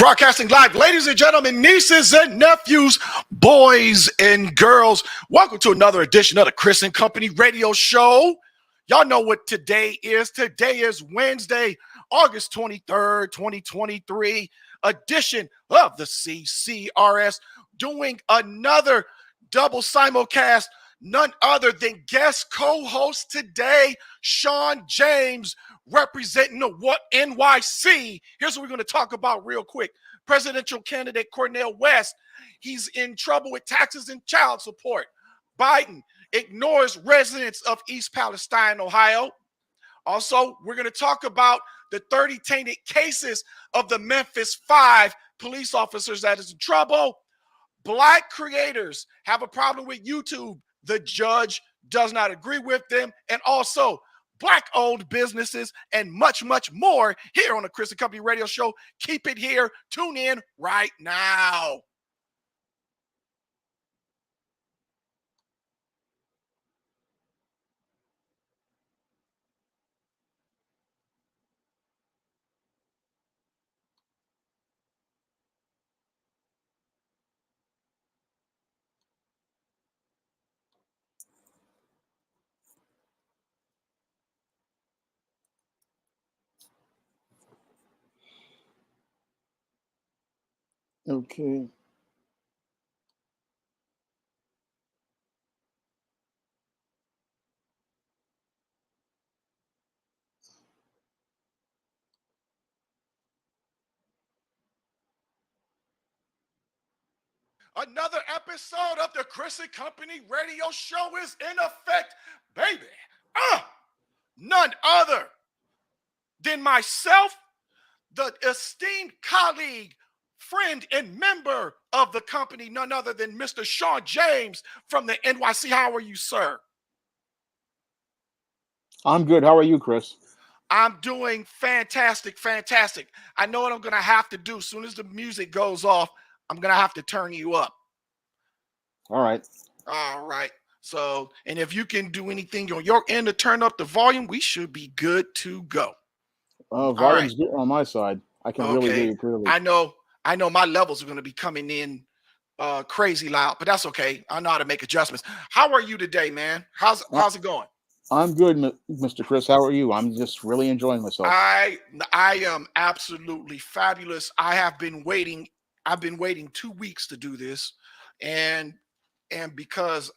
Broadcasting live, ladies and gentlemen, nieces and nephews, boys and girls. Welcome to another edition of the Chris and Company Radio Show. Y'all know what today is. Today is Wednesday, August 23rd, 2023, edition of the CCRS, doing another double simulcast. None other than guest co-host today, Shawn James, representing the What NYC. Here's what we're going to talk about real quick. Presidential candidate Cornel West, he's in trouble with taxes and child support. Biden ignores residents of East Palestine, Ohio. Also, we're going to talk about the 30 tainted cases of the Memphis 5 police officers that is in trouble. Black creators have a problem with YouTube. The judge does not agree with them. And also, Black-owned businesses and much, much more here on the Chris and Company Radio Show. Keep it here. Tune in right now. Okay. Another episode of the Chris and Company Radio Show is in effect, baby. None other than myself, the esteemed colleague, friend, and member of the company, none other than Mr. Shawn James from the NYC. How are you, sir? I'm good. How are you, Chris? I'm doing fantastic, fantastic. I know what I'm going to have to do. As soon as the music goes off, I'm going to have to turn you up. All right. All right. So, and if you can do anything on your end to turn up the volume, we should be good to go. Volume's good on my side. I can really hear you clearly. I know my levels are going to be coming in crazy loud, but that's okay. I know how to make adjustments. How are you today, man? How's it going? I'm good, Mr. Chris. How are you? I'm just really enjoying myself. I am absolutely fabulous. I've been waiting 2 weeks to do this, and because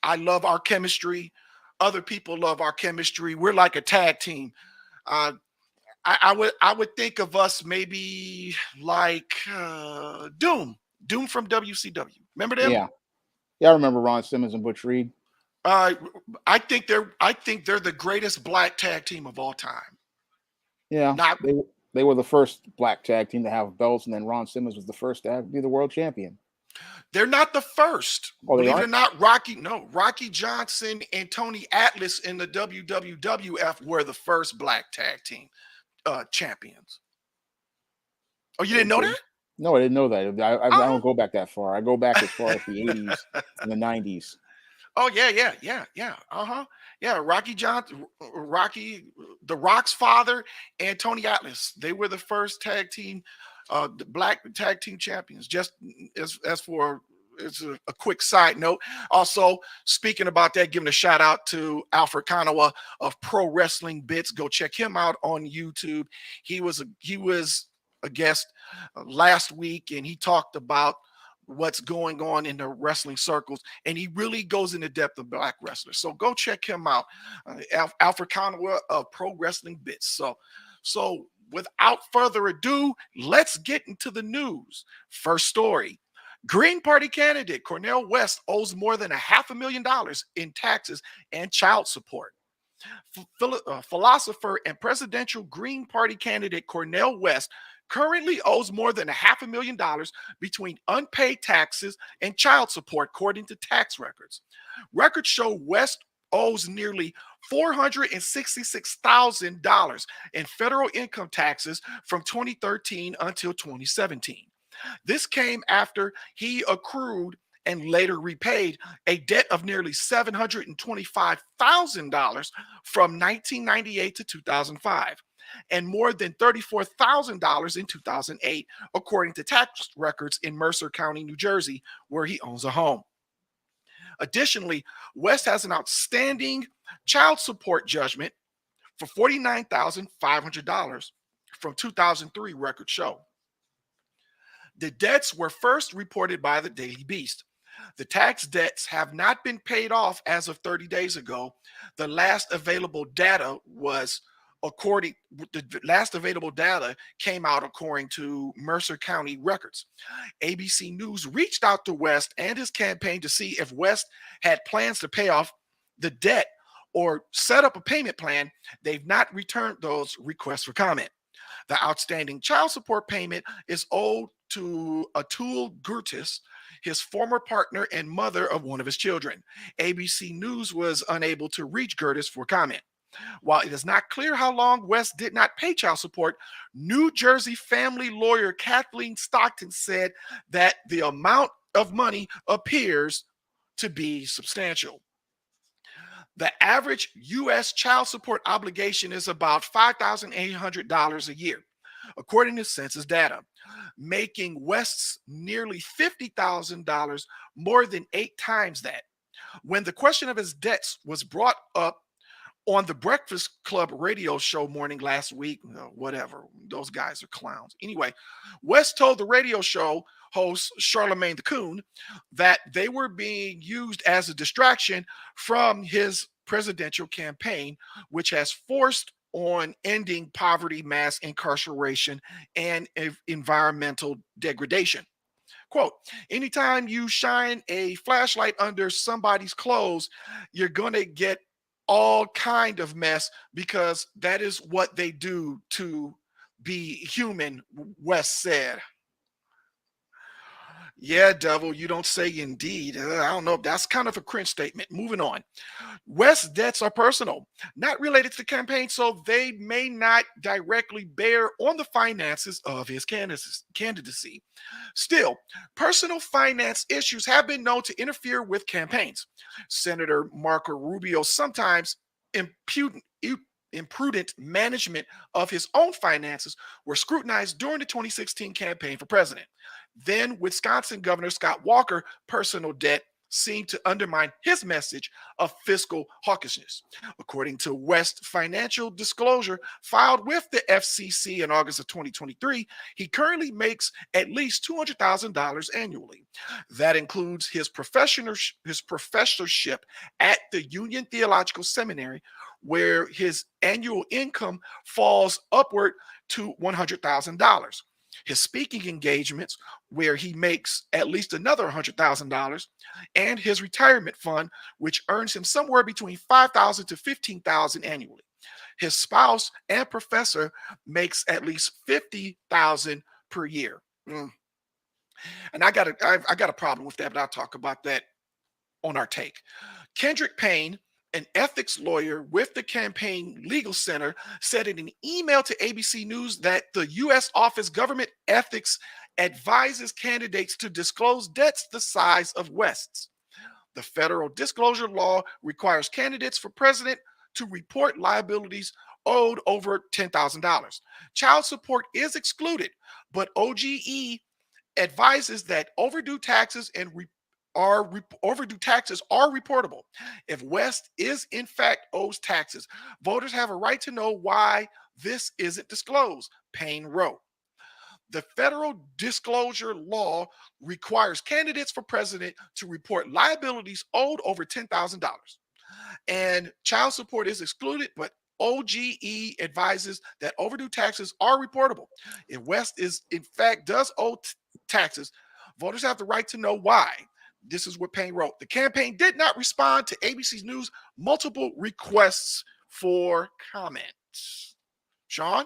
I love our chemistry, other people love our chemistry. We're like a tag team. I would think of us maybe like Doom from WCW. Remember them? Yeah, I remember Ron Simmons and Butch Reed. I think they're the greatest black tag team of all time. Yeah, they were the first black tag team to have belts, and then Ron Simmons was the first to be the world champion. They're not the first. Oh, believe it or not, Rocky Johnson and Tony Atlas in the WWF were the first black tag team champions. Oh, you didn't know that? No, I didn't know that. I don't go back that far. I go back as far as the 80s and the 90s. Oh, yeah. Yeah, Rocky Johnson, the Rock's father, and Tony Atlas. They were the first tag team, the black tag team champions. Just as for it's a quick side note. Also, speaking about that, giving a shout out to Alfred Kanawa of Pro Wrestling Bits. Go check him out on YouTube. He was a guest last week, and he talked about what's going on in the wrestling circles, and he really goes into depth of black wrestlers. So go check him out, Alfred Kanawa of Pro Wrestling Bits. So without further ado, let's get into the news. First story. Green Party candidate Cornel West owes more than $500,000 in taxes and child support. Philosopher and presidential Green Party candidate Cornel West currently owes more than $500,000 between unpaid taxes and child support, according to tax records. Records show West owes nearly $466,000 in federal income taxes from 2013 until 2017. This came after he accrued and later repaid a debt of nearly $725,000 from 1998 to 2005. and more than $34,000 in 2008, according to tax records in Mercer County, New Jersey, where he owns a home. Additionally, West has an outstanding child support judgment for $49,500 from 2003 records show. The debts were first reported by the Daily Beast. The tax debts have not been paid off as of 30 days ago. The last available data came out according to Mercer County records. ABC News reached out to West and his campaign to see if West had plans to pay off the debt or set up a payment plan. They've not returned those requests for comment. The outstanding child support payment is owed to Atul Gurtis, his former partner and mother of one of his children. ABC News was unable to reach Gurtis for comment. While it is not clear how long West did not pay child support, New Jersey family lawyer Kathleen Stockton said that the amount of money appears to be substantial. The average U.S. child support obligation is about $5,800 a year, according to census data, making West's nearly $50,000 more than 8 times that. When the question of his debts was brought up on the Breakfast Club radio show morning last week, whatever, those guys are clowns. Anyway, West told the radio show host Charlemagne the Coon that they were being used as a distraction from his presidential campaign, which has forced on ending poverty, mass incarceration, and environmental degradation. Quote, anytime you shine a flashlight under somebody's clothes, you're going to get all kind of mess because that is what they do to be human, West said. Yeah, devil, you don't say indeed. I don't know. That's kind of a cringe statement. Moving on. West's debts are personal, not related to the campaign, so they may not directly bear on the finances of his candidacy. Still, personal finance issues have been known to interfere with campaigns. Senator Marco Rubio sometimes imprudent management of his own finances were scrutinized during the 2016 campaign for president. Then Wisconsin Governor Scott Walker personal debt seemed to undermine his message of fiscal hawkishness. According to West Financial Disclosure filed with the FCC in August of 2023, he currently makes at least $200,000 annually. That includes his professorship at the Union Theological Seminary, where his annual income falls upward to $100,000. His speaking engagements, where he makes at least another $100,000, and his retirement fund, which earns him somewhere between $5,000 to $15,000 annually. His spouse and professor makes at least $50,000 per year. And I got a problem with that, but I'll talk about that on our take. Kendrick Payne, an ethics lawyer with the Campaign Legal Center, said in an email to ABC News that the U.S. Office Government Ethics advises candidates to disclose debts the size of West's. The federal disclosure law requires candidates for president to report liabilities owed over $10,000. Child support is excluded, but OGE advises that overdue taxes are reportable. If West is in fact owes taxes, voters have a right to know why this isn't disclosed, Payne wrote. The federal disclosure law requires candidates for president to report liabilities owed over $10,000. And child support is excluded, but OGE advises that overdue taxes are reportable. If West is in fact does owe taxes, voters have the right to know why. This is what Payne wrote. The campaign did not respond to ABC's News' multiple requests for comment. Shawn?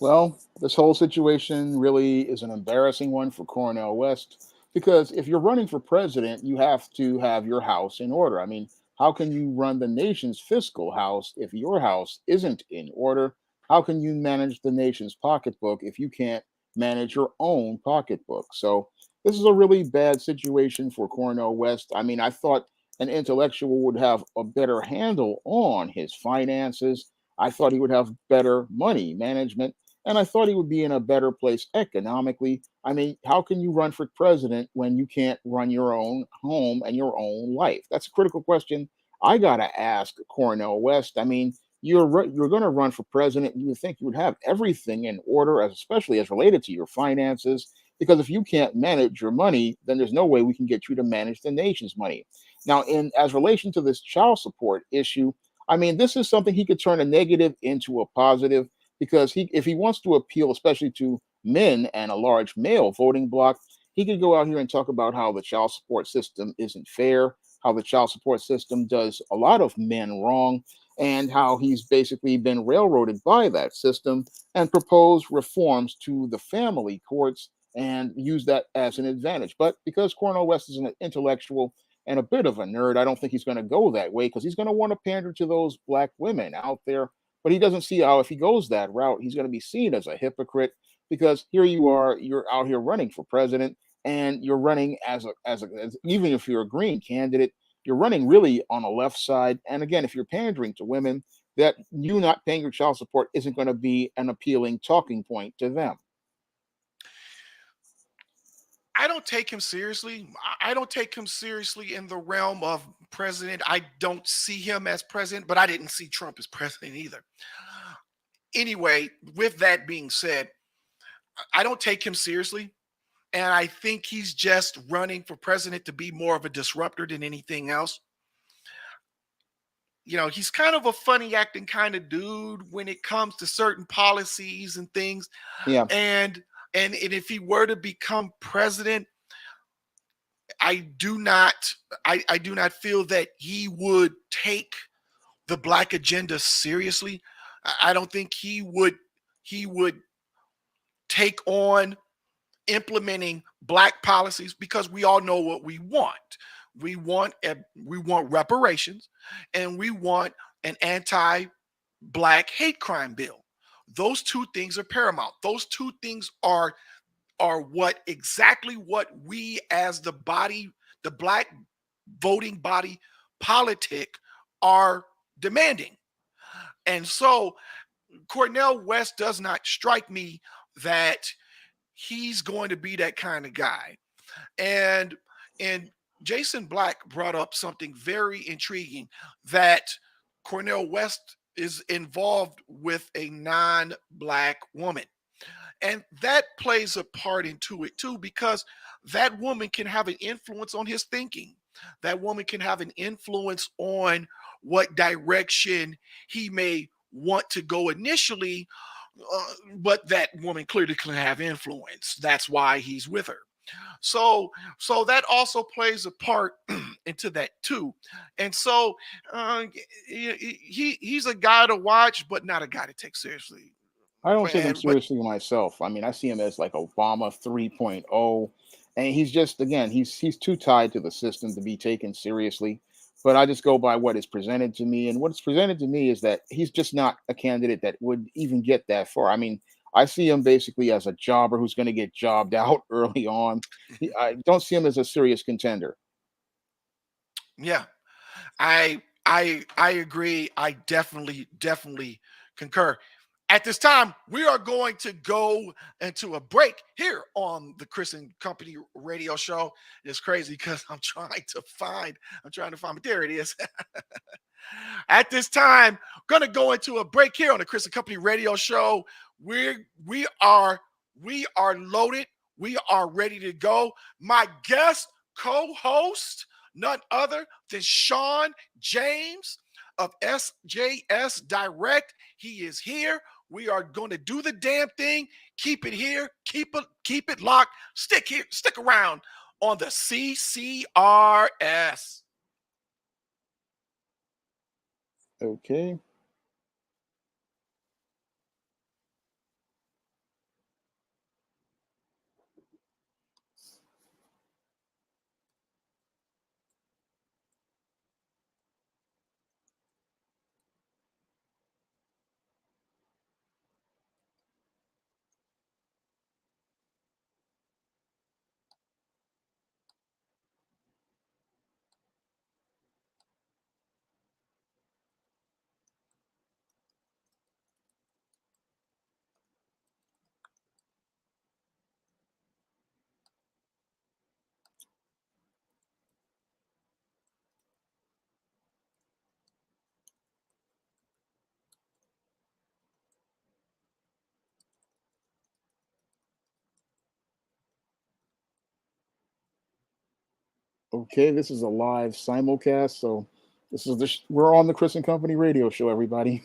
Well, this whole situation really is an embarrassing one for Cornel West because if you're running for president, you have to have your house in order. I mean, how can you run the nation's fiscal house if your house isn't in order? How can you manage the nation's pocketbook if you can't manage your own pocketbook? So, this is a really bad situation for Cornel West. I mean, I thought an intellectual would have a better handle on his finances. I thought he would have better money management, and I thought he would be in a better place economically. I mean, how can you run for president when you can't run your own home and your own life? That's a critical question I got to ask Cornell West. I mean, you're going to run for president. You would think you would have everything in order, as especially as related to your finances. Because if you can't manage your money, then there's no way we can get you to manage the nation's money. Now, in as relation to this child support issue, I mean, this is something he could turn a negative into a positive because if he wants to appeal, especially to men and a large male voting bloc, he could go out here and talk about how the child support system isn't fair, how the child support system does a lot of men wrong, and how he's basically been railroaded by that system, and propose reforms to the family courts and use that as an advantage. But because Cornel West is an intellectual and a bit of a nerd, I don't think he's going to go that way because he's going to want to pander to those black women out there. But he doesn't see how, if he goes that route, he's going to be seen as a hypocrite because here you are, you're out here running for president, and you're running as even if you're a green candidate, you're running really on a left side. And again, if you're pandering to women, that you not paying your child support isn't going to be an appealing talking point to them. I don't take him seriously. I don't take him seriously in the realm of president. I don't see him as president, but I didn't see Trump as president either. Anyway, with that being said, I don't take him seriously. And I think he's just running for president to be more of a disruptor than anything else. He's kind of a funny acting kind of dude when it comes to certain policies and things. Yeah, And and if he were to become president, I do not I do not feel that he would take the black agenda seriously. I don't think he would take on implementing black policies because we all know what we want. We want reparations, and we want an anti-black hate crime bill. Those two things are paramount. Those two things are what we as the black voting body politic are demanding. And so Cornell West does not strike me that he's going to be that kind of guy. And and Jason Black brought up something very intriguing, that Cornell West is involved with a non-black woman. And that plays a part into it too, because that woman can have an influence on his thinking. That woman can have an influence on what direction he may want to go initially, but that woman clearly can have influence. That's why he's with her. So that also plays a part into that too. And so he's a guy to watch, but not a guy to take seriously. I don't take him And but seriously myself. I mean, I see him as like Obama 3.0, and he's just again, he's too tied to the system to be taken seriously. But I just go by what is presented to me, and what's presented to me is that he's just not a candidate that would even get that far. I mean, I see him basically as a jobber who's going to get jobbed out early on. I don't see him as a serious contender. yeah, I agree. I definitely concur. At this time, we are going to go into a break here on the Chris and Company radio show. It's crazy because I'm trying to find, but there it is. At this time, gonna go into a break here on the Chris and Company radio show. We are loaded. We are ready to go. My guest co-host, none other than Shawn James of SJS Direct. He is here. We are going to do the damn thing. Keep it here. Keep it locked. Stick here. Stick around on the CCRS. Okay. Okay, this is a live simulcast, so we're on the Chris and Company radio show, everybody.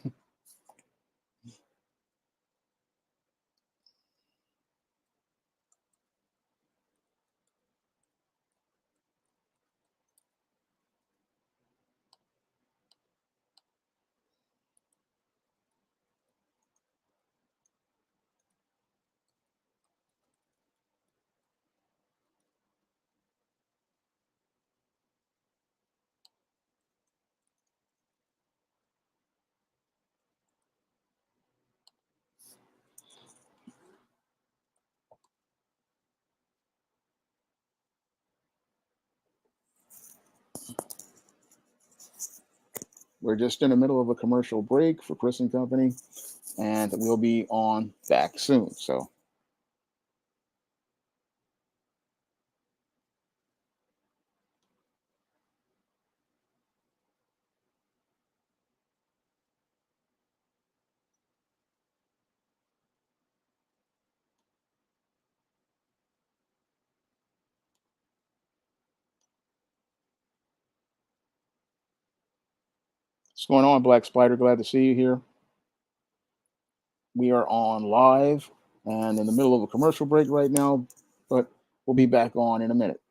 We're just in the middle of a commercial break for Chris and Company, and we'll be on back soon. So, what's going on, Black Spider? Glad to see you here. We are on live and in the middle of a commercial break right now, but we'll be back on in a minute.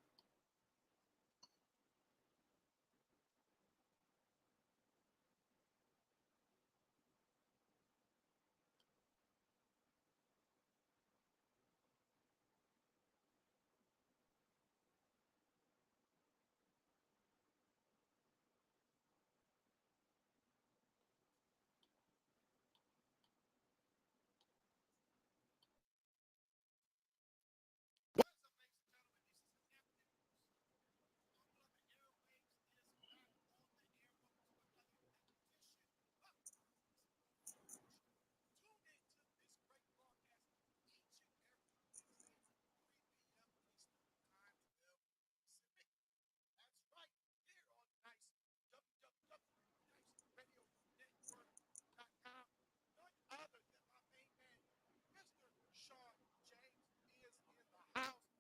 Shawn James is in the house.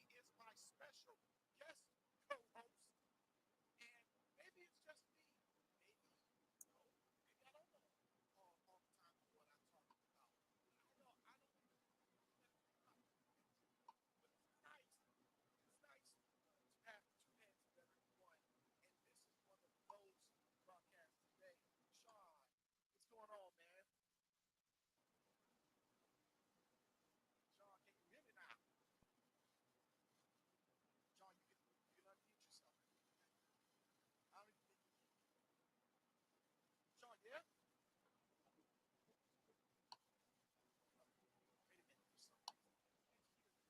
He is my special guest co-host, and maybe it's just me. Maybe no, maybe I don't know all the time of what I'm talking about. I don't know. But it's nice. It's nice to have two heads better than one, and this is one of those broadcasts today. Shawn, what's going on, man? Shawn, can you hear me now? Shawn, you can unmute yourself. I don't even think you can. Shawn, yeah? Wait a minute. For some reason, I can't hear you. I don't know what it is.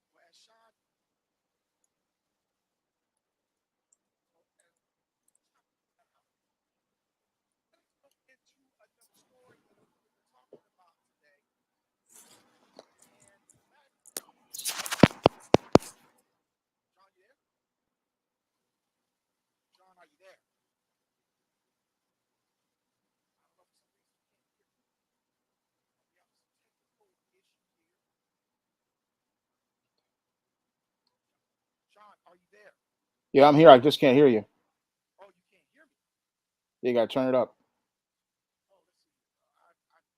Well, as Shawn, so as Shawn pointed out, let's go into another story that we're going to be talking about today. And that is, Shawn, you there? Shawn, are you there? I don't know, for some reason you can't hear me. We have some technical issue here. Shawn, are you there? Yeah, I'm here. I just can't hear you. Oh, you can't hear me. You got to turn it up. Oh, let's see.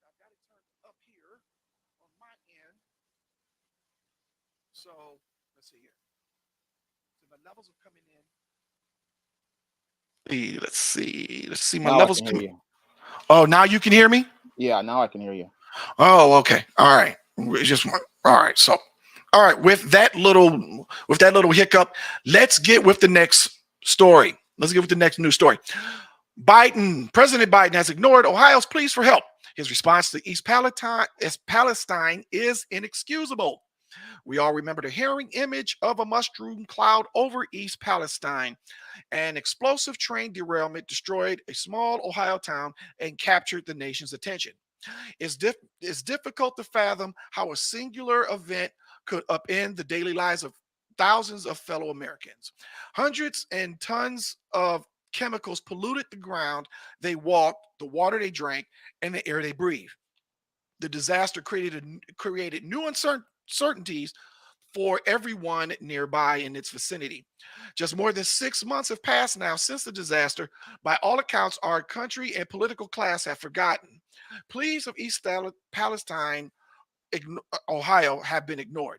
I've got it turned up here on my end. So let's see here. So my levels are coming in. Let's see. Let's see. My Now I levels can hear coming. you. Oh, now you can hear me? Yeah, now I can hear you. Oh, okay. All right. Just all right. So, all right. With that little hiccup, let's get with the next story. Let's get with the next news story. President Biden has ignored Ohio's pleas for help. His response to Palestine is inexcusable. We all remember the harrowing image of a mushroom cloud over East Palestine. An explosive train derailment destroyed a small Ohio town and captured the nation's attention. It's difficult to fathom how a singular event could upend the daily lives of thousands of fellow Americans. Hundreds and tons of chemicals polluted the ground they walked, the water they drank, and the air they breathed. The disaster created new certainties for everyone nearby in its vicinity. Just more than 6 months have passed now since the disaster. By all accounts, our country and political class have forgotten. Pleas of Palestine, Ohio, have been ignored.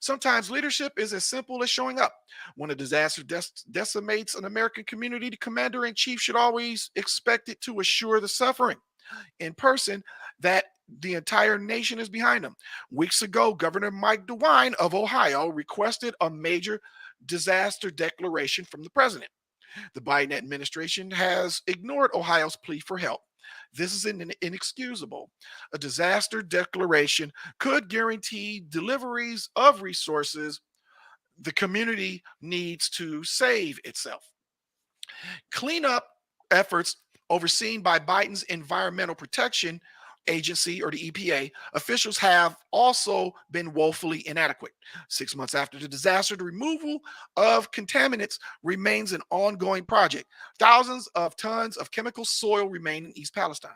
Sometimes leadership is as simple as showing up. When a disaster decimates an American community, the commander in chief should always expect it to assure the suffering in person that the entire nation is behind them. Weeks ago, Governor Mike DeWine of Ohio requested a major disaster declaration from the president. The Biden administration has ignored Ohio's plea for help. This is inexcusable. A disaster declaration could guarantee deliveries of resources the community needs to save itself. Cleanup efforts overseen by Biden's Environmental Protection Agency, or the EPA, officials have also been woefully inadequate. 6 months after the disaster, the removal of contaminants remains an ongoing project. Thousands of tons of chemical soil remain in East Palestine.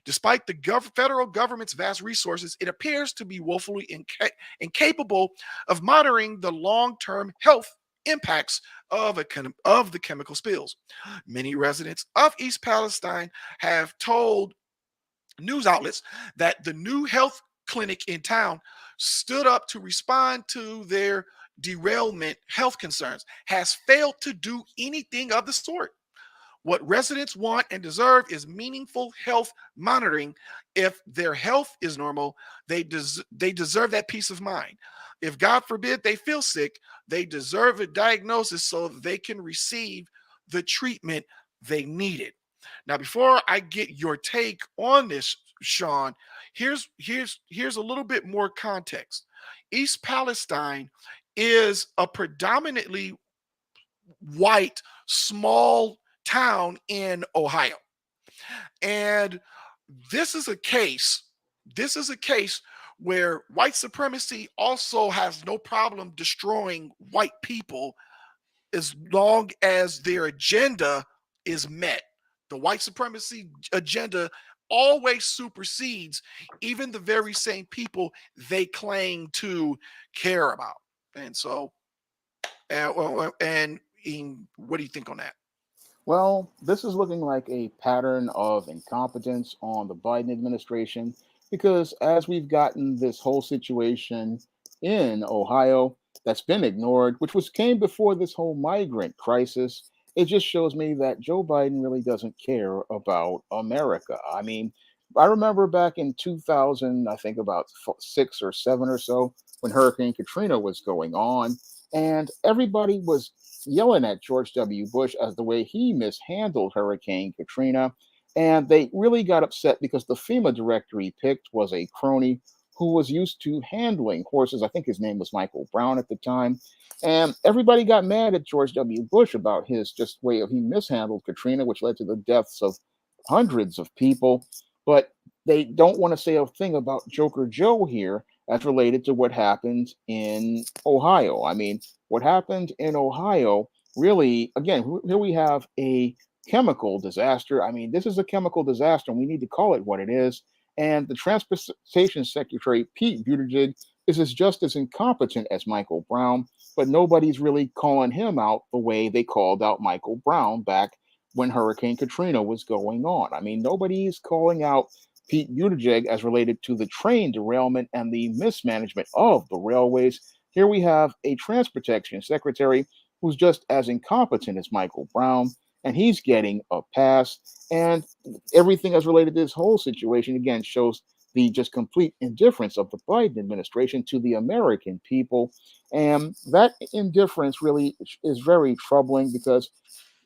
Despite the federal government's vast resources, it appears to be woefully incapable of monitoring the long term health impacts of the chemical spills. Many residents of East Palestine have told news outlets that the new health clinic in town stood up to respond to their derailment health concerns has failed to do anything of the sort. What residents want and deserve is meaningful health monitoring. If their health is normal, they deserve that peace of mind. If God forbid they feel sick, they deserve a diagnosis so that they can receive the treatment they needed. Now, before I get your take on this, Shawn, here's a little bit more context. East Palestine is a predominantly white small town in Ohio. And this is a case, this is a case where white supremacy also has no problem destroying white people as long as their agenda is met. The white supremacy agenda always supersedes even the very same people they claim to care about. And so, what do you think on that? Well, this is looking like a pattern of incompetence on the Biden administration because as we've gotten this whole situation in Ohio that's been ignored, which was came before this whole migrant crisis, it just shows me that Joe Biden really doesn't care about America. I mean, I remember back in 2000, I think about 6 or 7 or so, when Hurricane Katrina was going on, and everybody was yelling at George W. Bush as the way he mishandled Hurricane Katrina. And they really got upset because the FEMA director he picked was a crony who was used to handling horses. I think his name was Michael Brown at the time. And everybody got mad at George W. Bush about his just way of he mishandled Katrina, which led to the deaths of hundreds of people. But they don't want to say a thing about Joker Joe here as related to what happened in Ohio. I mean, what happened in Ohio really, again, here we have a chemical disaster. I mean, this is a chemical disaster, and we need to call it what it is. And the Transportation Secretary, Pete Buttigieg, is just as incompetent as Michael Brown, but nobody's really calling him out the way they called out Michael Brown back when Hurricane Katrina was going on. I mean, nobody's calling out Pete Buttigieg as related to the train derailment and the mismanagement of the railways. Here we have a transportation secretary who's just as incompetent as Michael Brown, and he's getting a pass. And everything as related to this whole situation, again, shows the just complete indifference of the Biden administration to the American people. And that indifference really is very troubling because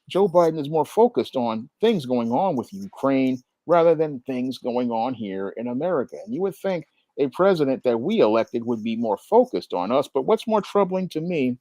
Joe Biden is more focused on things going on with Ukraine rather than things going on here in America. And you would think a president that we elected would be more focused on us. But what's more troubling to me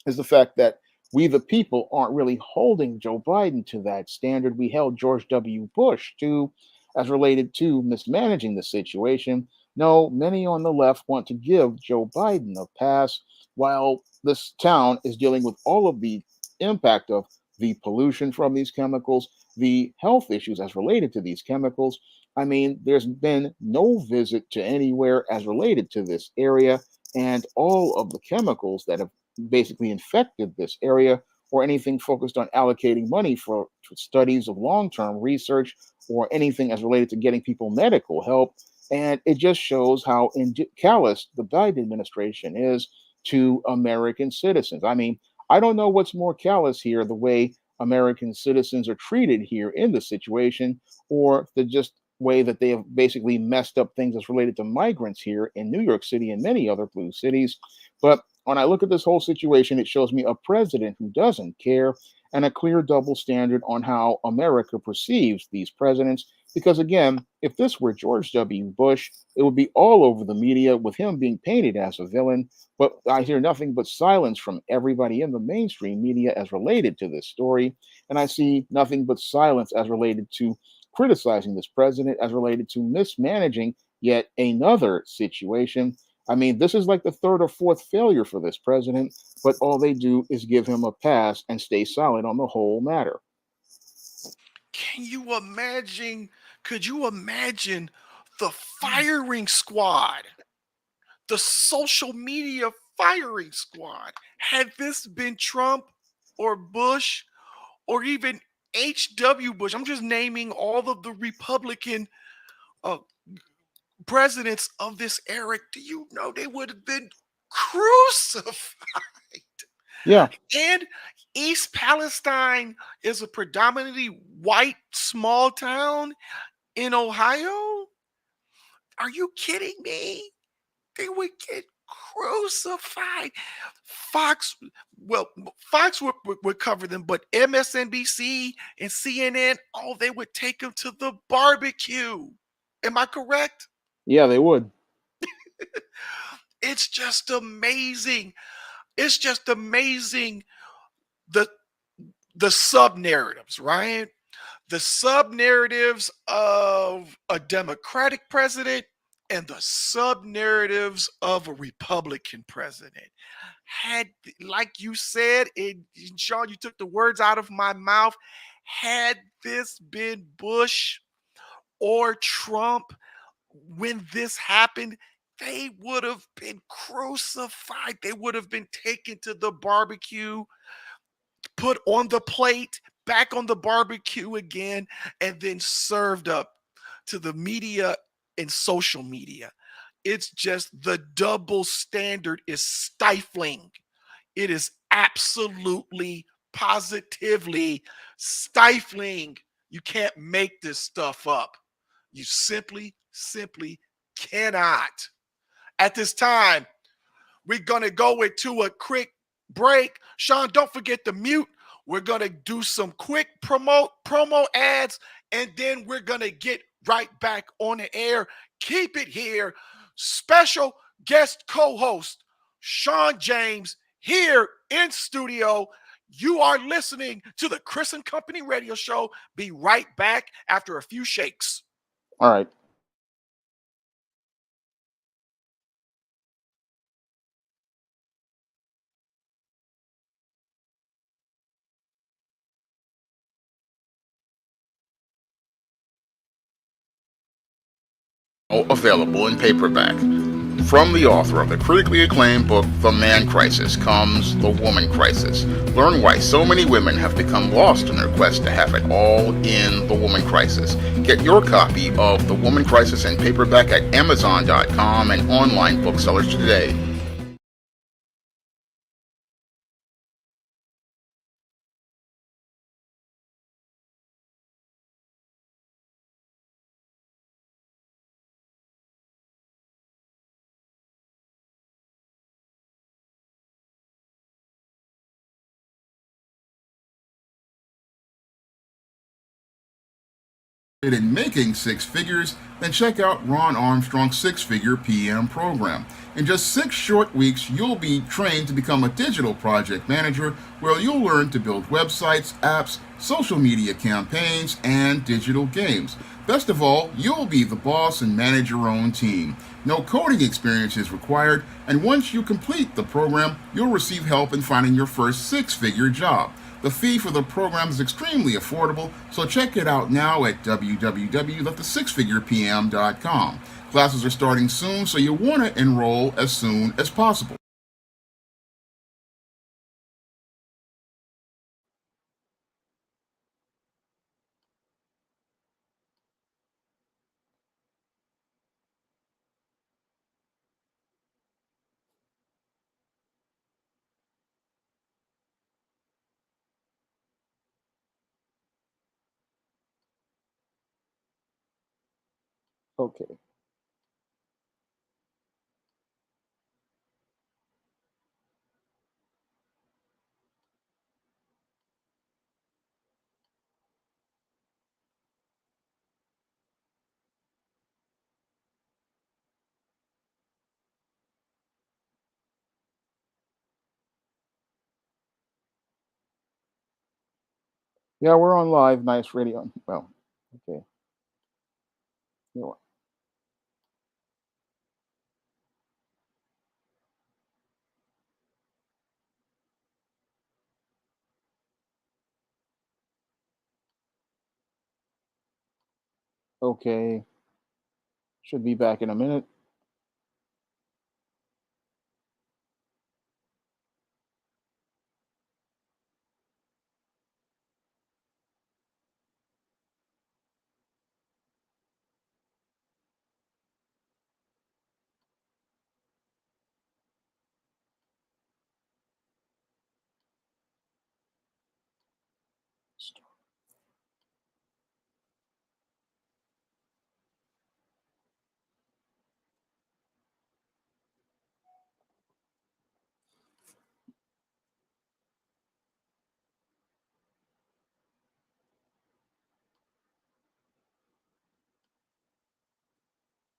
is the fact that we, the people, aren't really holding Joe Biden to that standard we held George W. Bush to as related to mismanaging the situation. No, many on the left want to give Joe Biden a pass while this town is dealing with all of the impact of the pollution from these chemicals, the health issues as related to these chemicals. I mean, there's been no visit to anywhere as related to this area, and all of the chemicals that have basically infected this area, or anything focused on allocating money for studies of long term research, or anything as related to getting people medical help. And it just shows how callous the Biden administration is to American citizens. I mean, I don't know what's more callous here, the way American citizens are treated here in the situation, or the just way that they have basically messed up things as related to migrants here in New York City and many other blue cities. But when I look at this whole situation, it shows me a president who doesn't care, and a clear double standard on how America perceives these presidents. Because again, if this were George W. Bush, it would be all over the media with him being painted as a villain. But I hear nothing but silence from everybody in the mainstream media as related to this story. And I see nothing but silence as related to criticizing this president, as related to mismanaging yet another situation. I mean, this is like the third or fourth failure for this president, but all they do is give him a pass and stay silent on the whole matter. Can you imagine? Could you imagine the firing squad, the social media firing squad? Had this been Trump or Bush or even H.W. Bush, I'm just naming all of the Republican uh, presidents of this era. Do you know they would have been crucified? Yeah, And East Palestine is a predominantly white small town in Ohio. Are you kidding me? They would get crucified. Fox, well, Fox would cover them, but MSNBC and CNN, oh, they would take them to the barbecue. Am I correct? yeah, they would. It's just amazing. It's just amazing the the sub narratives, right? The sub narratives of a Democratic president and the sub narratives of a Republican president. Had, like you said, Sean, you took the words out of my mouth. Had this been Bush or Trump when this happened, they would have been crucified. They would have been taken to the barbecue, put on the plate, back on the barbecue again, and then served up to the media and social media. It's just the double standard is stifling. It is absolutely, positively stifling. You can't make this stuff up. You simply cannot. At this time, we're going to go into a quick break. Sean, don't forget to mute. We're going to do some quick promo ads, and then we're going to get right back on the air. Keep it here. Special guest co-host Sean James here in studio. You are listening to the Chris and Company radio show. Be right back after a few shakes. All right. Available in paperback. From the author of the critically acclaimed book The Man Crisis comes The Woman Crisis. Learn why so many women have become lost in their quest to have it all in The Woman Crisis. Get your copy of The Woman Crisis in paperback at Amazon.com and online booksellers today. In making six figures, then check out Ron Armstrong's Six Figure PM program. In just 6 short weeks, you'll be trained to become a digital project manager where you'll learn to build websites, apps, social media campaigns, and digital games. Best of all, you'll be the boss and manage your own team. No coding experience is required, and once you complete the program, you'll receive help in finding your first six-figure job. The fee for the program is extremely affordable, so check it out now at www.thesixfigurepm.com. Classes are starting soon, so you want to enroll as soon as possible. Okay. Yeah, we're on live. Nice radio. Well, okay. You Okay. Should be back in a minute.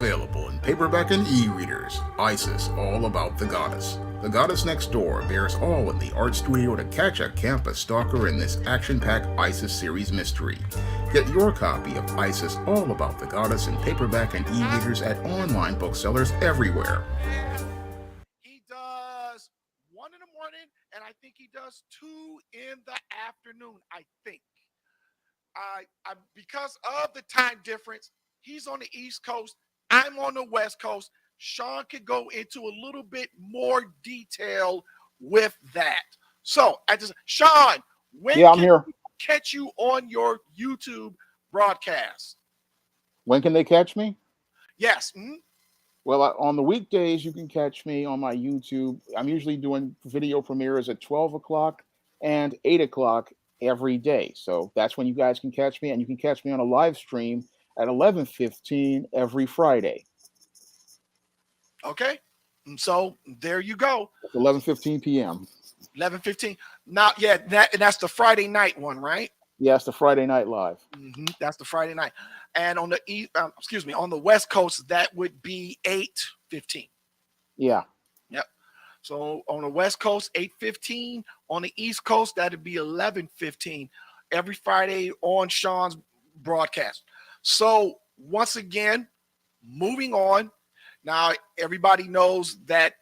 Available in paperback and e-readers. ISIS, All About the Goddess. The Goddess Next Door bears all in the art studio to catch a campus stalker in this action-packed ISIS series mystery. Get your copy of ISIS, All About the Goddess in paperback and e-readers at online booksellers everywhere. He does one in the morning, and I think he does two in the afternoon. I think. I because of the time difference, he's on the East Coast. I'm on the West Coast. Shawn could go into a little bit more detail with that. So I just Shawn, when Yeah, I'm can here. we catch you on your YouTube broadcast? When can they catch me? Yes. Mhm. Well, on the weekdays, you can catch me on my YouTube. I'm usually doing video premieres at 12 o'clock and 8 o'clock every day. So that's when you guys can catch me. And you can catch me on a live stream at 11:15 every Friday. Okay. And so there you go. It's 11:15 p.m. 11:15. Now, yeah, and that's the Friday night one, right? Yeah, it's the Friday Night Live. That's the Friday night. And on the excuse me, on the West Coast, that would be 8:15. Yeah. Yep. So on the West Coast, 8:15. On the East Coast, that'd be 11:15 every Friday on Shawn's broadcast. So once again, moving on. Now, everybody knows that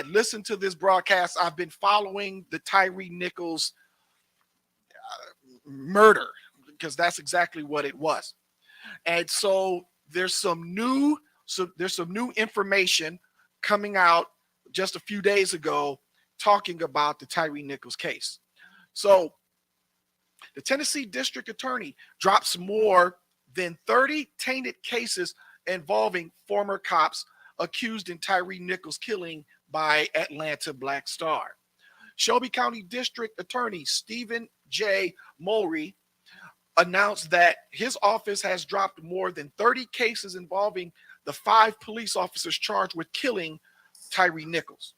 listen to this broadcast. I've been following the Tyree Nichols murder because that's exactly what it was. And so there's some new information coming out just a few days ago talking about the Tyree Nichols case. So the Tennessee District Attorney drops more than 30 tainted cases involving former cops accused in Tyree Nichols' killing by Atlanta Black Star. Shelby County District Attorney Stephen J. Mulry announced that his office has dropped more than 30 cases involving the 5 police officers charged with killing Tyree Nichols.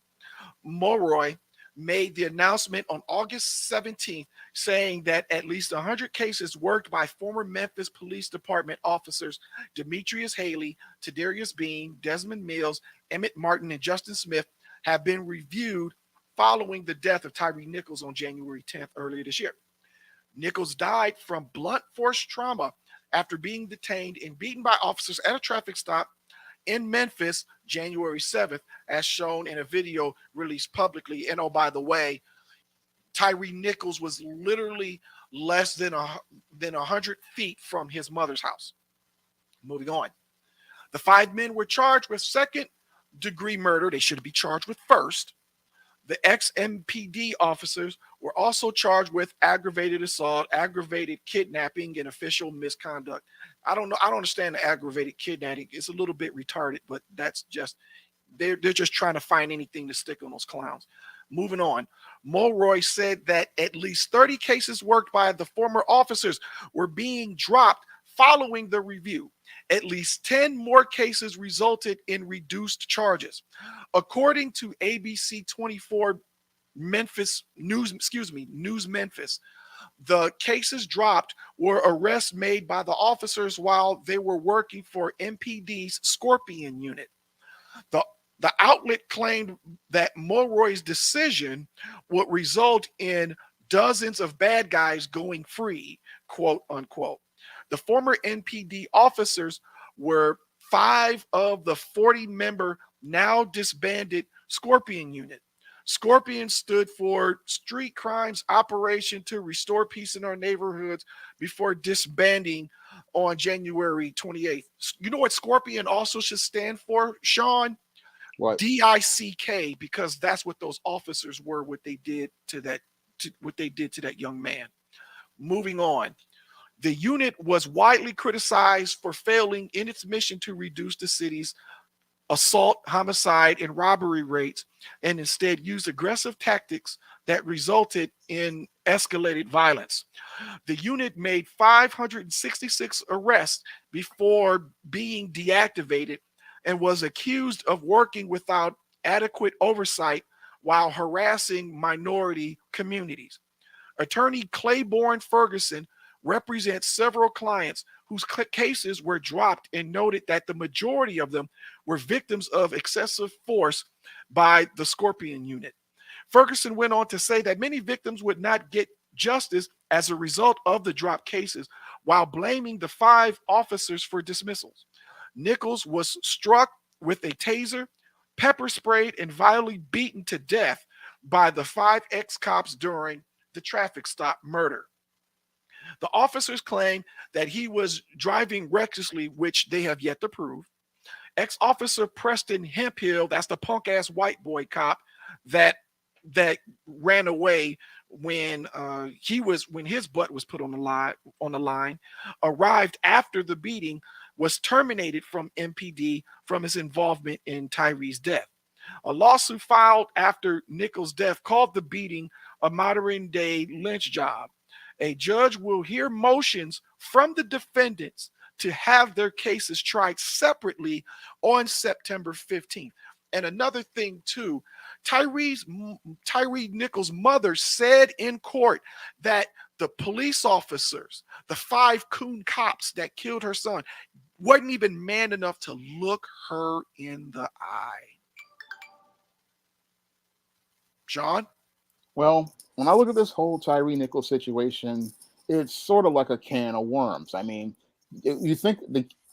Mulroy made the announcement on August 17th, saying that at least 100 cases worked by former Memphis Police Department officers Demetrius Haley, Tadarius Bean, Desmond Mills, Emmett Martin, and Justin Smith have been reviewed following the death of Tyree Nichols on January 10th earlier this year. Nichols died from blunt force trauma after being detained and beaten by officers at a traffic stop in Memphis January 7th, as shown in a video released publicly. And oh, by the way, Tyree Nichols was literally less than 100 feet from his mother's house. Moving on. The five men were charged with second degree murder. They should be charged with first. The ex MPD officers were also charged with aggravated assault, aggravated kidnapping, and official misconduct. I don't know. I don't understand the aggravated kidnapping. It's a little bit retarded, but that's just they're just trying to find anything to stick on those clowns. Moving on, Mulroy said that at least 30 cases worked by the former officers were being dropped following the review. At least 10 more cases resulted in reduced charges. According to ABC 24 Memphis News, News Memphis, the cases dropped were arrests made by the officers while they were working for MPD's Scorpion unit. The the outlet claimed that Mulroy's decision would result in dozens of bad guys going free, quote unquote. The former NPD officers were five of the 40-member, now disbanded Scorpion unit. Scorpion stood for Street Crimes Operation to Restore Peace in Our Neighborhoods before disbanding on January 28th. You know what Scorpion also should stand for, Shawn? What? DICK, because that's what those officers were, what they did to that young man. Moving on. The unit was widely criticized for failing in its mission to reduce the city's assault, homicide, and robbery rates, and instead used aggressive tactics that resulted in escalated violence. The unit made 566 arrests before being deactivated and was accused of working without adequate oversight while harassing minority communities. Attorney Claiborne Ferguson represents several clients whose cases were dropped and noted that the majority of them were victims of excessive force by the Scorpion unit. Ferguson went on to say that many victims would not get justice as a result of the dropped cases, while blaming the five officers for dismissals. Nichols was struck with a taser, pepper sprayed, and violently beaten to death by the five ex-cops during the traffic stop murder. The officers claim that he was driving recklessly, which they have yet to prove. Ex-officer Preston Hemphill, that's the punk-ass white boy cop that ran away when his butt was put on the line, arrived after the beating, was terminated from MPD from his involvement in Tyree's death. A lawsuit filed after Nichols' death called the beating a modern-day lynch job. A judge will hear motions from the defendants to have their cases tried separately on September 15th. And another thing, too, Tyree Nichols' mother said in court that the police officers, the five coon cops that killed her son, wasn't even man enough to look her in the eye. Shawn? Well, when I look at this whole Tyree Nichols situation, it's sort of like a can of worms. I mean, you think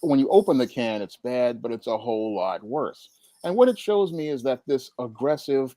when you open the can, it's bad, but it's a whole lot worse. And what it shows me is that this aggressive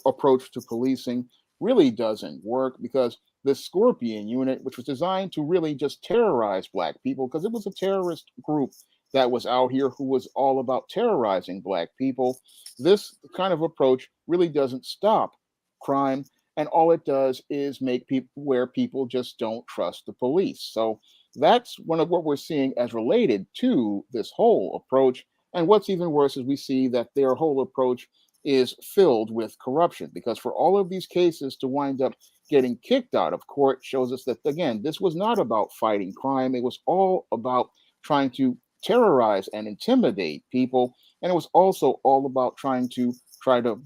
approach to policing really doesn't work, because the Scorpion unit, which was designed to really just terrorize Black people, because it was a terrorist group that was out here who was all about terrorizing Black people, this kind of approach really doesn't stop crime, and all it does is make people where people just don't trust the police. So that's one of what we're seeing as related to this whole approach. And what's even worse is we see that their whole approach is filled with corruption, because for all of these cases to wind up getting kicked out of court shows us that, again, this was not about fighting crime. It was all about trying to terrorize and intimidate people. And it was also all about trying to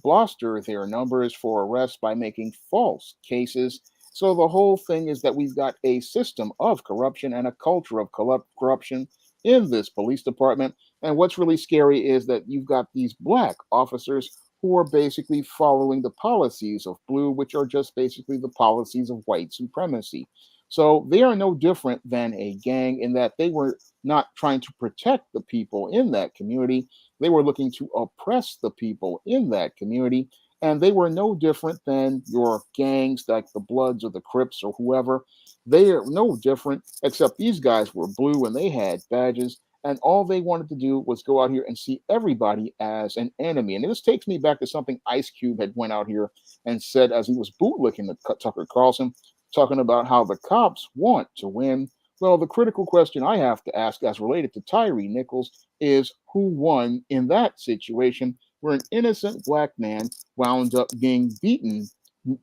bluster their numbers for arrests by making false cases. So the whole thing is that we've got a system of corruption and a culture of corruption in this police department. And what's really scary is that you've got these Black officers who are basically following the policies of blue, which are just basically the policies of white supremacy. So they are no different than a gang in that they were not trying to protect the people in that community. They were looking to oppress the people in that community. And they were no different than your gangs, like the Bloods or the Crips or whoever. They are no different, except these guys were blue and they had badges. And all they wanted to do was go out here and see everybody as an enemy. And this takes me back to something Ice Cube had went out here and said as he was bootlicking the Tucker Carlson, talking about how the cops want to win. Well, the critical question I have to ask, as related to Tyree Nichols, is who won in that situation where an innocent black man wound up being beaten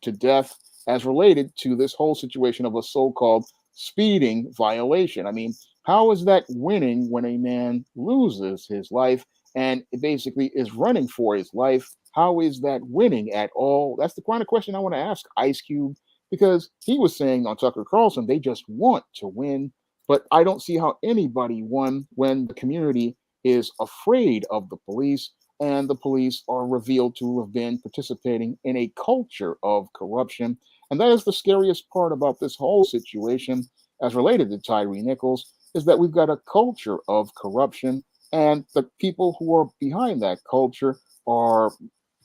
to death, as related to this whole situation of a so called speeding violation? I mean, how is that winning when a man loses his life and basically is running for his life? How is that winning at all? That's the kind of question I want to ask Ice Cube, because he was saying on Tucker Carlson they just want to win. But I don't see how anybody won when the community is afraid of the police, and the police are revealed to have been participating in a culture of corruption. And that is the scariest part about this whole situation, as related to Tyree Nichols, is that we've got a culture of corruption, and the people who are behind that culture are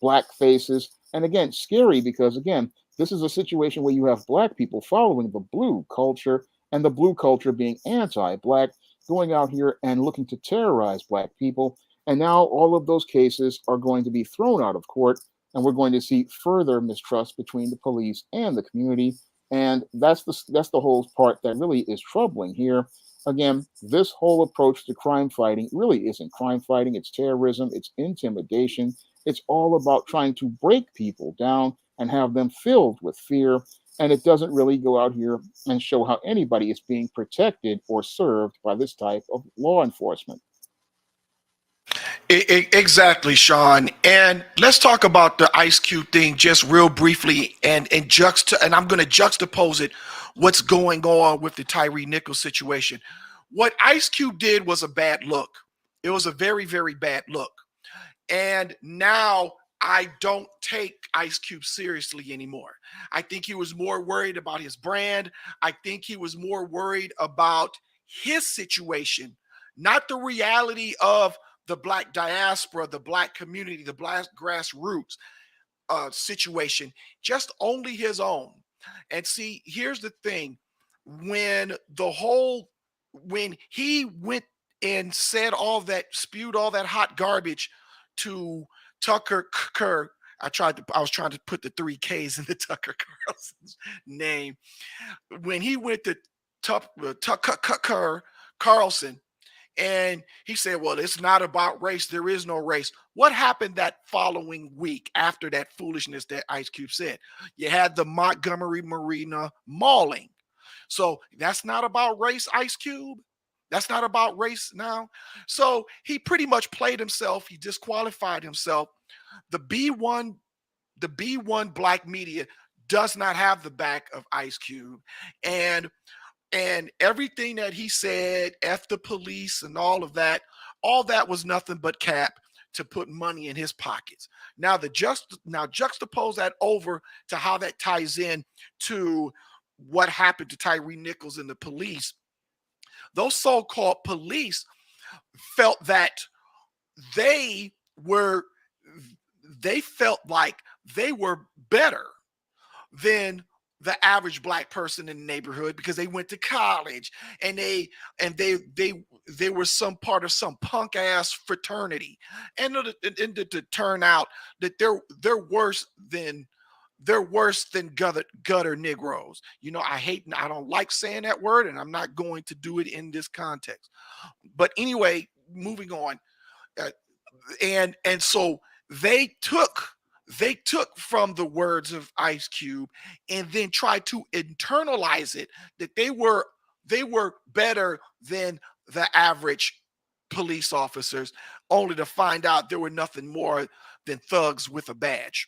black faces. And again, scary because, again, this is a situation where you have black people following the blue culture, and the blue culture being anti black, going out here and looking to terrorize black people. And now all of those cases are going to be thrown out of court, and we're going to see further mistrust between the police and the community. And that's the whole part that really is troubling here. Again, this whole approach to crime fighting really isn't crime fighting, it's terrorism, it's intimidation. It's all about trying to break people down and have them filled with fear. And it doesn't really go out here and show how anybody is being protected or served by this type of law enforcement. Exactly, Sean. And let's talk about the Ice Cube thing just real briefly, and I'm going to juxtapose it. What's going on with the Tyree Nichols situation? What Ice Cube did was a bad look. It was a very, very bad look. And now I don't take Ice Cube seriously anymore. I think he was more worried about his brand. I think he was more worried about his situation, not the reality of the black diaspora, the black community, the black grassroots situation, just only his own. And see, here's the thing: when the whole when he went and said all that, spewed all that hot garbage to Tucker Kerr. I was trying to put the three K's in the Tucker Carlson's name. When he went to Tucker Carlson and he said, well, it's not about race. There is no race. What happened that following week after that foolishness that Ice Cube said? You had the Montgomery Marina mauling. So that's not about race, Ice Cube. That's not about race now. So he pretty much played himself. He disqualified himself. The B1, the B1 black media does not have the back of Ice Cube. And everything that he said, F the police and all that was nothing but cap to put money in his pockets. Now juxtapose that over to how that ties in to what happened to Tyree Nichols and the police. Those so-called police felt that they were they felt like they were better than the average black person in the neighborhood because they went to college and they were some part of some punk ass fraternity, and to turn out that they're worse than gutter Negroes. I don't like saying that word, and I'm not going to do it in this context. But anyway, moving on. Uh, and so they took from the words of Ice Cube and then tried to internalize it that they were better than the average police officers, only to find out they were nothing more than thugs with a badge.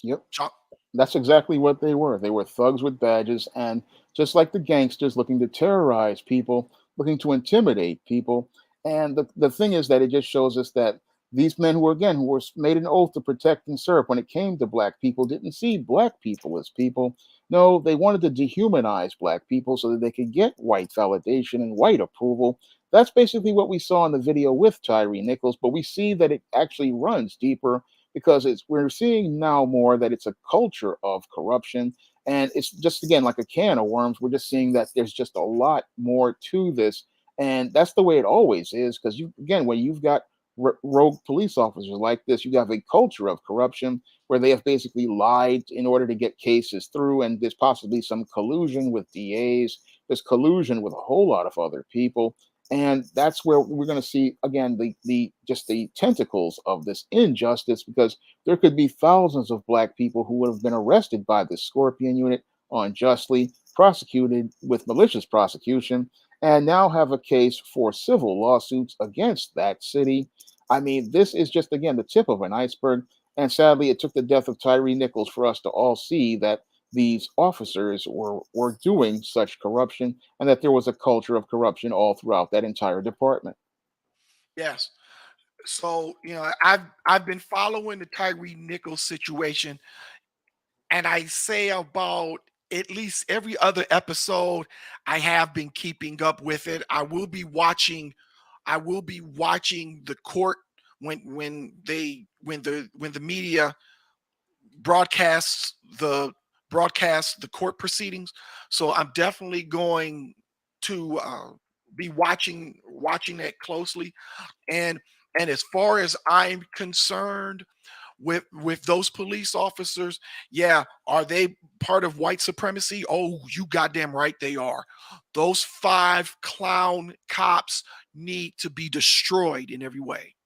Yep. Chuck? That's exactly what they were. They were thugs with badges, and just like the gangsters looking to terrorize people, looking to intimidate people. And the thing is that it just shows us that these men who were made an oath to protect and serve when it came to black people didn't see black people as people. No, they wanted to dehumanize black people so that they could get white validation and white approval. That's basically what we saw in the video with Tyree Nichols, but we see that it actually runs deeper because it's we're seeing now more that it's a culture of corruption, and it's just again like a can of worms. We're just seeing that there's just a lot more to this, and that's the way it always is. Because you again, when you've got rogue police officers like this, you have a culture of corruption where they have basically lied in order to get cases through, and there's possibly some collusion with DAs. There's collusion with a whole lot of other people, and that's where we're going to see again the just the tentacles of this injustice, because there could be thousands of black people who would have been arrested by the Scorpion unit unjustly, prosecuted with malicious prosecution, and now have a case for civil lawsuits against that city. I mean, this is just again the tip of an iceberg, and sadly it took the death of Tyree Nichols for us to all see that these officers were doing such corruption, and that there was a culture of corruption all throughout that entire department. Yes. So, I've been following the Tyree Nichols situation, and I say about at least every other episode I have been keeping up with it. I will be watching the court when the media broadcasts the broadcast the court proceedings. So I'm definitely going to be watching that closely. And as far as I'm concerned, with those police officers, yeah, are they part of white supremacy? Oh, you goddamn right they are. Those five clown cops need to be destroyed in every way.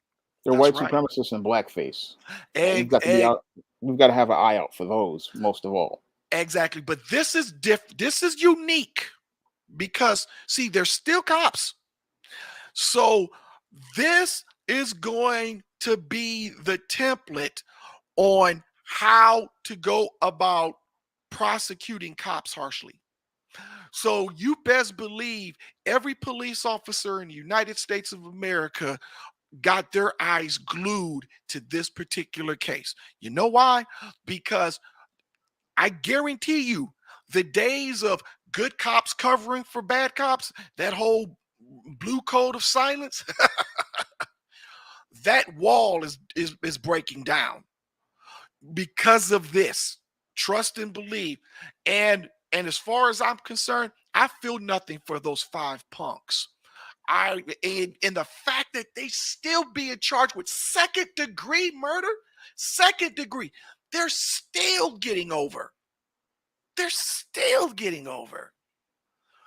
They're That's white right. supremacists in blackface. We've Egg, got to be egg, out. We've got to have an eye out for those most of all. exactly. But this is unique because see, they're still cops. So this is going to be the template on how to go about prosecuting cops harshly. So you best believe every police officer in the United States of America got their eyes glued to this particular case. You know why? Because I guarantee you, the days of good cops covering for bad cops, that whole blue code of silence, that wall is breaking down because of this. Trust and believe. And as far as I'm concerned, I feel nothing for those five punks. And the fact that they still being charged with second degree murder, second degree, they're still getting over. They're still getting over.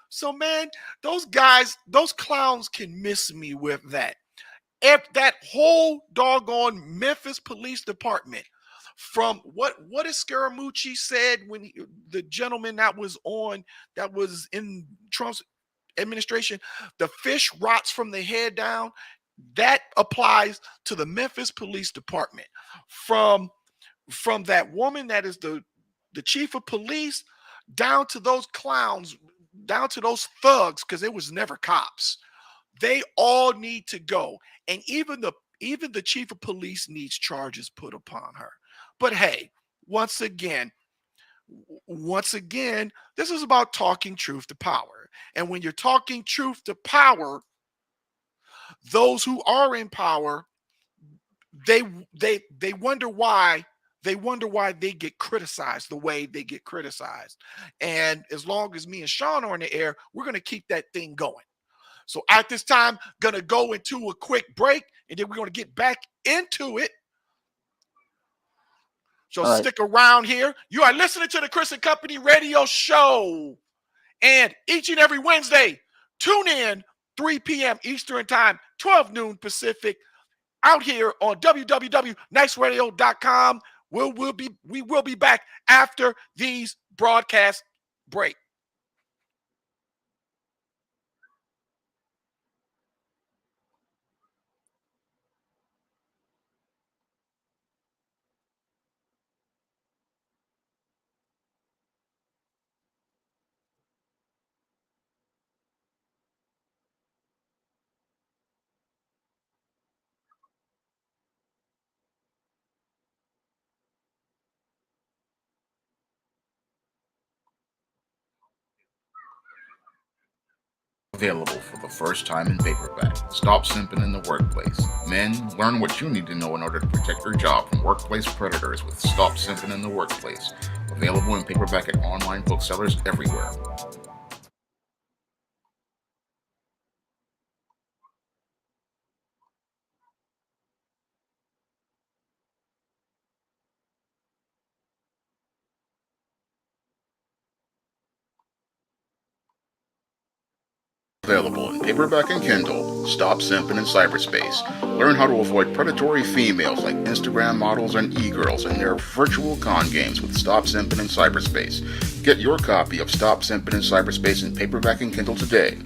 So man, those guys, those clowns can miss me with that. If that whole doggone Memphis Police Department, from what is Scaramucci said when the gentleman that was in Trump's administration, the fish rots from the head down. That applies to the Memphis Police Department. From from that woman that is the chief of police down to those clowns, down to those thugs, because it was never cops. They all need to go. And even the chief of police needs charges put upon her. But hey, once again, once again, this is about talking truth to power. And when you're talking truth to power, those who are in power, they they wonder why they get criticized the way they get criticized. And as long as me and Shawn are in the air, we're going to keep that thing going. So at this time, gonna go into a quick break, and then we're gonna get back into it. So All right. stick around here. You are listening to the Chris and Company Radio Show, and each and every Wednesday, tune in 3 p.m. Eastern Time, 12 noon Pacific, out here on www.niceradio.com. We will be back after these broadcast break. Available for the first time in paperback. Stop simping in the workplace. Men, learn what you need to know in order to protect your job from workplace predators with Stop Simping in the Workplace. Available in paperback at online booksellers everywhere. Available in paperback and Kindle. Stop simping in cyberspace. Learn how to avoid predatory females like Instagram models and e-girls in their virtual con games with Stop Simping in Cyberspace. Get your copy of Stop Simping in Cyberspace in paperback and Kindle today.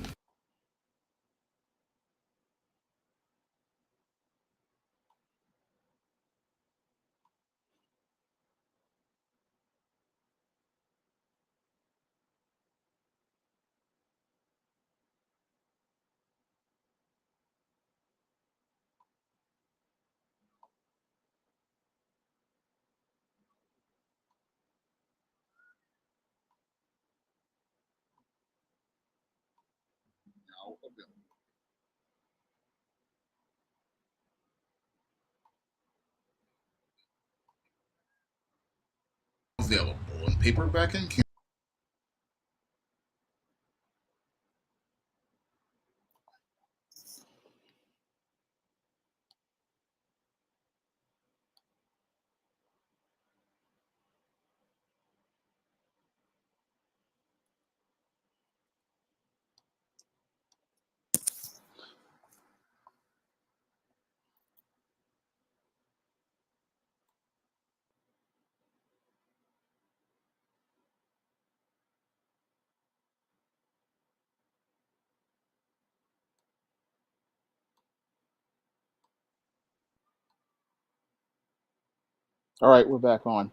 Available in paperback and Kindle. All right, we're back on.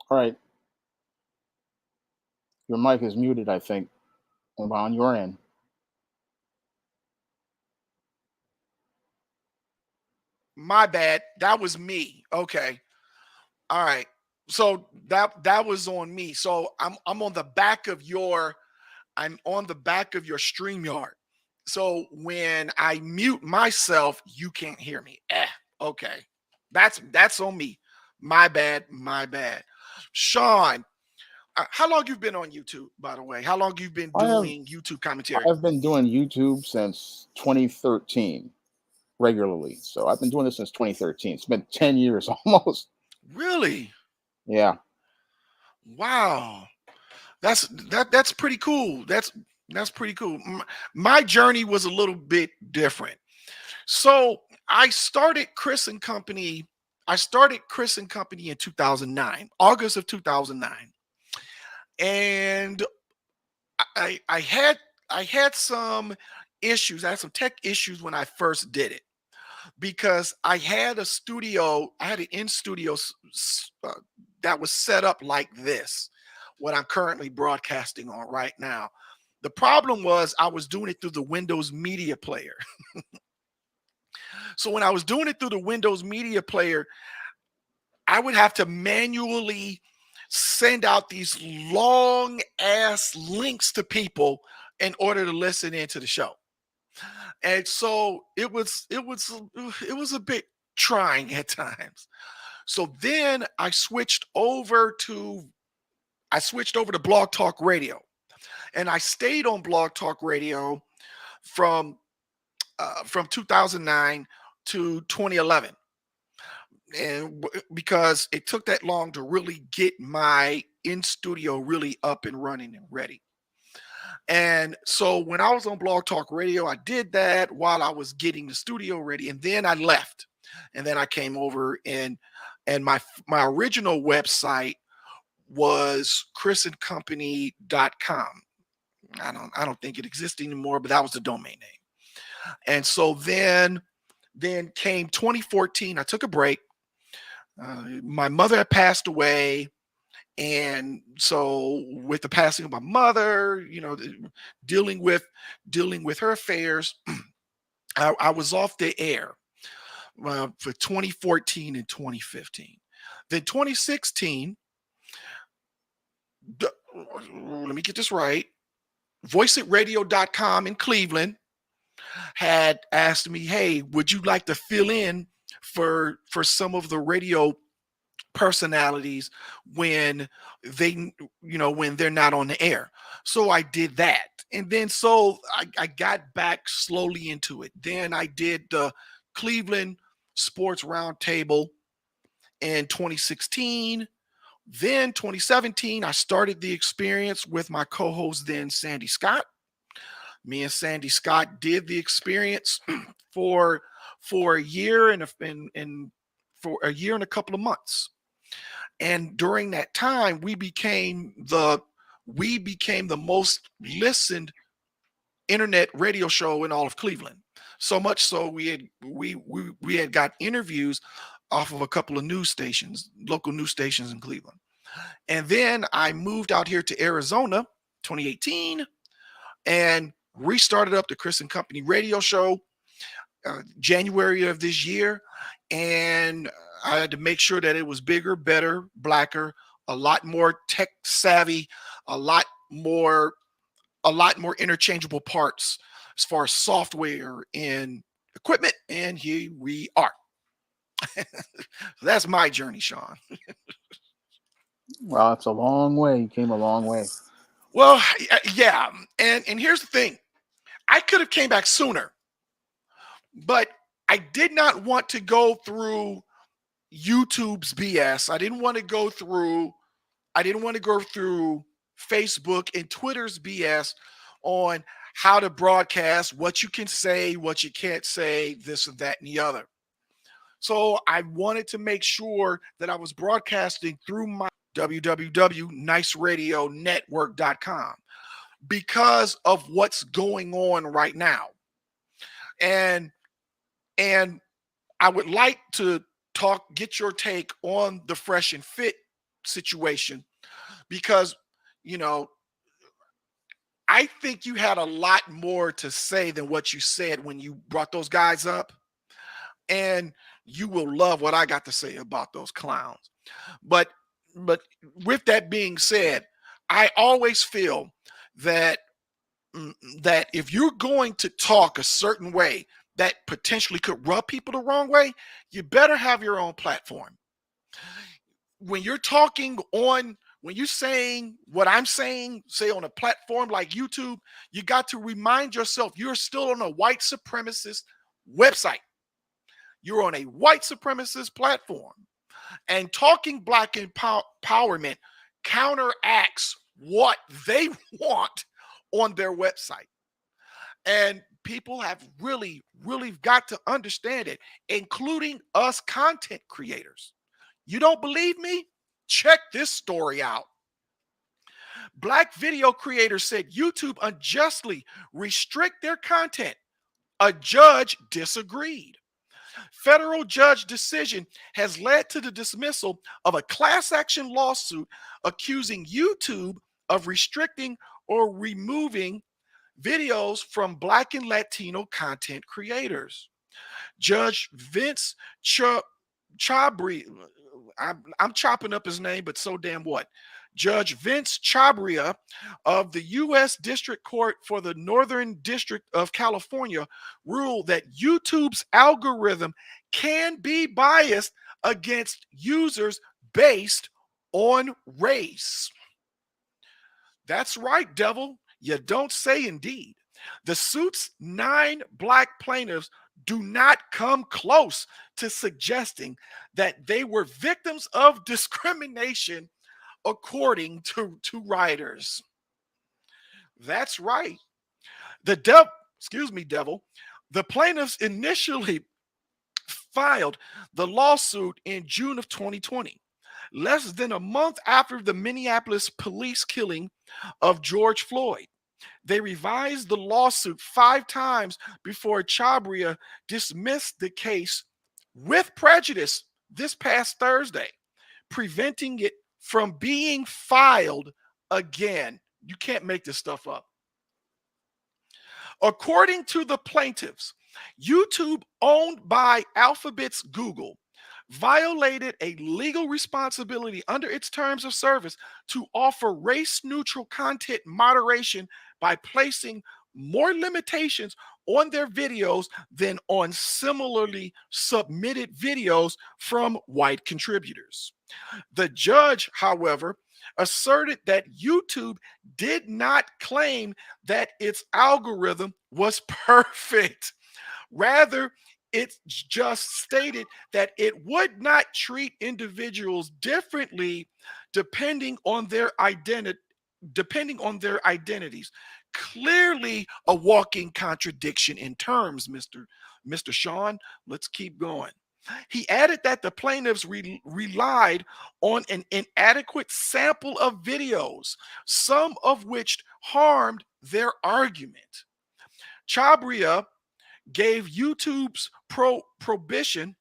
All right, your mic is muted, I think, on your end. My bad. That was me. Okay. All right. So that was on me. So I'm on the back of your I'm on the back of your StreamYard. So when I mute myself, you can't hear me. Okay. That's on me. My bad. My bad. Shawn, how long you've been on YouTube, by the way? How long you've been I have doing YouTube commentary? I've been doing YouTube since 2013 regularly. So I've been doing this since 2013. It's been 10 years almost. Really? Yeah. Wow. That's pretty cool. That's pretty cool. My journey was a little bit different. So I started Chris and Company. I started Chris and Company in 2009, August of 2009, and I had some issues. I had some tech issues when I first did it because I had a studio. I had an in studio that was set up like this, what I'm currently broadcasting on right now. The problem was I was doing it through the Windows Media Player. So when I was doing it through the Windows Media Player, I would have to manually send out these long ass links to people in order to listen into the show. And so it was a bit trying at times. So then I switched over to Blog Talk Radio, and I stayed on Blog Talk Radio from 2009 to 2011, and because it took that long to really get my in studio really up and running and ready. And so when I was on Blog Talk Radio, I did that while I was getting the studio ready, and then I left, and then I came over, and my original website was chrisandcompany.com. I don't think it exists anymore, but that was the domain name. And so then came 2014. I took a break. My mother had passed away, and so with the passing of my mother, dealing with her affairs, I was off the air for 2014 and 2015. Then 2016, let me get this right. VoiceItRadio.com in Cleveland had asked me, "Hey, would you like to fill in for some of the radio personalities when when they're not on the air?" So I did that, and then I got back slowly into it. Then I did the Cleveland Sports Roundtable in 2016. Then 2017, I started the experience with my co-host then Sandy Scott. Me and Sandy Scott did the experience for for a year for a year and a couple of months. And during that time, we became the most listened internet radio show in all of Cleveland. So much so we had got interviews off of a couple of news stations, local news stations in Cleveland. And then I moved out here to Arizona 2018 and restarted up the Chris and Company radio show January of this year. And I had to make sure that it was bigger, better, blacker, a lot more tech savvy, a lot more interchangeable parts as far as software and equipment. And here we are. So that's my journey, Shawn. Well, it's a long way. You came a long way. Well, yeah. And here's the thing. I could have came back sooner, but I did not want to go through YouTube's BS. I didn't want to go through Facebook and Twitter's BS on how to broadcast, what you can say, what you can't say, this and that and the other. So I wanted to make sure that I was broadcasting through my www.niceradionetwork.com because of what's going on right now. And and I would like to get your take on the Fresh and Fit situation because, you know, I think you had a lot more to say than what you said when you brought those guys up. And you will love what I got to say about those clowns. But but with that being said, I always feel that that if you're going to talk a certain way that potentially could rub people the wrong way, you better have your own platform. When you're talking on when you're saying what I'm saying, say on a platform like YouTube, you got to remind yourself you're still on a white supremacist website. You're on a white supremacist platform. And talking black empowerment counteracts what they want on their website. And people have really got to understand it, including us content creators. You don't believe me? Check this story out. Black video creators said YouTube unjustly restrict their content. A judge disagreed. Federal judge decision has led to the dismissal of a class action lawsuit accusing YouTube of restricting or removing videos from Black and Latino content creators. Judge Vince Chabri, I'm chopping up his name, but so damn what? Judge Vince Chabria of the U.S. District Court for the Northern District of California ruled that YouTube's algorithm can be biased against users based on race. That's right, devil. You don't say indeed. The suit's 9 black plaintiffs do not come close to suggesting that they were victims of discrimination according to writers. That's right. The devil, excuse me, devil. The plaintiffs initially filed the lawsuit in June of 2020, less than a month after the Minneapolis police killing of George Floyd. They revised the lawsuit 5 times before Chabria dismissed the case with prejudice this past Thursday, preventing it from being filed again. You can't make this stuff up. According to the plaintiffs, YouTube, owned by Alphabet's Google, violated a legal responsibility under its terms of service to offer race neutral content moderation by placing more limitations on their videos than on similarly submitted videos from white contributors. The judge, however, asserted that YouTube did not claim that its algorithm was perfect. Rather, it just stated that it would not treat individuals differently depending on their identities. Clearly a walking contradiction in terms, Mr. Shawn. Let's keep going. He added that the plaintiffs relied on an inadequate sample of videos, some of which harmed their argument. Chabria gave YouTube's prohibition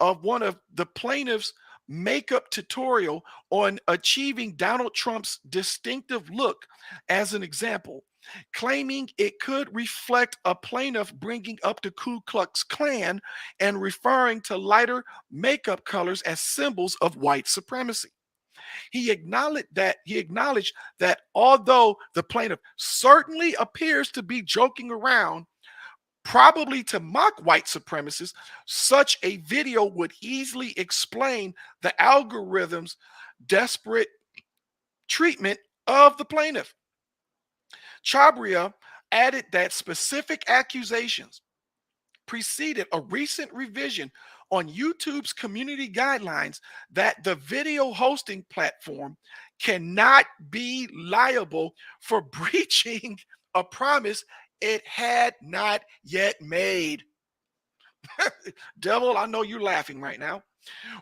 of one of the plaintiffs' makeup tutorial on achieving Donald Trump's distinctive look as an example, claiming it could reflect a plaintiff bringing up the Ku Klux Klan and referring to lighter makeup colors as symbols of white supremacy. He acknowledged that although the plaintiff certainly appears to be joking around, probably to mock white supremacists, such a video would easily explain the algorithm's desperate treatment of the plaintiff. Chabria added that specific accusations preceded a recent revision on YouTube's community guidelines that the video hosting platform cannot be liable for breaching a promise it had not yet made. Devil, I know you're laughing right now.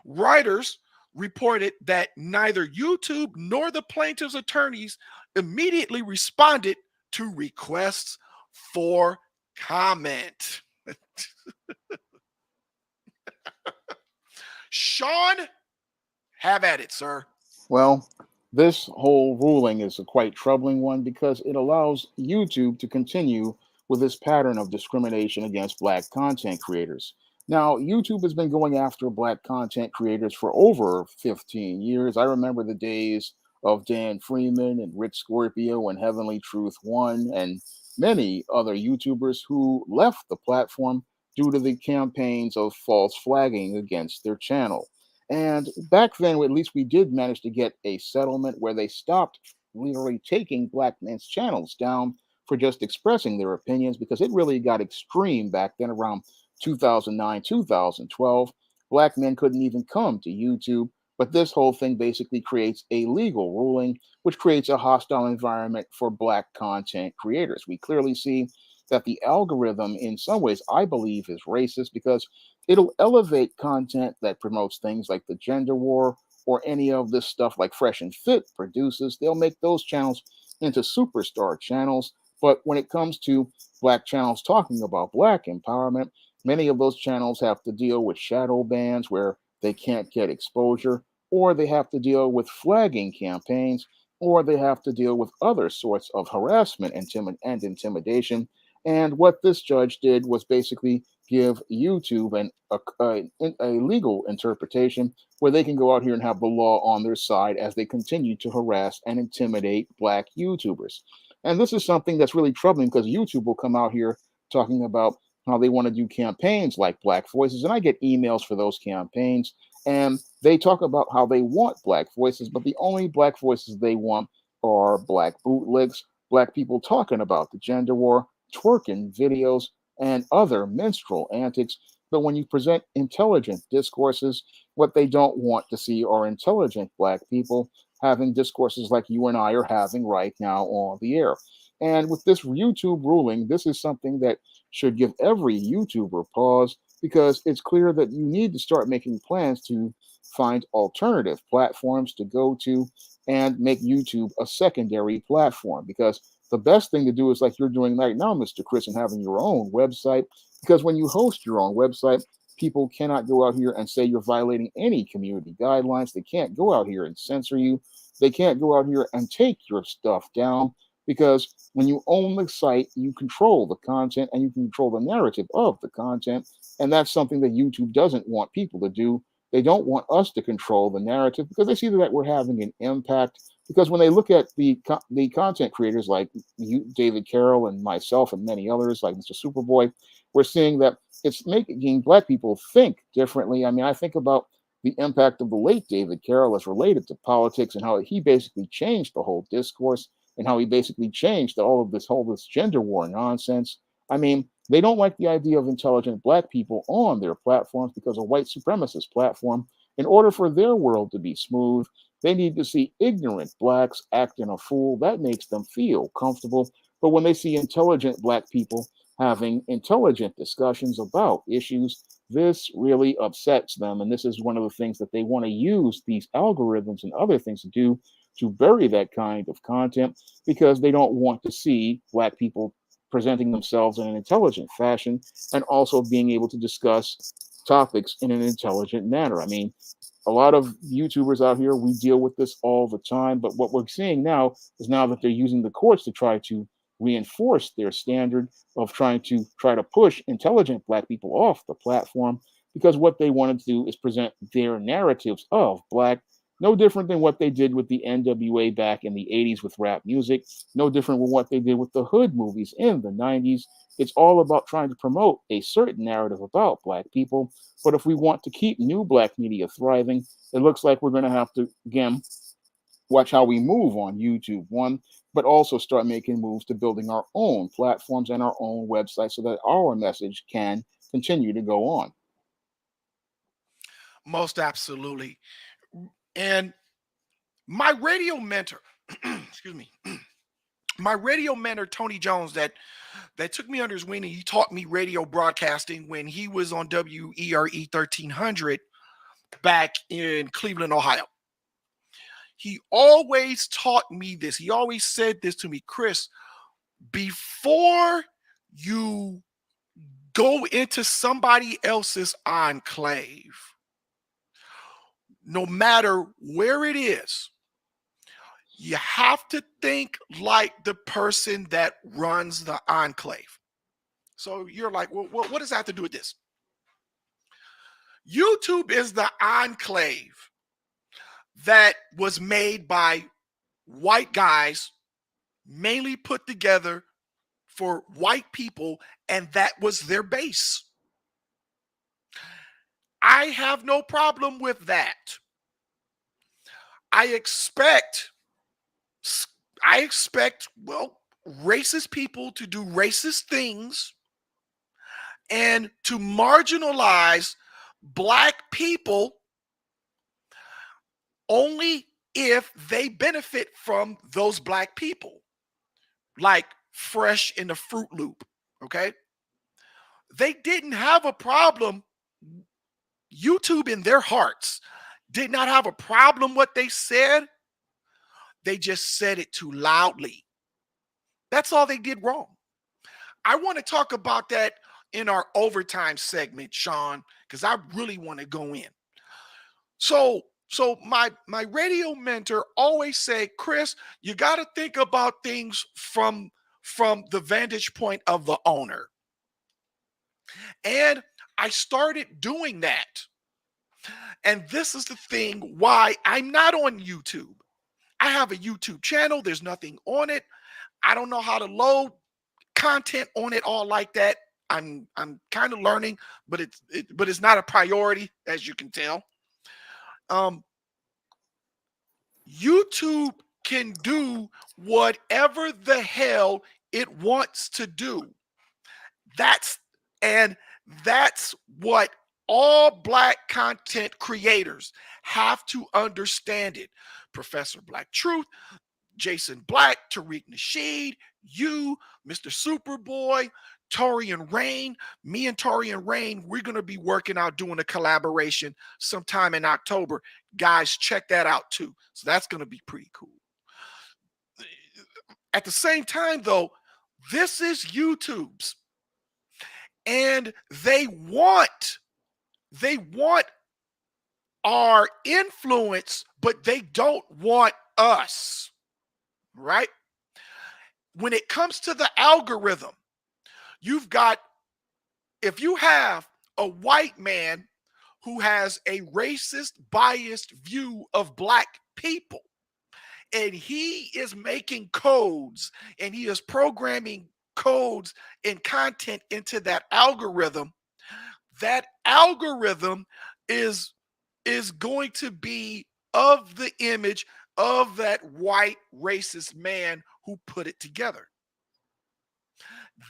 Writers reported that neither YouTube nor the plaintiff's attorneys immediately responded to requests for comment. Shawn, have at it, sir. Well, this whole ruling is a quite troubling one because it allows YouTube to continue with this pattern of discrimination against Black content creators. Now, YouTube has been going after Black content creators for over 15 years. I remember the days of Dan Freeman and Rick Scorpio and Heavenly Truth One and many other YouTubers who left the platform due to the campaigns of false flagging against their channel. And back then, at least we did manage to get a settlement where they stopped literally taking Black men's channels down for just expressing their opinions because it really got extreme back then around 2009, 2012. Black men couldn't even come to YouTube. But this whole thing basically creates a legal ruling, which creates a hostile environment for Black content creators. We clearly see that the algorithm, in some ways, I believe, is racist because it'll elevate content that promotes things like the gender war or any of this stuff like Fresh and Fit produces. They'll make those channels into superstar channels. But when it comes to Black channels talking about Black empowerment, many of those channels have to deal with shadow bans where they can't get exposure, or they have to deal with flagging campaigns, or they have to deal with other sorts of harassment and intimidation. And what this judge did was basically give YouTube a legal interpretation where they can go out here and have the law on their side as they continue to harass and intimidate black YouTubers. And this is something that's really troubling because YouTube will come out here talking about how they want to do campaigns like Black Voices. And I get emails for those campaigns. And they talk about how they want Black Voices, but the only Black Voices they want are Black bootlegs, Black people talking about the gender war, twerking videos, and other minstrel antics. But when you present intelligent discourses, what they don't want to see are intelligent Black people having discourses like you and I are having right now on the air. And with this YouTube ruling, this is something that should give every YouTuber pause because it's clear that you need to start making plans to find alternative platforms to go to and make YouTube a secondary platform. Because the best thing to do is like you're doing right now, Mr. Chris, and having your own website. Because when you host your own website, people cannot go out here and say you're violating any community guidelines. They can't go out here and censor you. They can't go out here and take your stuff down because when you own the site, you control the content and you control the narrative of the content. And that's something that YouTube doesn't want people to do. They don't want us to control the narrative because they see that we're having an impact. Because when they look at the content creators like you, David Carroll, and myself, and many others like Mr. Superboy, we're seeing that it's making Black people think differently. I mean, I think about the impact of the late David Carroll as related to politics and how he basically changed the whole discourse and how he basically changed all of this gender war nonsense. I mean, they don't like the idea of intelligent Black people on their platforms because a white supremacist platform, in order for their world to be smooth, they need to see ignorant Blacks acting a fool. That makes them feel comfortable. But when they see intelligent Black people having intelligent discussions about issues, this really upsets them. And this is one of the things that they want to use these algorithms and other things to do to bury that kind of content because they don't want to see Black people presenting themselves in an intelligent fashion and also being able to discuss topics in an intelligent manner. I mean, a lot of YouTubers out here, we deal with this all the time. But what we're seeing now is now that they're using the courts to try to reinforce their standard of try to push intelligent Black people off the platform because what they want to do is present their narratives of Black, no different than what they did with the NWA back in the 80s with rap music, no different than what they did with the hood movies in the 90s. It's all about trying to promote a certain narrative about Black people. But if we want to keep new Black media thriving, it looks like we're going to have to, again, watch how we move on YouTube, one, but also start making moves to building our own platforms and our own websites so that our message can continue to go on. Most absolutely. And my radio mentor, excuse me, my radio mentor Tony Jones, that took me under his wing and he taught me radio broadcasting when he was on WERE 1300 back in Cleveland, Ohio. He always taught me this. He always said this to me, Chris, before you go into somebody else's enclave, no matter where it is, you have to think like the person that runs the enclave. So you're like, well, what does that have to do with this? YouTube is the enclave that was made by white guys, mainly put together for white people, and that was their base. I have no problem with that. I expect, well, racist people to do racist things and to marginalize Black people only if they benefit from those Black people, like Fresh in the Fruit Loop. Okay. They didn't have a problem. YouTube in their hearts did not have a problem what they said. They just said it too loudly. That's all they did wrong. I want to talk about that in our overtime segment, Shawn, because I really want to go in. So my radio mentor always said, Chris, you got to think about things from the vantage point of the owner. And I started doing that. And this is the thing why I'm not on YouTube. I have a YouTube channel, there's nothing on it. I don't know how to load content on it all like that. I'm kind of learning, but it's not a priority, as you can tell. Um, YouTube can do whatever the hell it wants to do. That's and that's what all black content creators have to understand it. Professor Black Truth, Jason Black, Tariq Nasheed, you, Mr. Superboy, Tori and Rain. Me and Tori and Rain, we're going to be working out doing a collaboration sometime in October. Guys, check that out too. So that's going to be pretty cool. At the same time, though, this is YouTube's, and they want our influence, but they don't want us, right? When it comes to the algorithm, you've got, if you have a white man who has a racist, biased view of black people, and he is making codes and he is programming codes and content into that algorithm is going to be of the image of that white racist man who put it together.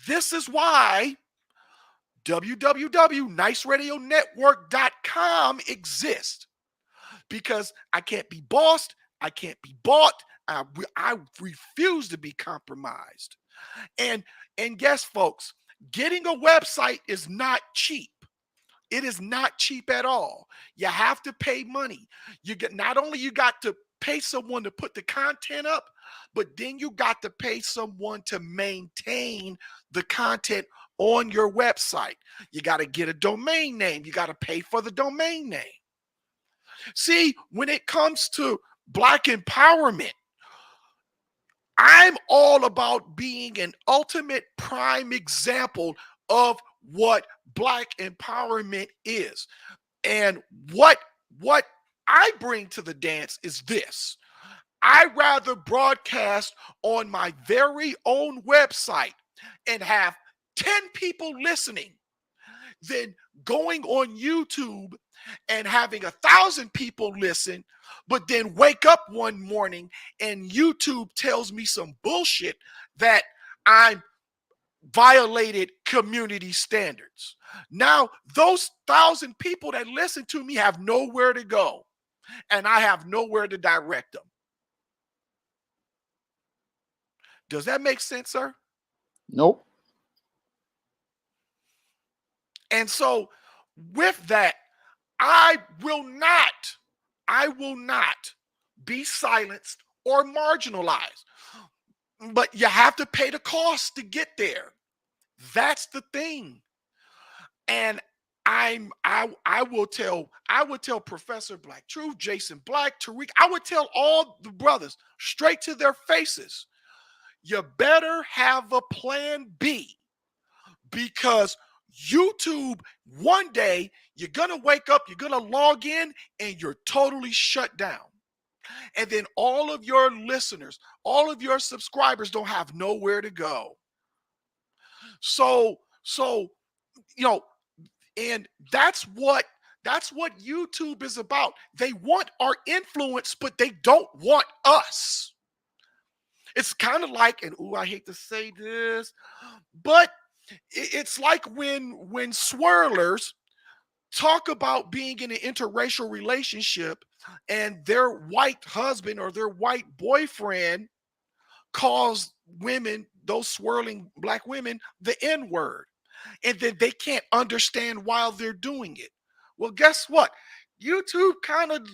This is why www.niceradionetwork.com exists, because I can't be bossed, I can't be bought, I refuse to be compromised. And guess, folks, getting a website is not cheap. It is not cheap at all. You have to pay money. You get, not only you got to pay someone to put the content up, but then you got to pay someone to maintain the content on your website. You got to get a domain name. You got to pay for the domain name. See, when it comes to Black empowerment, I'm all about being an ultimate prime example of what Black empowerment is. And what I bring to the dance is this. I rather broadcast on my very own website and have 10 people listening than going on YouTube and having 1,000 people listen, but then wake up one morning and YouTube tells me some bullshit that I'm violated community standards. Now, those 1,000 people that listen to me have nowhere to go, and I have nowhere to direct them. Does that make sense, sir? Nope. And so with that, I will not be silenced or marginalized. But you have to pay the cost to get there. That's the thing. And I would tell Professor Black Truth, Jason Black, Tariq, I would tell all the brothers straight to their faces, you better have a plan B, because YouTube, one day you're gonna wake up, you're gonna log in, and you're totally shut down. And then all of your listeners, all of your subscribers don't have nowhere to go. So you know, and that's what YouTube is about. They want our influence, but they don't want us. It's kind of like, and I hate to say this, but it's like when swirlers talk about being in an interracial relationship and their white husband or their white boyfriend calls women, those swirling Black women, the N-word, and then they can't understand why they're doing it. Well, guess what? YouTube kind of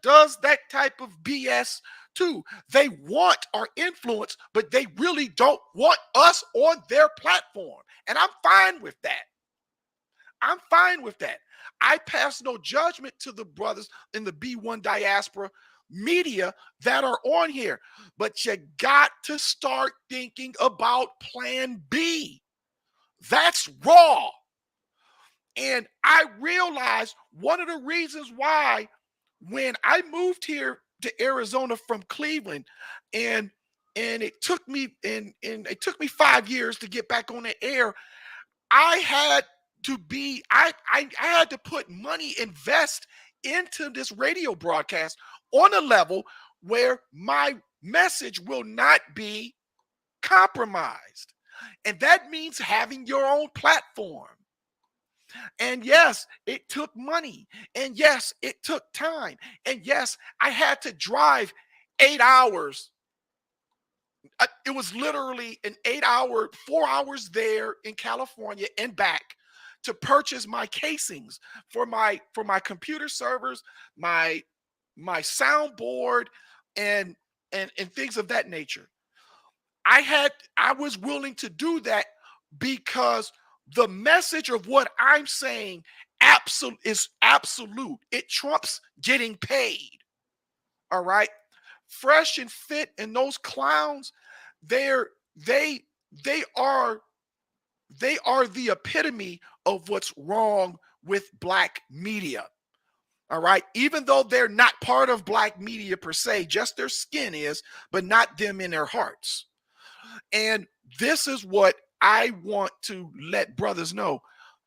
does that type of BS too. They want our influence, but they really don't want us on their platform. And I'm fine with that. I'm fine with that. I pass no judgment to the brothers in the B1 diaspora media that are on here, but you got to start thinking about plan B. That's raw. And I realized one of the reasons why when I moved here to Arizona from Cleveland, and and it took me 5 years to get back on the air. I had to be I had to put money, invest into this radio broadcast on a level where my message will not be compromised. And that means having your own platform. And yes, it took money. And yes, it took time. And yes, I had to drive 8 hours. It was literally an 8 hour, 4 hours there in California and back to purchase my casings for my computer servers, my soundboard, and and things of that nature. I was willing to do that because the message of what I'm saying is absolute. It trumps getting paid. All right. Fresh and Fit and those clowns, they're they they are they are the epitome of what's wrong with black media. All right. Even though they're not part of black media per se, just their skin is, but not them in their hearts. And this is what I want to let brothers know.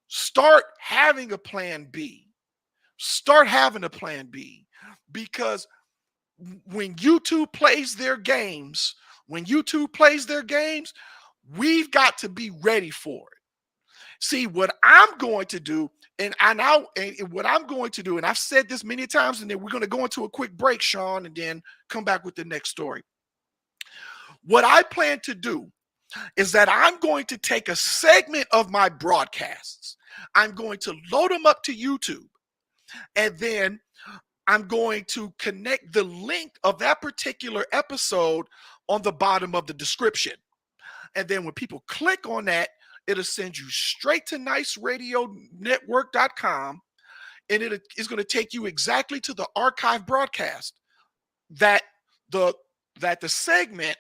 Start having a plan B. Start having a plan B, because when YouTube plays their games, we've got to be ready for it. See, what I'm going to do, what I'm going to do, and I've said this many times, and then we're going to go into a quick break, Shawn, and then come back with the next story. What I plan to do is that I'm going to take a segment of my broadcasts, I'm going to load them up to YouTube, and then I'm going to connect the link of that particular episode on the bottom of the description. And then when people click on that, it'll send you straight to niceradionetwork.com, and it is going to take you exactly to the archive broadcast that the the segment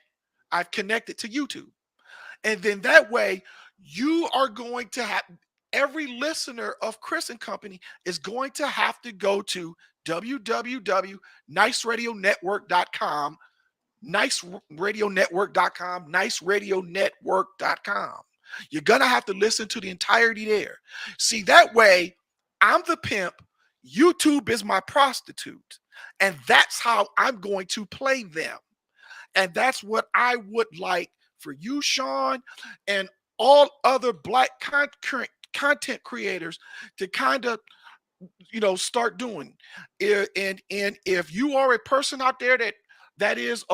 I've connected to YouTube. And then that way, you are going to have every listener of Chris and Company is going to have to go to www.niceradionetwork.com, niceradionetwork.com. You're going to have to listen to the entirety there. See, that way, I'm the pimp, YouTube is my prostitute, and that's how I'm going to play them. And that's what I would like for you, Shawn, and all other black content creators to kind of start doing. And if you are a person out there that is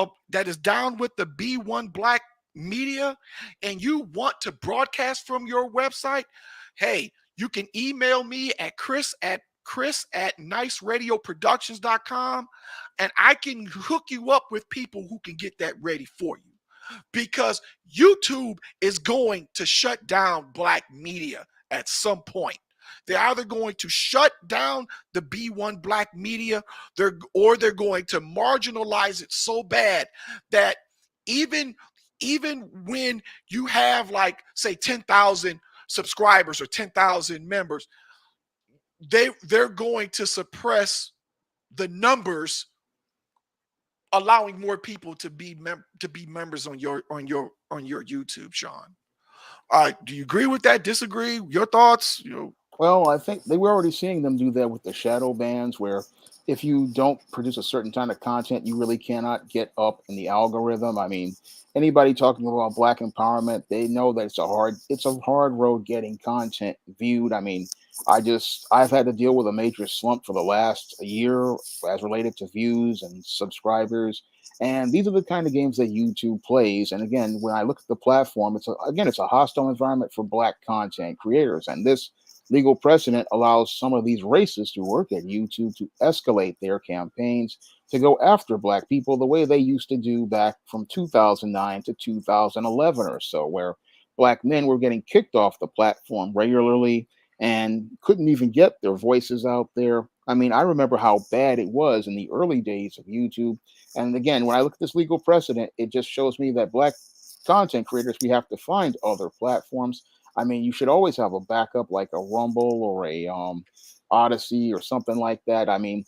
down with the B1 Black media and you want to broadcast from your website, hey, you can email me at chris at niceradioproductions.com, and I can hook you up with people who can get that ready for you, because YouTube is going to shut down black media at some point. They're either going to shut down the B1 Black media, or they're going to marginalize it so bad that even when you have, like, say 10,000 subscribers or 10,000 members, they're going to suppress the numbers, allowing more people to be members on your YouTube, Shawn. Do you agree with that? Disagree? Your thoughts? Well, I think they were already seeing them do that with the shadow bans, where if you don't produce a certain kind of content, you really cannot get up in the algorithm. I mean, anybody talking about black empowerment, they know that it's a hard road getting content viewed. I mean, I've had to deal with a major slump for the last year as related to views and subscribers. And these are the kind of games that YouTube plays. And again, when I look at the platform, it's a hostile environment for black content creators. And this legal precedent allows some of these racists who work at YouTube to escalate their campaigns to go after black people the way they used to do back from 2009 to 2011 or so, where black men were getting kicked off the platform regularly and couldn't even get their voices out there. I mean, I remember how bad it was in the early days of YouTube. And again, when I look at this legal precedent, it just shows me that black content creators, we have to find other platforms. I mean, you should always have a backup like a Rumble or a Odyssey or something like that. I mean,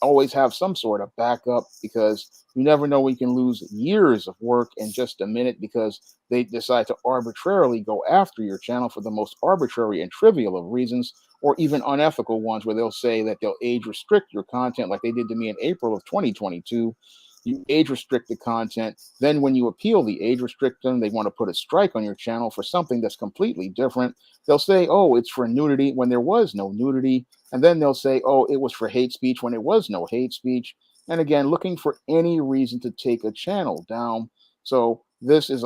always have some sort of backup because you never know when you can lose years of work in just a minute because they decide to arbitrarily go after your channel for the most arbitrary and trivial of reasons, or even unethical ones where they'll say that they'll age restrict your content like they did to me in April of 2022. You age restrict the content. Then, when you appeal the age restriction, they want to put a strike on your channel for something that's completely different. They'll say, oh, it's for nudity when there was no nudity. And then they'll say, oh, it was for hate speech when it was no hate speech. And again, looking for any reason to take a channel down. So this has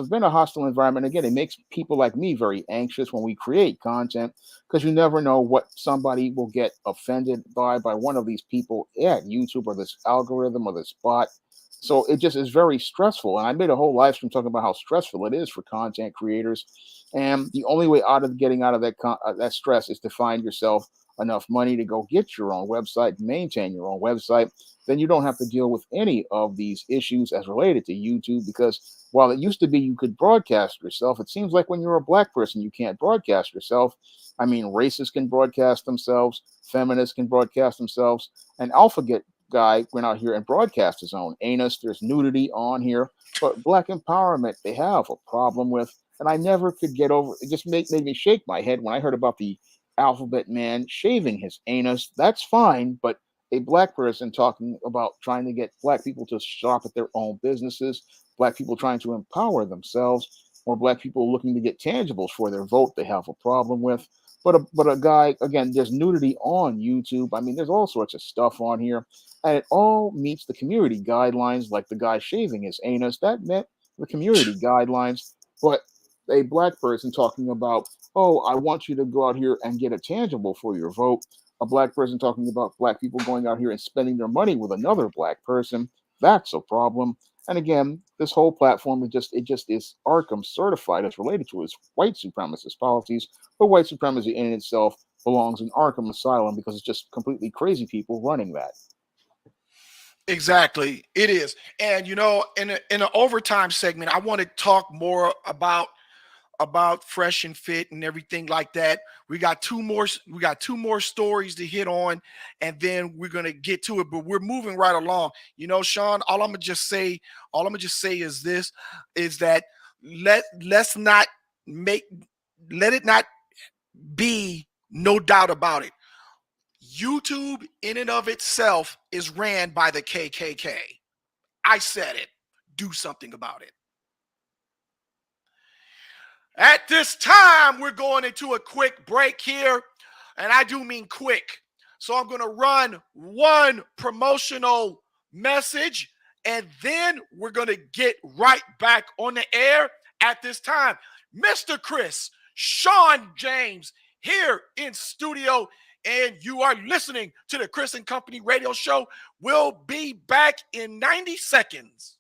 been a hostile environment. Again, it makes people like me very anxious when we create content because you never know what somebody will get offended by one of these people at YouTube or this algorithm or this bot. So it just is very stressful. And I made a whole live stream talking about how stressful it is for content creators. And the only way out of getting out of that stress is to find yourself enough money to go get your own website, maintain your own website. Then you don't have to deal with any of these issues as related to YouTube because while it used to be you could broadcast yourself, it seems like when you're a black person, you can't broadcast yourself. I mean, racists can broadcast themselves, feminists can broadcast themselves. An alpha guy went out here and broadcast his own anus. There's nudity on here, but black empowerment they have a problem with. And I never could get over it. Just made me shake my head when I heard about the alphabet man shaving his anus. That's fine, but a black person talking about trying to get black people to shop at their own businesses, black people trying to empower themselves, or black people looking to get tangibles for their vote, they have a problem with. But a guy again, there's nudity on YouTube. I mean, there's all sorts of stuff on here, and it all meets the community guidelines. Like the guy shaving his anus, that met the community guidelines. But a black person talking about, oh, I want you to go out here and get a tangible for your vote. A black person talking about black people going out here and spending their money with another black person. That's a problem. And again, this whole platform it just is Arkham certified as related to its white supremacist policies, but white supremacy in itself belongs in Arkham Asylum because it's just completely crazy people running that. Exactly, it is. And in an overtime segment, I want to talk more about fresh and fit and everything like that. We got two more stories to hit on, and then we're gonna get to it. But we're moving right along. Shawn, all I'm gonna just say is this: is that let's not make let it not be no doubt about it. YouTube, in and of itself, is ran by the KKK. I said it. Do something about it. At this time, we're going into a quick break here, and I do mean quick. So I'm going to run one promotional message, and then we're going to get right back on the air at this time. Mr. Chris, Shawn James here in studio, and you are listening to the Chris and Company radio show. We'll be back in 90 seconds.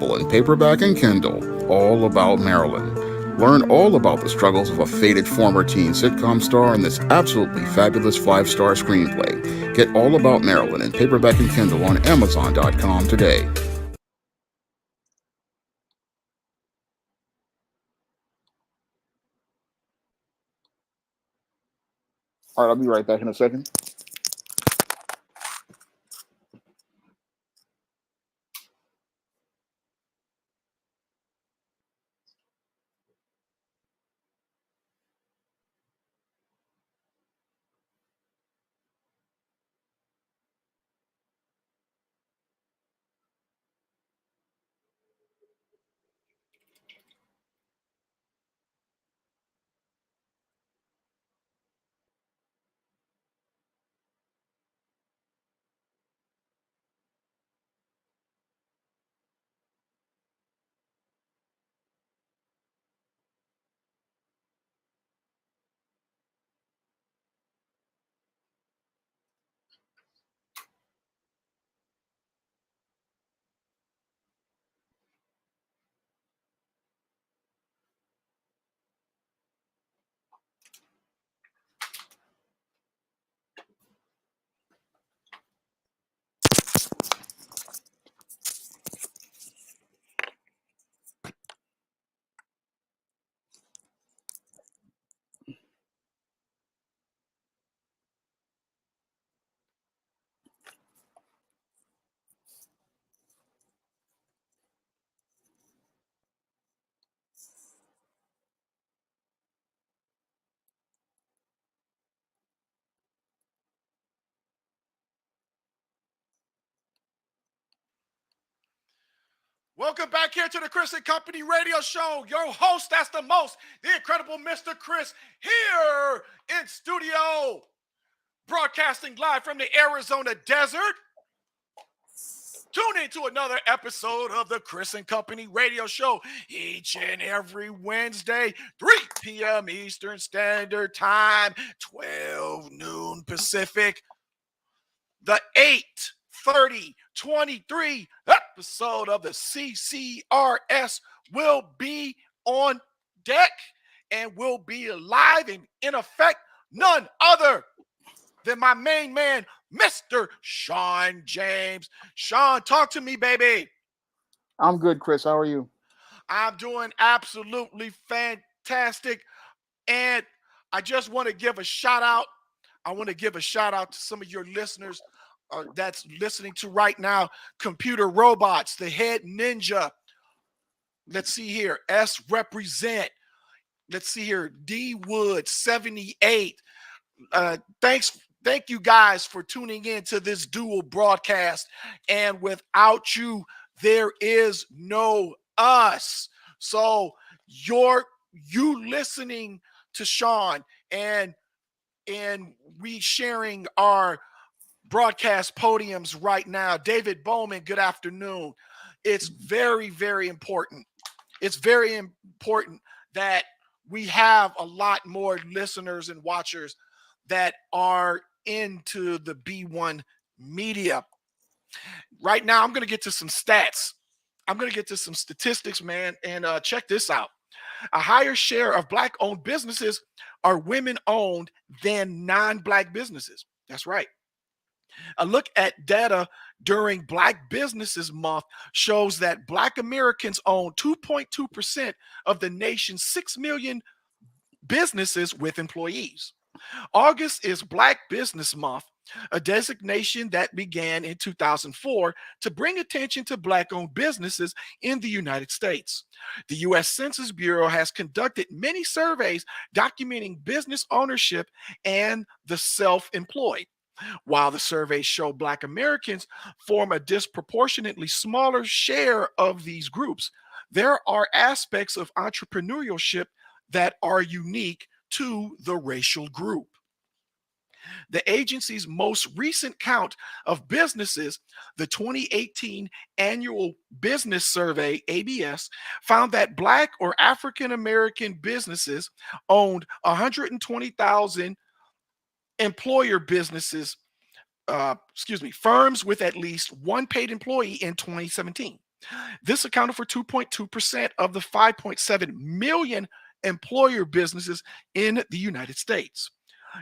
In paperback and Kindle, All About Marilyn. Learn all about the struggles of a faded former teen sitcom star in this absolutely fabulous 5-star screenplay. Get All About Marilyn in paperback and Kindle on Amazon.com today. All right, I'll be right back in a second. Welcome back here to the Chris and Company Radio Show. Your host, that's the most, the incredible Mr. Chris, here in studio, broadcasting live from the Arizona desert. Tune in to another episode of the Chris and Company Radio Show each and every Wednesday, 3 p.m. Eastern Standard Time, 12 noon Pacific. The 8/30/23 episode of the CCRS will be on deck and will be live and in effect none other than my main man, Mr. Shawn James. Shawn, talk to me, baby. I'm good, Chris. How are you? I'm doing absolutely fantastic. And I just want to give a shout out. I want to give a shout out to some of your listeners that's listening to right now. Computer Robots, the Head Ninja. Let's see here. S Represent. Let's see here. D Wood 78. Thank you guys for tuning in to this dual broadcast. And without you, there is no us. So you listening to Shawn and we sharing our broadcast podiums right now. David Bowman, good afternoon. It's very, very important. It's very important that we have a lot more listeners and watchers that are into the B1 media. Right now, I'm going to get to some stats. I'm going to get to some statistics, man, and check this out. A higher share of Black-owned businesses are women-owned than non-Black businesses. That's right. A look at data during Black Businesses Month shows that Black Americans own 2.2% of the nation's 6 million businesses with employees. August is Black Business Month, a designation that began in 2004 to bring attention to Black-owned businesses in the United States. The U.S. Census Bureau has conducted many surveys documenting business ownership and the self-employed. While the surveys show Black Americans form a disproportionately smaller share of these groups, there are aspects of entrepreneurship that are unique to the racial group. The agency's most recent count of businesses, the 2018 Annual Business Survey, ABS, found that Black or African American businesses owned 120,000 employer businesses, firms with at least one paid employee in 2017. This accounted for 2.2% of the 5.7 million employer businesses in the United States.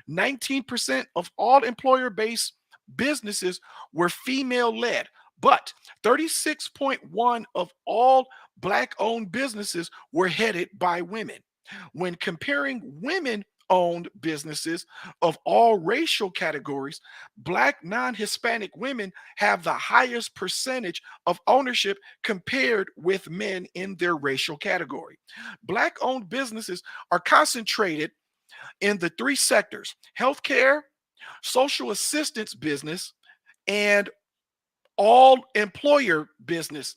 19% of all employer-based businesses were female-led, but 36.1% of all Black-owned businesses were headed by women. When comparing women-owned businesses of all racial categories, Black non-Hispanic women have the highest percentage of ownership compared with men in their racial category. Black-owned businesses are concentrated in the three sectors: healthcare, social assistance business, and all employer businesses.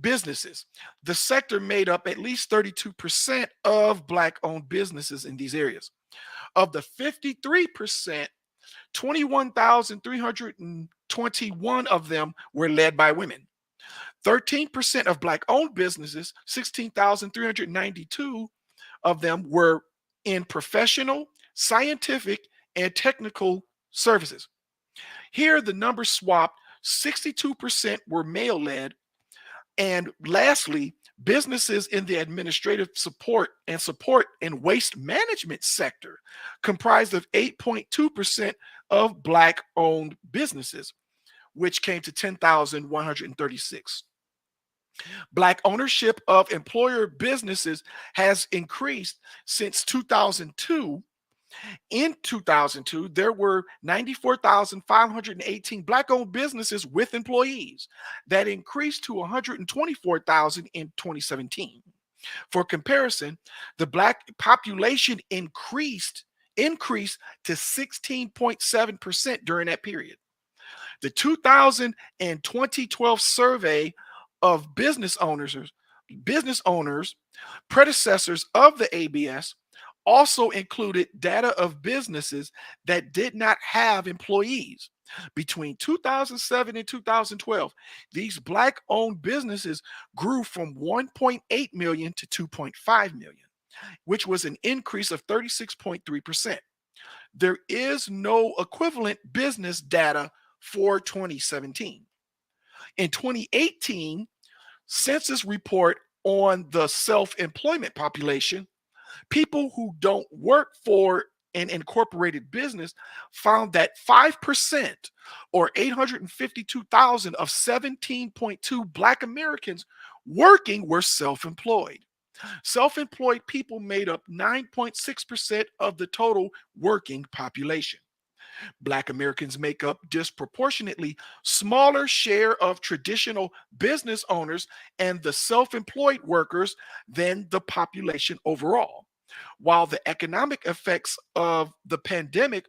The sector made up at least 32% of Black-owned businesses in these areas. Of the 53%, 21,321 of them were led by women. 13% of Black-owned businesses, 16,392 of them were in professional, scientific, and technical services. Here, the numbers swapped. 62% were male-led. And lastly, businesses in the administrative support and waste management sector comprised of 8.2% of Black-owned businesses, which came to 10,136. Black ownership of employer businesses has increased since 2002. In 2002, there were 94,518 Black-owned businesses with employees. That increased to 124,000 in 2017. For comparison, the Black population increased to 16.7% during that period. The 2012 survey of business owners, predecessors of the ABS, also included data of businesses that did not have employees. Between 2007 and 2012, these black owned businesses grew from 1.8 million to 2.5 million, which was an increase of 36.3%. There is no equivalent business data for 2017. In 2018, census report on the self-employment population, people who don't work for an incorporated business, found that 5% or 852,000 of 17.2 black Americans working were self-employed. Self-employed people made up 9.6% of the total working population. Black Americans make up disproportionately smaller share of traditional business owners and the self-employed workers than the population overall. While the economic effects of the pandemic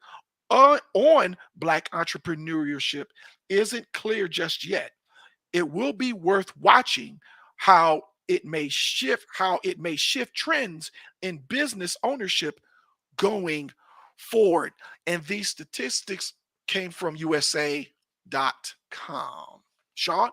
on black entrepreneurship isn't clear just yet, it will be worth watching how it may shift trends in business ownership going forward. And these statistics came from USA.com. Shawn?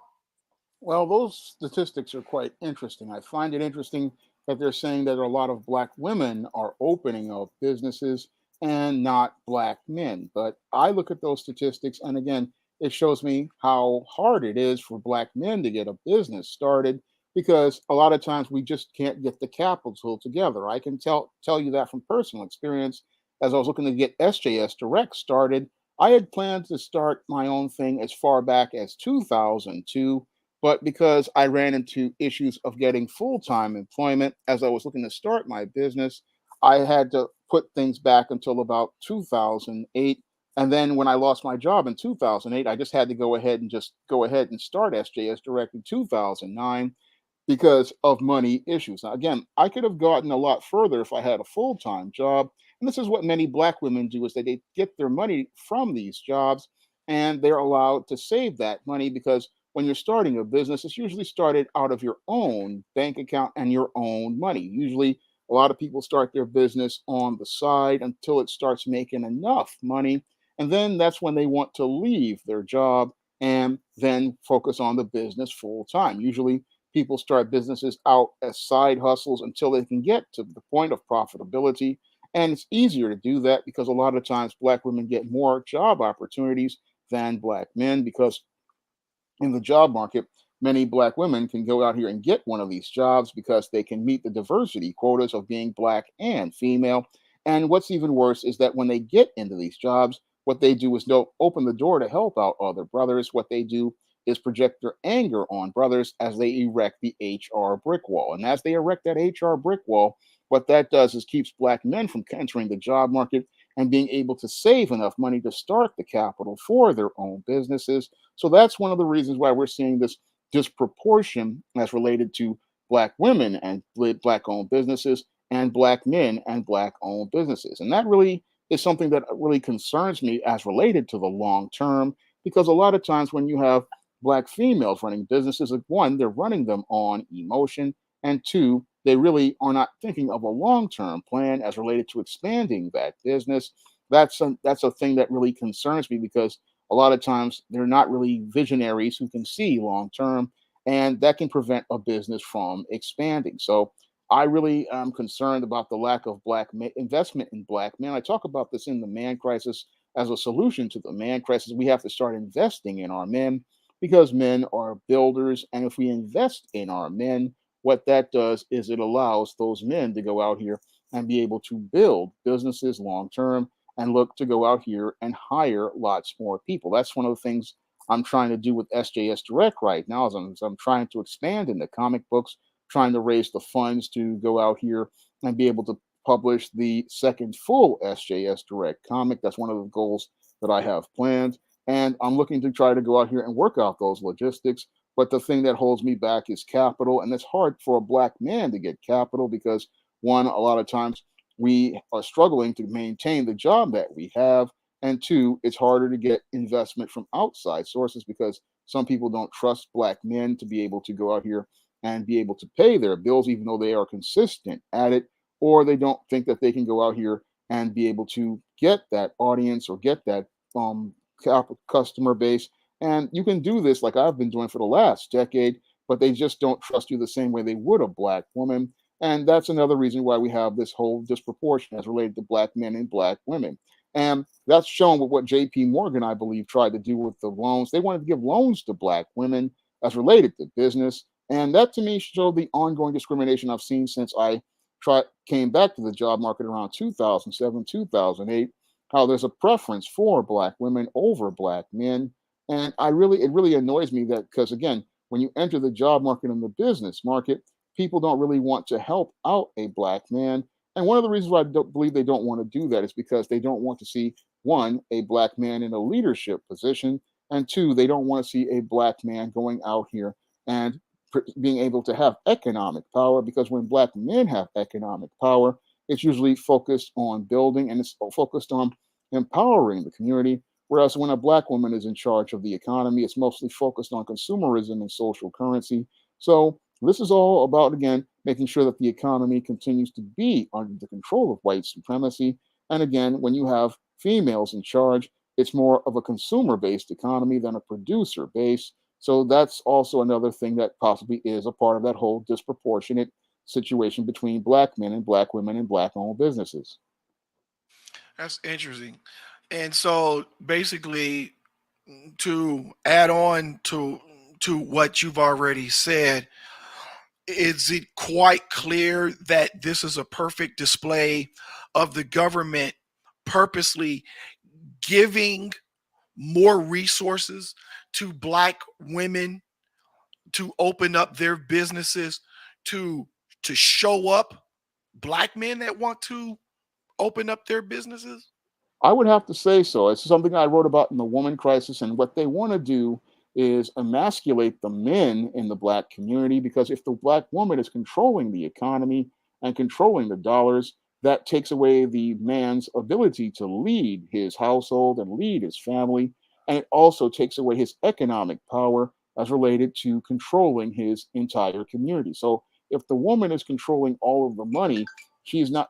Well, those statistics are quite interesting. I find it interesting that they're saying that a lot of black women are opening up businesses and not black men. But I look at those statistics, and again, it shows me how hard it is for black men to get a business started because a lot of times we just can't get the capital together. I can tell you that from personal experience. As I was looking to get SJS Direct started, I had planned to start my own thing as far back as 2002, but because I ran into issues of getting full time employment as I was looking to start my business, I had to put things back until about 2008. And then when I lost my job in 2008, I just had to go ahead and start SJS Direct in 2009 because of money issues. Now, again, I could have gotten a lot further if I had a full-time job. And this is what many black women do is that they get their money from these jobs and they're allowed to save that money because when you're starting a business, it's usually started out of your own bank account and your own money. Usually, a lot of people start their business on the side until it starts making enough money. And then that's when they want to leave their job and then focus on the business full time. Usually, people start businesses out as side hustles until they can get to the point of profitability. And it's easier to do that because a lot of times black women get more job opportunities than black men because in the job market, many black women can go out here and get one of these jobs because they can meet the diversity quotas of being black and female. And what's even worse is that when they get into these jobs, what they do is they'll open the door to help out other brothers. What they do is project their anger on brothers as they erect the HR brick wall. And as they erect that HR brick wall, what that does is keeps black men from entering the job market and being able to save enough money to start the capital for their own businesses. So that's one of the reasons why we're seeing this disproportion as related to black women and black owned businesses and black men and black owned businesses. And that really is something that really concerns me as related to the long term, because a lot of times when you have black females running businesses, like one, they're running them on emotion, and two, they really are not thinking of a long-term plan as related to expanding that business. That's a thing that really concerns me because a lot of times they're not really visionaries who can see long term, and that can prevent a business from expanding. So I really am concerned about the lack of investment in black men. I talk about this in the man crisis as a solution to the man crisis. We have to start investing in our men because men are builders, and if we invest in our men, what that does is it allows those men to go out here and be able to build businesses long term and look to go out here and hire lots more people. That's one of the things I'm trying to do with SJS Direct right now. As I'm trying to expand into comic books, trying to raise the funds to go out here and be able to publish the second full SJS Direct comic. That's one of the goals that I have planned. And I'm looking to try to go out here and work out those logistics. But the thing that holds me back is capital. And it's hard for a black man to get capital because, one, a lot of times we are struggling to maintain the job that we have. And two, it's harder to get investment from outside sources because Some people don't trust black men to be able to go out here and be able to pay their bills, even though they are consistent at it, or they don't think that they can go out here and be able to get that audience or get that um, customer base. And you can do this like I've been doing for the last decade, but they just don't trust you the same way they would a black woman. And that's another reason why we have this whole disproportion as related to black men and black women. And that's shown with what JP Morgan, I believe, tried to do with the loans. They wanted to give loans to black women as related to business. And that to me showed the ongoing discrimination I've seen since I came back to the job market around 2007, 2008, how there's a preference for black women over black men. And it really annoys me that because again, when you enter the job market and the business market, people don't really want to help out a black man. And one of the reasons why I don't believe they don't want to do that is because they don't want to see one, a black man in a leadership position, and two, they don't want to see a black man going out here and being able to have economic power, because when black men have economic power, it's usually focused on building and it's focused on empowering the community. Whereas when a black woman is in charge of the economy, it's mostly focused on consumerism and social currency. So this is all about, again, making sure that the economy continues to be under the control of white supremacy. And again, when you have females in charge, it's more of a consumer based economy than a producer based. So that's also another thing that possibly is a part of that whole disproportionate situation between black men and black women and black owned businesses. That's interesting. And so basically, to add on to what you've already said, is it quite clear that this is a perfect display of the government purposely giving more resources to black women to open up their businesses, to show up black men that want to open up their businesses? I would have to say so. It's something I wrote about in the Woman Crisis. And what they want to do is emasculate the men in the black community, because if the black woman is controlling the economy and controlling the dollars, that takes away the man's ability to lead his household and lead his family. And it also takes away his economic power as related to controlling his entire community. So if the woman is controlling all of the money,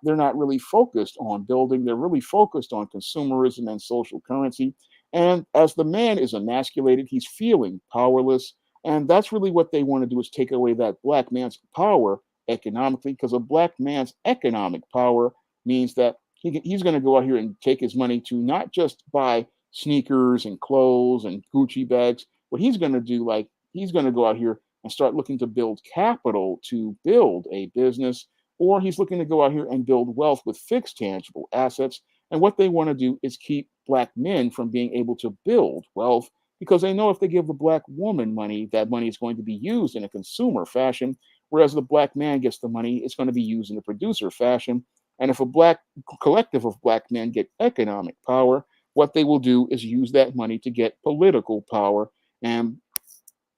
they're not really focused on building, they're really focused on consumerism and social currency. And as the man is emasculated, he's feeling powerless. And that's really what they want to do, is take away that black man's power economically, because a black man's economic power means that he's going to go out here and take his money to not just buy sneakers and clothes and Gucci bags. What he's going to do, like, he's going to go out here and start looking to build capital to build a business, or he's looking to go out here and build wealth with fixed tangible assets. And what they want to do is keep black men from being able to build wealth, because they know if they give the black woman money, that money is going to be used in a consumer fashion, whereas the black man gets the money, it's going to be used in a producer fashion. And if a black collective of black men get economic power, what they will do is use that money to get political power and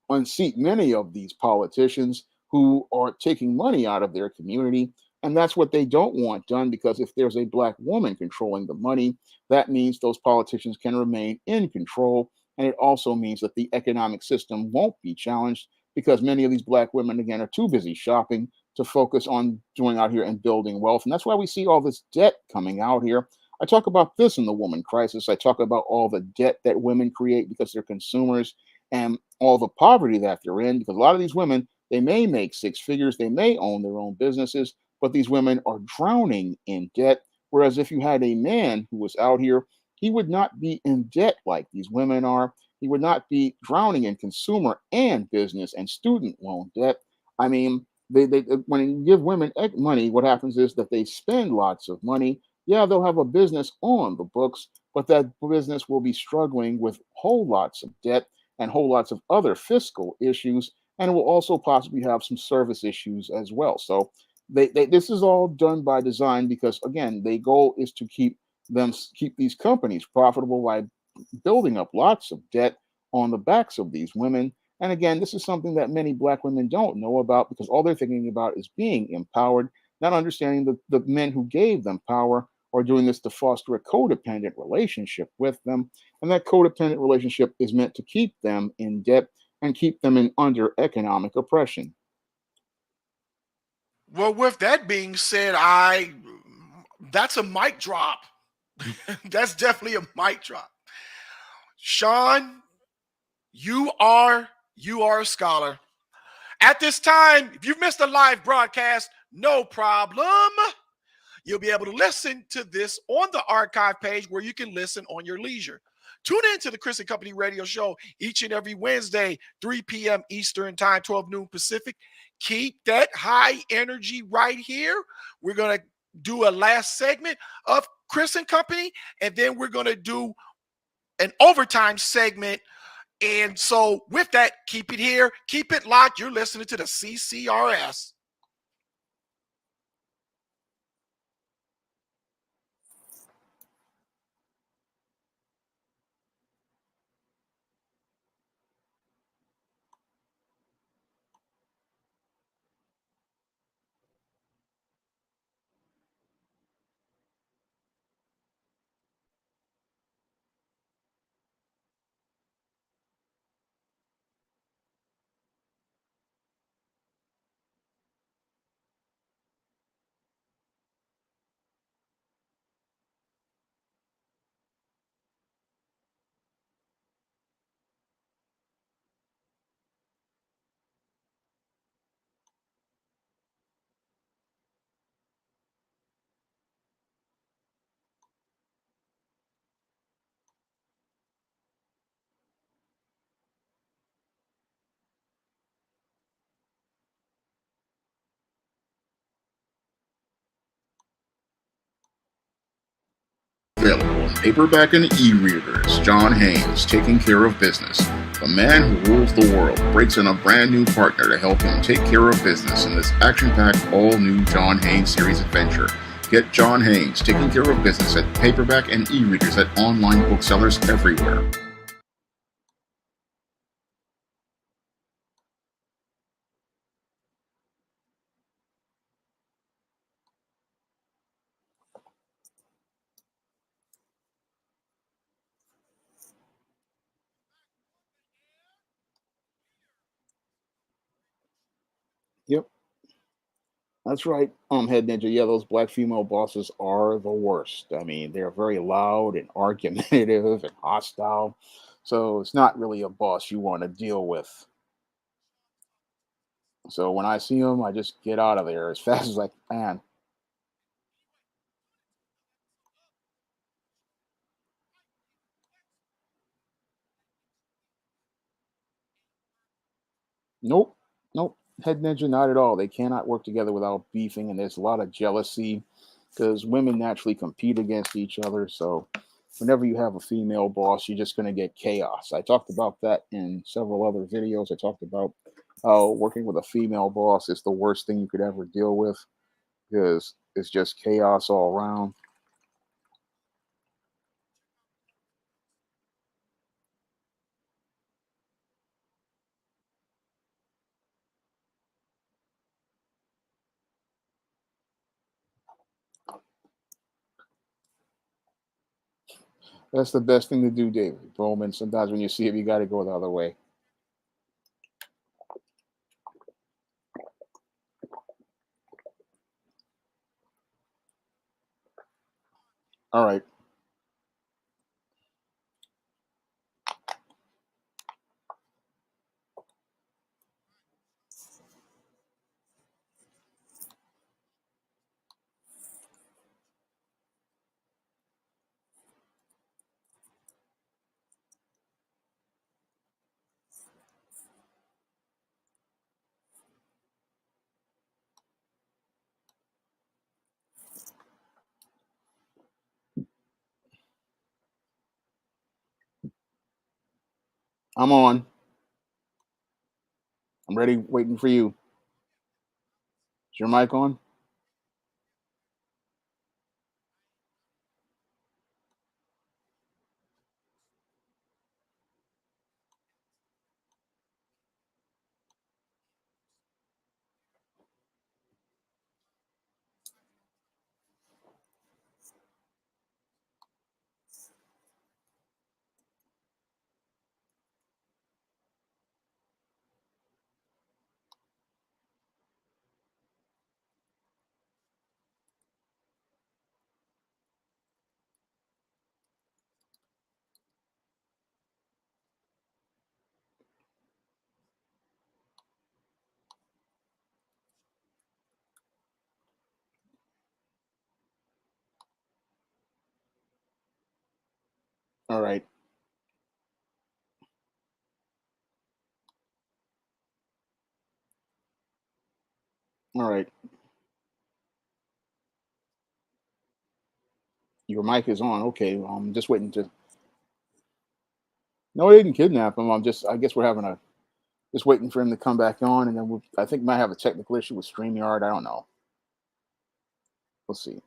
unseat many of these politicians who are taking money out of their community. And that's what they don't want done, because if there's a black woman controlling the money, that means those politicians can remain in control. And it also means that the economic system won't be challenged, because many of these black women, again, are too busy shopping to focus on going out here and building wealth. And that's why we see all this debt coming out here. I talk about this in the Woman Crisis. I talk about all the debt that women create because they're consumers, and all the poverty that they're in, because a lot of these women, they may make six figures, they may own their own businesses, but these women are drowning in debt. Whereas if you had a man who was out here, he would not be in debt like these women are. He would not be drowning in consumer and business and student loan debt. I mean, when you give women money, what happens is that they spend lots of money. Yeah, they'll have a business on the books, but that business will be struggling with whole lots of debt and whole lots of other fiscal issues, and it will also possibly have some service issues as well. So this is all done by design, because again, the goal is to keep these companies profitable by building up lots of debt on the backs of these women. And again, this is something that many black women don't know about, because all they're thinking about is being empowered, not understanding the men who gave them power are doing this to foster a codependent relationship with them. And that codependent relationship is meant to keep them in debt and keep them in under economic oppression. Well, with that being said, I that's a mic drop. That's definitely a mic drop. Shawn, you are a scholar. At this time, if you've missed a live broadcast, no problem. You'll be able to listen to this on the archive page where you can listen on your leisure. Tune in to the Chris and Company radio show each and every Wednesday, 3 p.m. Eastern Time, 12 noon Pacific. Keep that high energy right here. We're going to do a last segment of Chris and Company, and then we're going to do an overtime segment. And so, with that, keep it here. Keep it locked. You're listening to the CCRS. Available in paperback and e-readers, John Haynes, Taking Care of Business. The man who rules the world breaks in a brand new partner to help him take care of business in this action-packed, all-new John Haynes series adventure. Get John Haynes, Taking Care of Business at paperback and e-readers at online booksellers everywhere. Yep, that's right. Head Ninja. Yeah, those black female bosses are the worst. I mean, they're very loud and argumentative and hostile. So it's not really a boss you want to deal with. So when I see them, I just get out of there as fast as I can. Nope. Nope. Head Ninja, not at all. They cannot work together without beefing, and there's a lot of jealousy because women naturally compete against each other. So whenever you have a female boss, you're just going to get chaos. I talked about that in several other videos. I talked about how working with a female boss is the worst thing you could ever deal with because it's just chaos all around. That's the best thing to do, David Bowman. Sometimes when you see it, you got to go the other way. All right. I'm on. I'm ready, waiting for you. Is your mic on? All right. All right. Your mic is on. Okay. I'm just waiting to. No, they didn't kidnap him. I'm just. I guess we're having a. Just waiting for him to come back on, and then I think we might have a technical issue with StreamYard. I don't know. We'll see.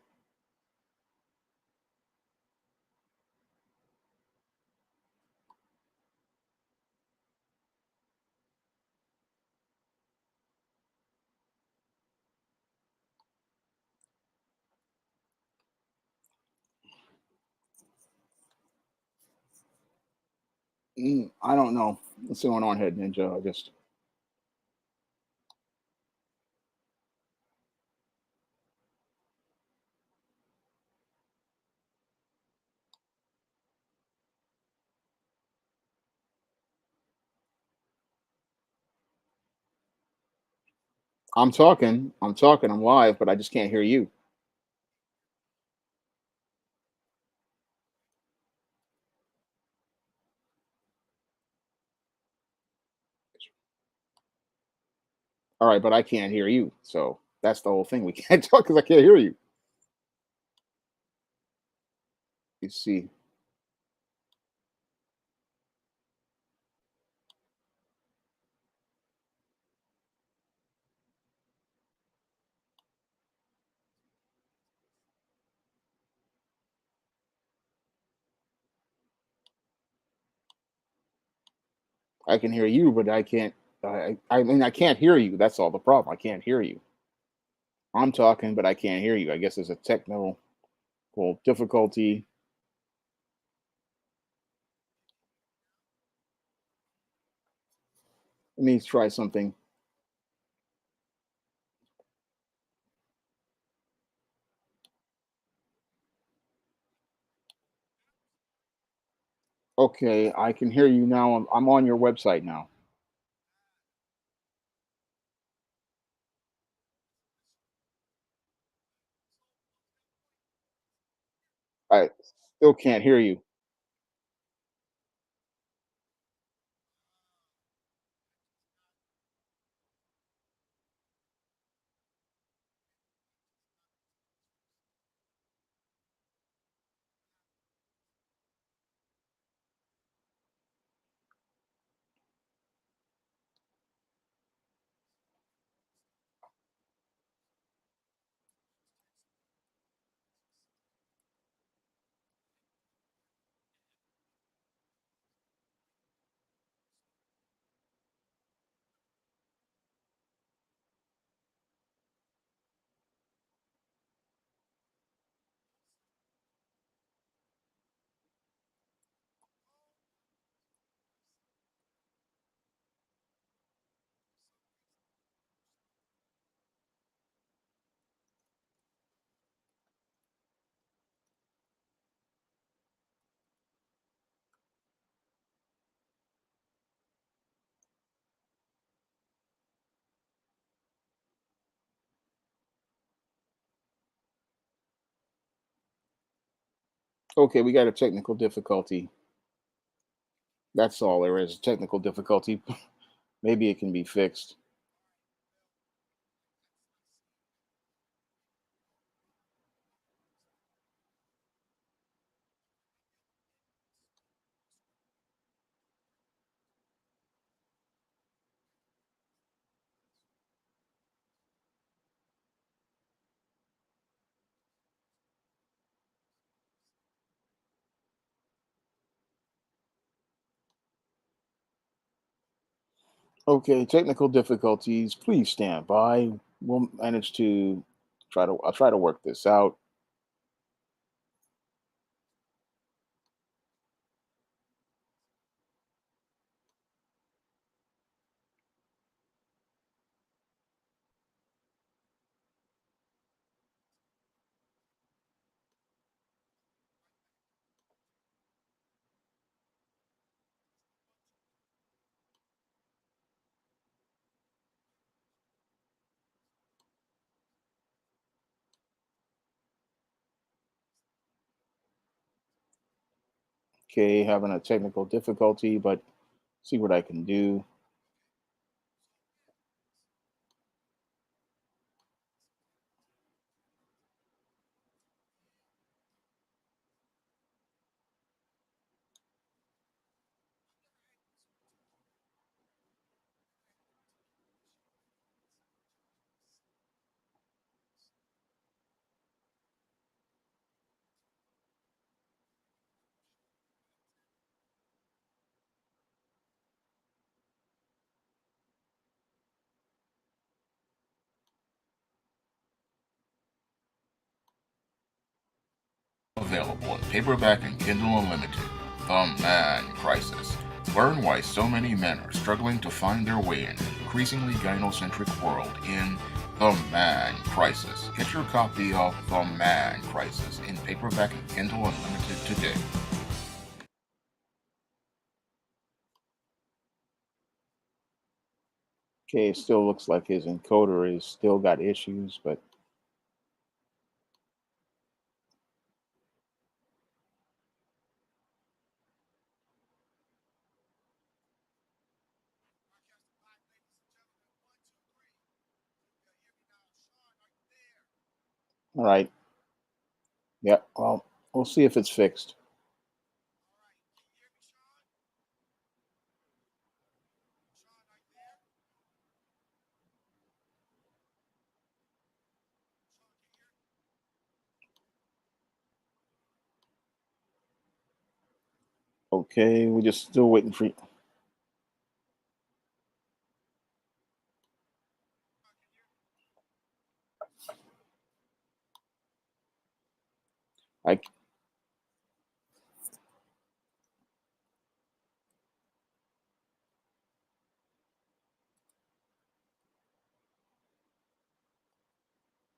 I don't know what's going on, Head Ninja. I just. I'm talking. I'm talking. I'm live, but I just can't hear you. All right, but I can't hear you. So that's the whole thing. We can't talk because I can't hear you. You see, I can hear you, but I can't. I mean, I can't hear you. That's all the problem. I can't hear you. I'm talking, but I can't hear you. I guess there's a technical difficulty. Let me try something. Okay, I can hear you now. I'm on your website now. I still can't hear you. Okay, we got a technical difficulty. That's all there is. Technical difficulty. Maybe it can be fixed. Okay, technical difficulties. Please stand by. We'll manage to try to. I'll try to work this out. Okay, having a technical difficulty, but see what I can do. Available in paperback and Kindle Unlimited. The Man Crisis. Learn why so many men are struggling to find their way in an increasingly gynocentric world in The Man Crisis. Get your copy of The Man Crisis in paperback and Kindle Unlimited today. Okay, it still looks like his encoder is still got issues, but all right. Yeah, well, we'll see if it's fixed. Okay, we're just still waiting for. I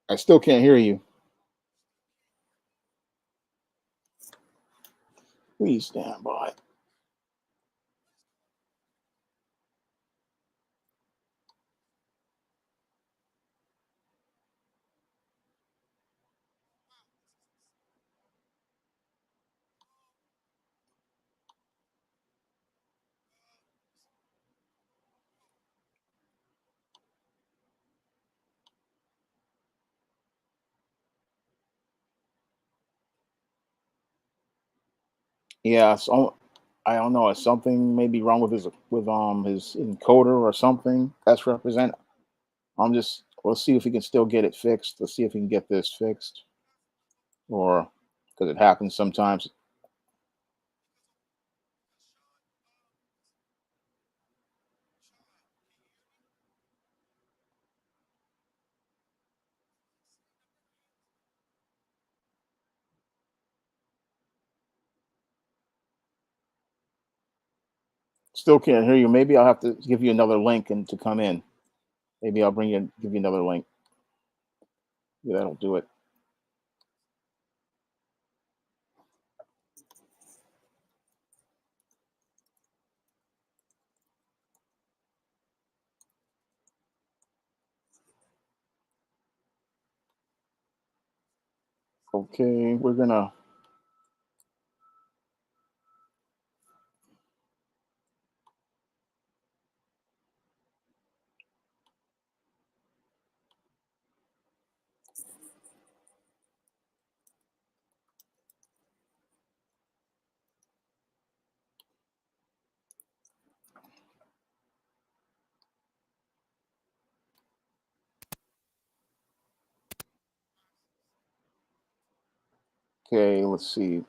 I still can't hear you. Please stand by. Yeah, so I don't know. Is something maybe wrong with his encoder or something that's represent? I'm just We'll see if we can still get it fixed. Let's see if we can get this fixed, or because it happens sometimes. Still can't hear you. Maybe I'll have to give you another link and to come in. Maybe I'll give you another link. Yeah, that'll do it. Okay, we're gonna. Okay, let's see.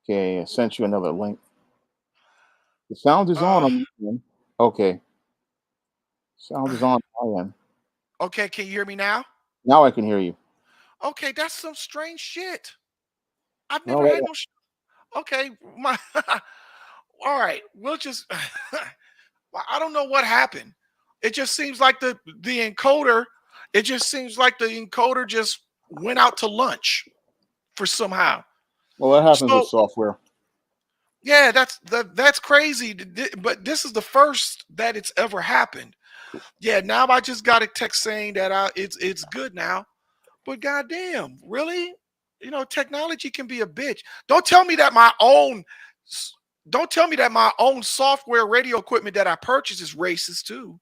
Okay, I sent you another link. The sound is on. Uh, My end. Okay, sound is on my end. okay, can you hear me now? Now I can hear you. Okay, that's some strange shit. I've Well, never had no. Okay, my. All right, we'll just. Well, I don't know what happened. It just seems like the encoder. It just seems like the encoder just went out to lunch for somehow. Well, that happens with So software. yeah, that's crazy. But this is the first that it's ever happened. Yeah, now I just got a text saying that it's good now. But goddamn, really? Technology can be a bitch. Don't tell me that my own don't tell me that my own software radio equipment that I purchased is racist too.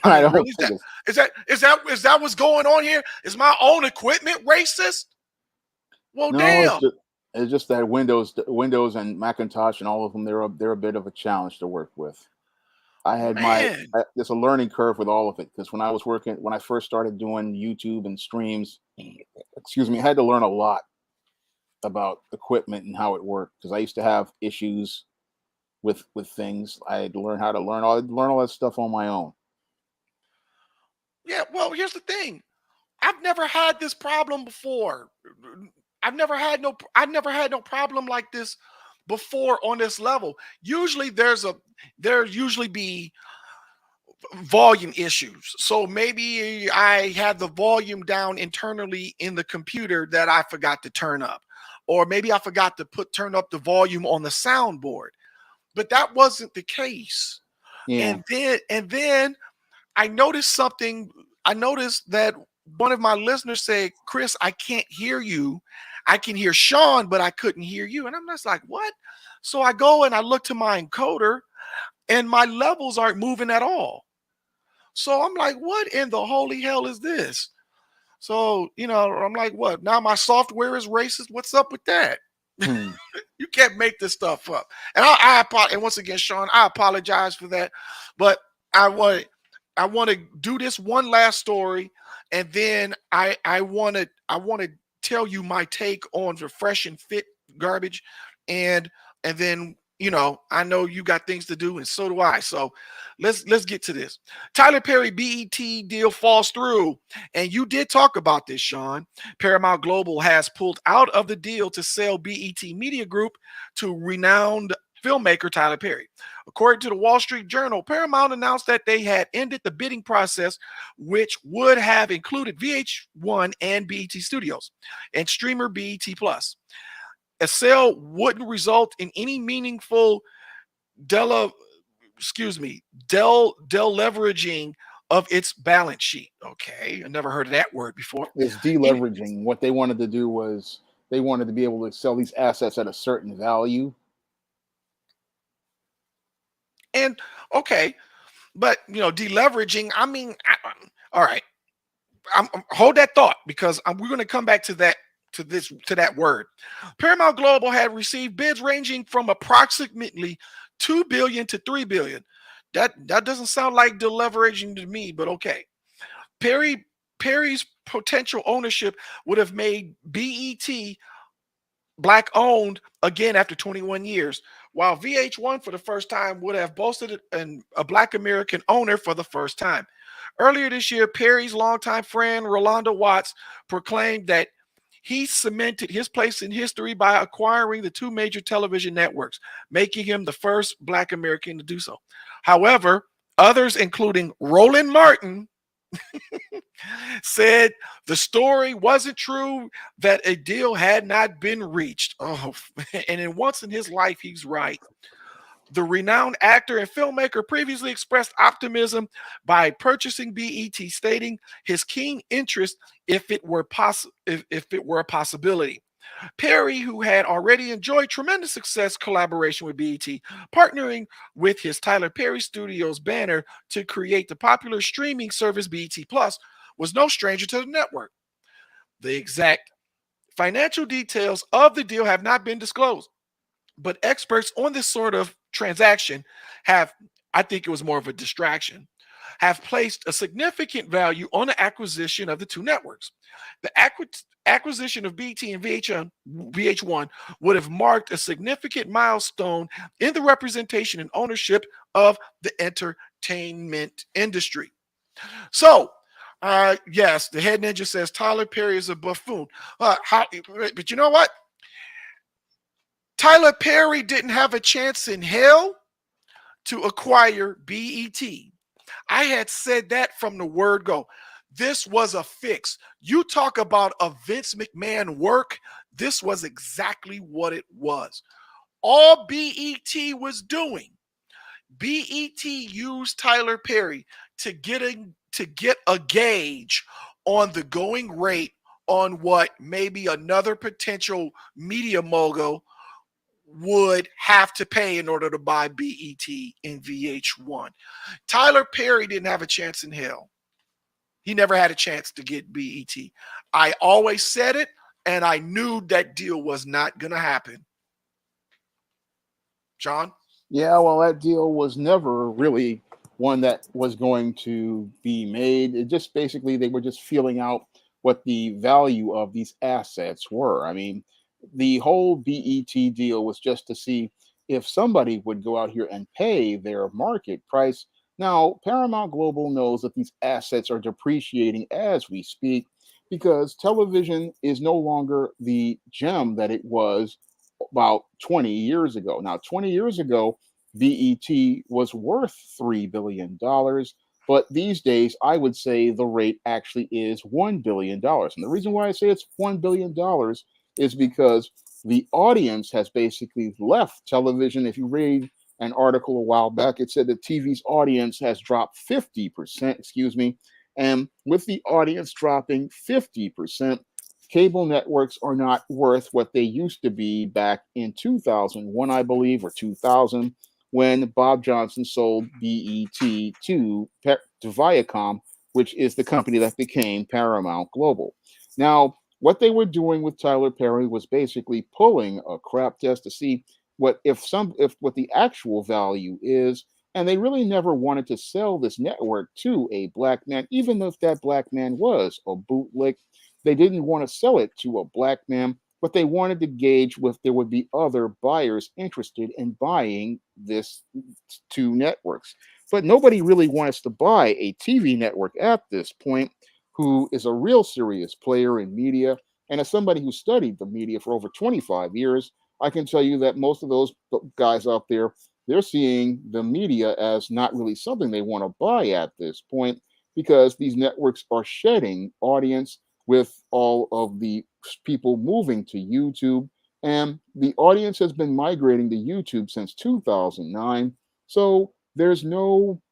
I I mean, don't really? Is think that it's is that what's going on here? Is my own equipment racist? Well, no, damn, it's just that Windows and Macintosh and all of them they're a bit of a challenge to work with. man. There's a learning curve with all of it because when I first started doing YouTube and streams, excuse me, I had to learn a lot about equipment and how it worked because I used to have issues with things. I had to learn how to learn all that stuff on my own. Yeah, well, here's the thing. I've never had this problem before. I've never had no problem like this before on this level. Usually there usually be volume issues. So maybe I had the volume down internally in the computer that I forgot to turn up. Or maybe I forgot to turn up the volume on the soundboard. But that wasn't the case. Yeah. And then I noticed something. I noticed that one of my listeners said, "Chris, I can't hear you. I can hear Shawn, but I couldn't hear you." And I'm just like, "What?" So I go and I look to my encoder, and my levels aren't moving at all. So I'm like, "What in the holy hell is this?" So I'm like, "What? Now my software is racist? What's up with that?" Hmm. You can't make this stuff up. And and once again, Shawn, I apologize for that. But I want I want to do this one last story, and then I want to tell you my take on the fresh and fit garbage, and then I know you got things to do, and so do I. So let's get to this. Tyler Perry BET deal falls through, and you did talk about this, Shawn. Paramount Global has pulled out of the deal to sell BET Media Group to renowned filmmaker Tyler Perry. According to the Wall Street Journal, Paramount announced that they had ended the bidding process, which would have included VH1 and BET Studios and streamer BET Plus. A sale wouldn't result in any meaningful dele, del leveraging of its balance sheet. Okay, I never heard of that word before. It's In- deleveraging. What they wanted to do was they wanted to be able to sell these assets at a certain value. and okay, but deleveraging. I mean, all right. Hold that thought because we're going to come back to that word. Paramount Global had received bids ranging from approximately 2 billion to 3 billion. That doesn't sound like deleveraging to me, but okay. Perry Perry's potential ownership would have made BET black owned again after 21 years, while VH1 for the first time would have boasted a black American owner for the first time. Earlier this year, Perry's longtime friend Rolando Watts proclaimed that he cemented his place in history by acquiring the two major television networks, making him the first black American to do so. However, others, including Roland Martin, said the story wasn't true, that a deal had not been reached. Oh, and then once in his life, he's right. The renowned actor and filmmaker previously expressed optimism by purchasing BET, stating his keen interest if it were if it were a possibility. Perry, who had already enjoyed tremendous success collaboration with BET, partnering with his Tyler Perry Studios banner to create the popular streaming service BET Plus, was no stranger to the network. The exact financial details of the deal have not been disclosed, but experts on this sort of transaction have, I think it was more of a distraction, have placed a significant value on the acquisition of the two networks. The acquisition of BT and VH1 would have marked a significant milestone in the representation and ownership of the entertainment industry. So, yes, the head ninja says Tyler Perry is a buffoon. But you know what? Tyler Perry didn't have a chance in hell to acquire BET. I had said that from the word go. This was a fix. You talk about a Vince McMahon work. This was exactly what it was. All BET was doing, BET used Tyler Perry to get a gauge on the going rate on what maybe another potential media mogul would have to pay in order to buy BET and VH1. Tyler Perry didn't have a chance in hell. He never had a chance to get BET. I always said it, and I knew that deal was not going to happen. John? Yeah, well, that deal was never really one that was going to be made. It just basically they were just feeling out what the value of these assets were. I mean, the whole BET deal was just to see if somebody would go out here and pay their market price. Now, Paramount Global knows that these assets are depreciating as we speak because television is no longer the gem that it was about 20 years ago. Now, 20 years ago, BET was worth $3 billion. But these days, I would say the rate actually is $1 billion. And the reason why I say it's $1 billion is because the audience has basically left television. If you read an article a while back, it said that TV's audience has dropped 50%, excuse me. And with the audience dropping 50%, cable networks are not worth what they used to be back in 2001, I believe, or 2000, when Bob Johnson sold BET to Viacom, which is the company that became Paramount Global. Now, what they were doing with Tyler Perry was basically pulling a crap test to see if what the actual value is, and they really never wanted to sell this network to a black man, even if that black man was a bootleg. They didn't want to sell it to a black man, but they wanted to gauge if there would be other buyers interested in buying this two networks. But nobody really wants to buy a TV network at this point who is a real serious player in media. And as somebody who studied the media for over 25 years, I can tell you that most of those guys out there, they're seeing the media as not really something they want to buy at this point because these networks are shedding audience with all of the people moving to YouTube. And the audience has been migrating to YouTube since 2009. So there's no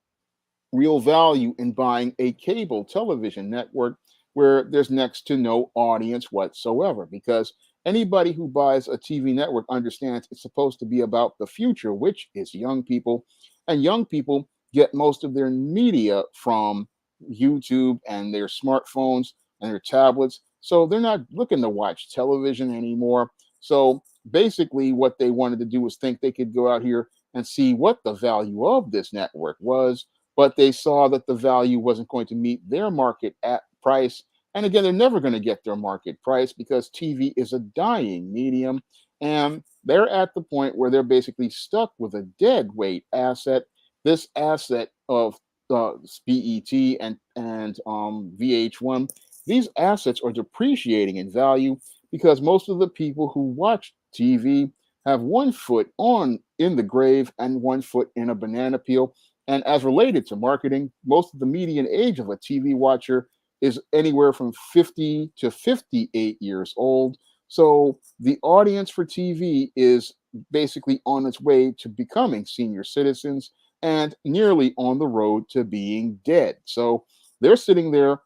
real value in buying a cable television network where there's next to no audience whatsoever because anybody who buys a TV network understands it's supposed to be about the future, which is young people. And young people get most of their media from YouTube and their smartphones and their tablets. So they're not looking to watch television anymore. So basically, what they wanted to do was think they could go out here and see what the value of this network was, but they saw that the value wasn't going to meet their market at price. And again, they're never going to get their market price because TV is a dying medium. And they're at the point where they're basically stuck with a dead weight asset. This asset of BET and VH1, these assets are depreciating in value because most of the people who watch TV have one foot on in the grave and one foot in a banana peel. And as related to marketing, most of the median age of a TV watcher is anywhere from 50 to 58 years old. So the audience for TV is basically on its way to becoming senior citizens and nearly on the road to being dead. So they're sitting there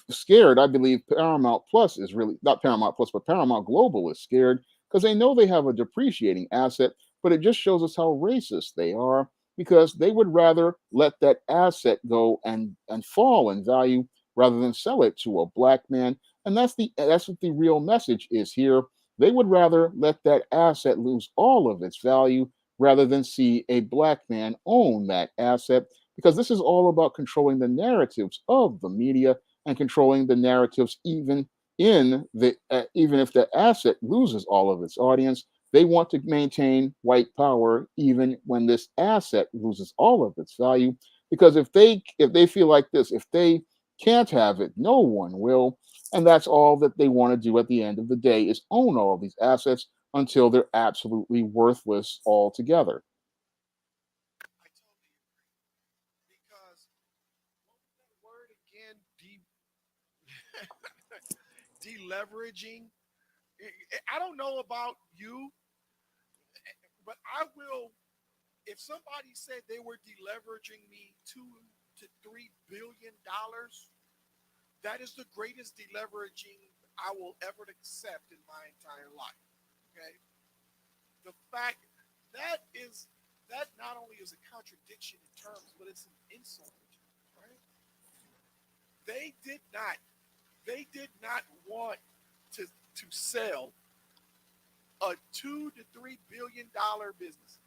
scared. I believe Paramount Plus is really not Paramount Plus, but Paramount Global is scared because they know they have a depreciating asset, but it just shows us how racist they are because they would rather let that asset go and fall in value rather than sell it to a black man. And that's what the real message is here. They would rather let that asset lose all of its value rather than see a black man own that asset because this is all about controlling the narratives of the media and controlling the narratives even if the asset loses all of its audience. They want to maintain white power even when this asset loses all of its value because if they feel like this, if they can't have it, no one will. And that's all that they want to do at the end of the day is own all of these assets until they're absolutely worthless altogether. I totally agree. Because what was that word again? Deleveraging. I don't know about you, but I will. If somebody said they were deleveraging me $2 to $3 billion, that is the greatest deleveraging I will ever accept in my entire life. Okay, the fact that is that not only is a contradiction in terms, but it's an insult. Right? They did not. They did not want to sell a $2 to $3 billion business.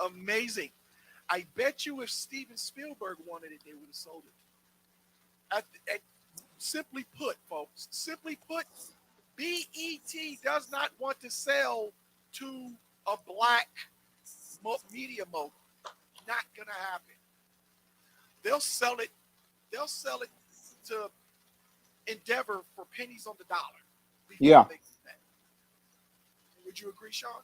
Amazing. I bet you if Steven Spielberg wanted it, they would have sold it. Simply put, folks, simply put, BET does not want to sell to a black media mogul. Not gonna happen. They'll sell it. They'll sell it to Endeavor for pennies on the dollar before Yeah, they do that. Would you agree, Shawn?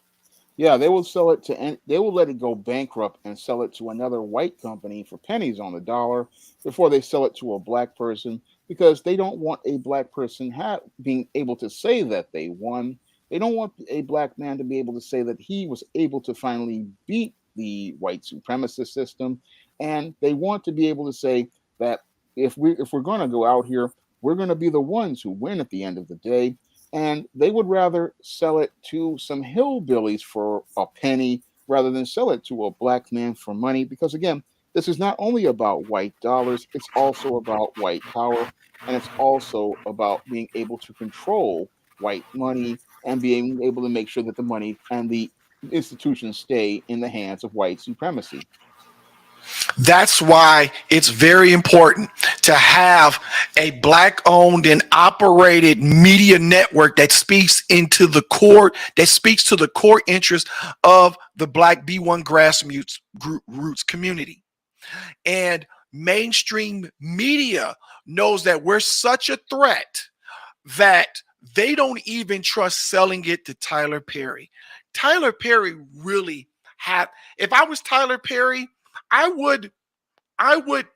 yeah, they will sell it to, they will let it go bankrupt and sell it to another white company for pennies on the dollar before they sell it to a black person, because they don't want a black person being able to say that they won. They don't want a black man to be able to say that he was able to finally beat the white supremacist system, and they want to be able to say that if we're going to go out here, we're going to be the ones who win at the end of the day, and they would rather sell it to some hillbillies for a penny rather than sell it to a black man for money. Because again, this is not only about white dollars, it's also about white power, and it's also about being able to control white money and being able to make sure that the money and the institutions stay in the hands of white supremacy. That's why it's very important to have a black owned and operated media network that speaks to the core interest of the black B1 grassroots roots community. And mainstream media knows that we're such a threat that they don't even trust selling it to Tyler Perry. Tyler Perry really had, if I was Tyler Perry, I would I would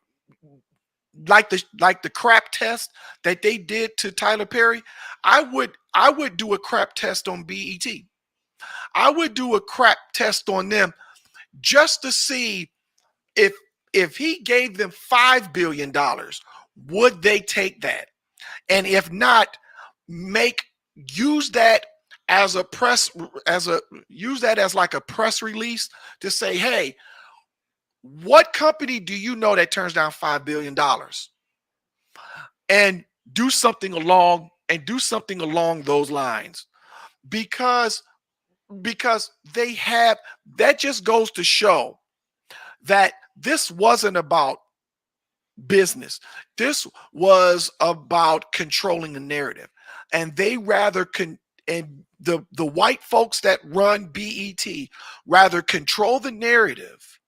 like the crap test that they did to Tyler Perry. I would do a crap test on BET. I would do a crap test on them just to see if if he gave them $5 billion, would they take that? And if not, make use that as a press as a use that as like a press release to say, hey, what company do you know that turns down $5 billion? And do something along those lines, because they have, that just goes to show that this wasn't about business. This was about controlling the narrative. And they rather and the white folks that run BET rather control the narrative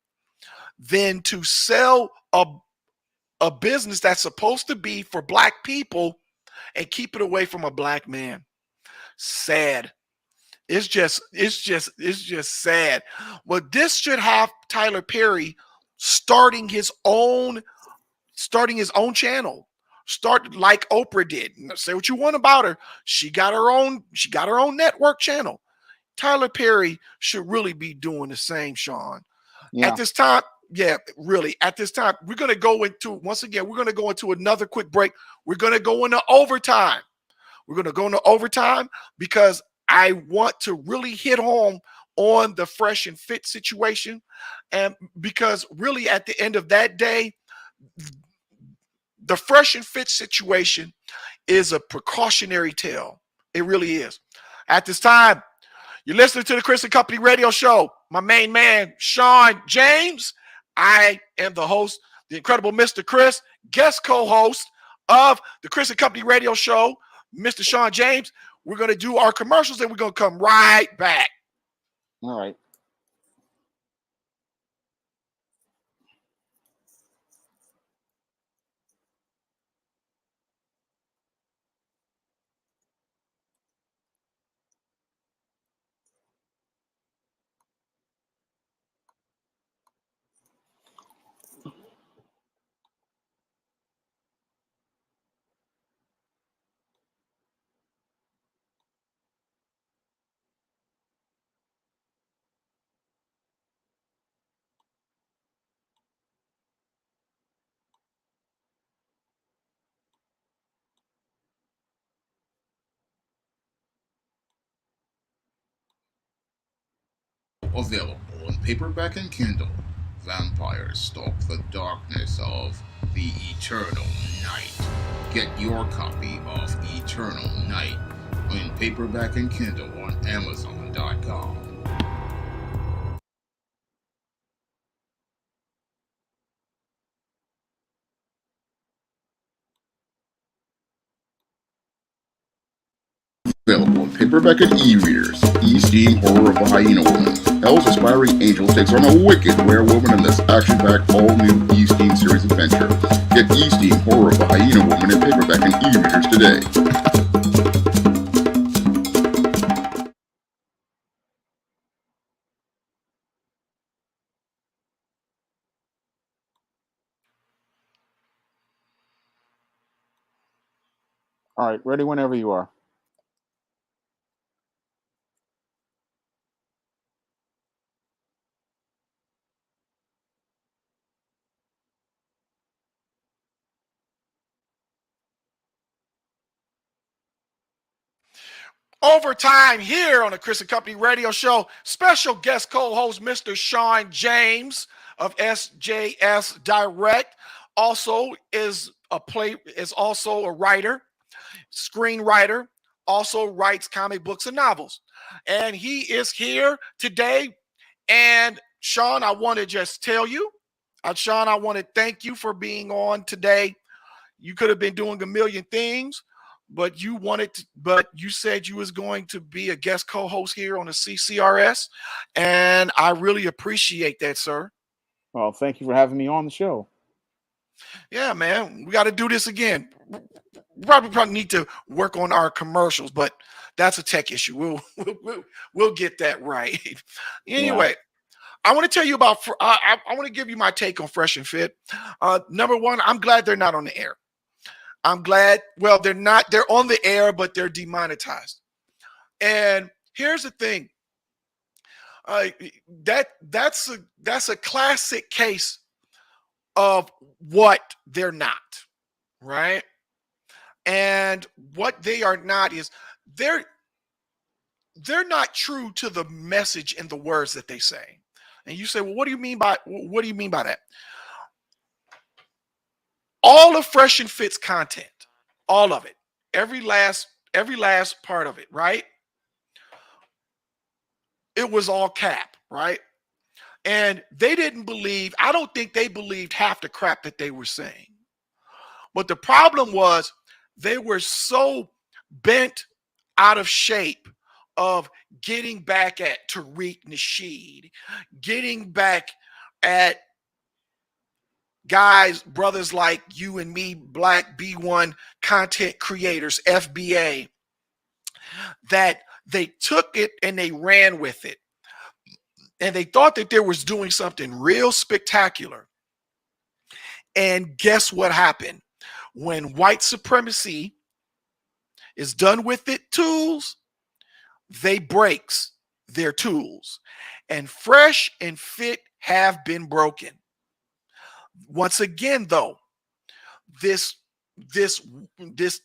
than to sell a business that's supposed to be for black people and keep it away from a black man. Sad. It's just sad. Well, this should have Tyler Perry starting his own channel. Start like Oprah did. Say what you want about her. She got her own network channel. Tyler Perry should really be doing the same, Shawn. At Yeah. this time, yeah, really. At this time, we're gonna go into another quick break. We're gonna go into overtime. We're going to go into overtime because I want to really hit home on the fresh and fit situation. And because really at the end of that day, the fresh and fit situation is a precautionary tale. It really is. At this time, you're listening to the Chris and Company Radio Show. My main man, Shawn James. I am the host, the incredible Mr. Chris, guest co-host of the Chris and Company Radio Show, Mr. Shawn James. We're going to do our commercials and we're going to come right back. All right. Available in paperback and Kindle. Vampires stalk the darkness of the Eternal Night. Get your copy of Eternal Night in paperback and Kindle on Amazon.com. Available in paperback and e-readers. E-Steam Horror of the Hyena Woman. Hell's aspiring angel takes on a wicked werewolf in this action-packed all-new E-Steam series adventure. Get E-Steam Horror of the Hyena Woman in paperback and e-readers today. All right, ready whenever you are. Overtime here on the Chris and Company Radio Show. Special guest co-host Mr. Shawn James of SJS Direct. Also is also a writer, screenwriter, also writes comic books and novels. And he is here today. And Shawn, I want to just tell you, Shawn, I want to thank you for being on today. You could have been doing a million things, but but you said you was going to be a guest co-host here on the CCRS, and I really appreciate that, sir. Well, thank you for having me on the show. Yeah, man, we got to do this again. Probably need to work on our commercials, but that's a tech issue. We'll get that right. Yeah. Anyway, I want to tell you about. I want to give you my take on Fresh and Fit. Number one, I'm glad they're not on the air. I'm glad. Well, they're not. They're on the air, but they're demonetized. And here's the thing. Uh, that's a classic case of what they're not, right? And what they are not is they're they're not true to the message and the words that they say. And you say, well, what do you mean by that? All of Fresh and Fit's content, all of it, every last part of it, right? It was all cap, right? And they didn't believe, I don't think they believed half the crap that they were saying. But the problem was they were so bent out of shape of getting back at Tariq Nasheed, getting back at guys, brothers like you and me, Black B1 content creators, FBA, that they took it and they ran with it. And they thought that they was doing something real spectacular. And guess what happened? When white supremacy is done with its tools, they breaks their tools. And Fresh and Fit have been broken. Once again, though, this this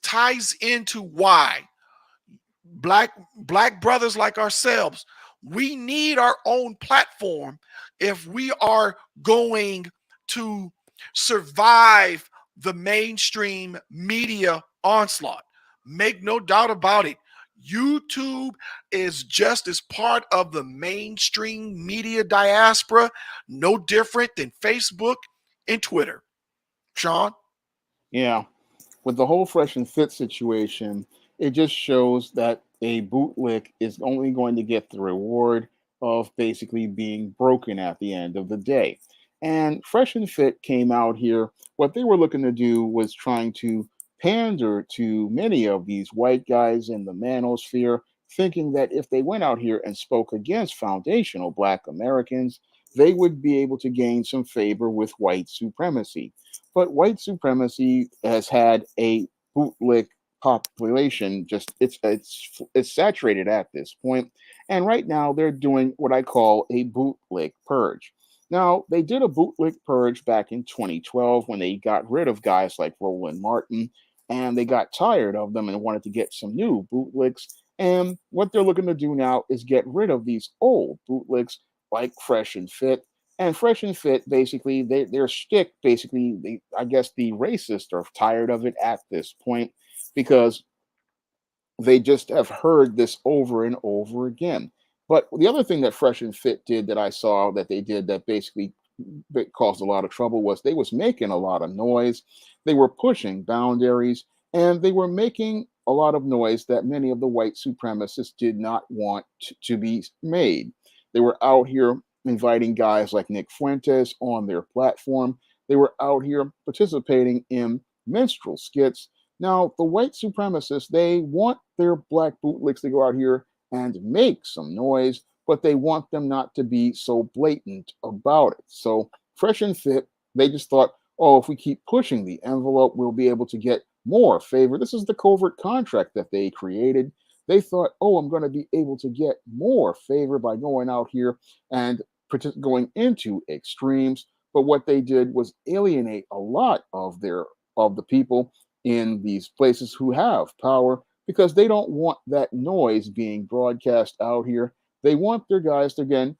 ties into why black brothers like ourselves, we need our own platform if we are going to survive the mainstream media onslaught. Make no doubt about it. YouTube is just as part of the mainstream media diaspora, no different than Facebook and Twitter. Shawn? Yeah. With the whole Fresh and Fit situation, it just shows that a bootlick is only going to get the reward of basically being broken at the end of the day. And Fresh and Fit came out here. What they were looking to do was trying to pander to many of these white guys in the manosphere, thinking that if they went out here and spoke against foundational Black Americans, they would be able to gain some favor with white supremacy. But white supremacy has had a bootlick population. Just it's saturated at this point, and right now they're doing what I call a bootlick purge. Now they did a bootlick purge back in 2012 when they got rid of guys like Roland Martin, and they got tired of them and wanted to get some new bootlicks. And what they're looking to do now is get rid of these old bootlicks like Fresh and Fit. And Fresh and Fit, basically, their shtick, basically, I guess the racists are tired of it at this point because they just have heard this over and over again. But the other thing that Fresh and Fit did that I saw that they did that basically that caused a lot of trouble was they was making a lot of noise. They were pushing boundaries and they were making a lot of noise that many of the white supremacists did not want to be made. They were out here inviting guys like Nick Fuentes on their platform. They were out here participating in minstrel skits. Now, the white supremacists, they want their black bootlicks to go out here and make some noise, but they want them not to be so blatant about it. So, Fresh and Fit, they just thought, oh, if we keep pushing the envelope, we'll be able to get more favor. This is the covert contract that they created. They thought, oh, I'm going to be able to get more favor by going out here and going into extremes. But what they did was alienate a lot of the people in these places who have power because they don't want that noise being broadcast out here. They want their guys to, again,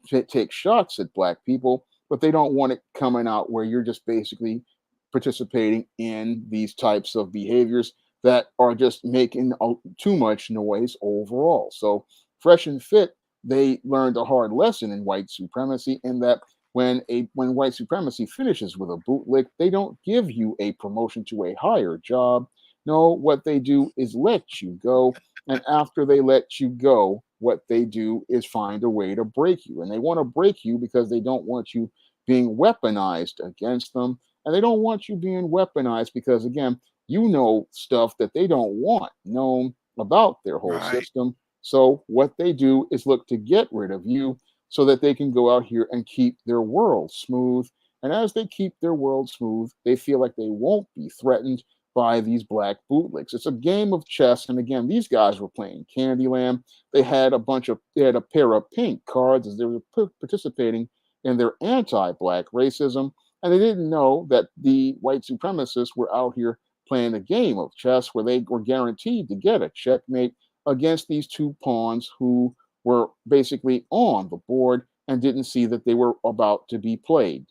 take shots at black people, but they don't want it coming out where you're just basically participating in these types of behaviors that are just making too much noise overall. So, Fresh and Fit, they learned a hard lesson in white supremacy in that when white supremacy finishes with a bootlick, they don't give you a promotion to a higher job. No, what they do is let you go. And after they let you go, what they do is find a way to break you. And they want to break you because they don't want you being weaponized against them. And they don't want you being weaponized because, again, you know stuff that they don't want known about their whole Right. system. So what they do is look to get rid of you so that they can go out here and keep their world smooth. And as they keep their world smooth, they feel like they won't be threatened by these black bootlicks. It's a game of chess. And again, these guys were playing Candyland. They had a pair of pink cards as they were participating in their anti-black racism. And they didn't know that the white supremacists were out here playing a game of chess where they were guaranteed to get a checkmate against these two pawns who were basically on the board and didn't see that they were about to be played.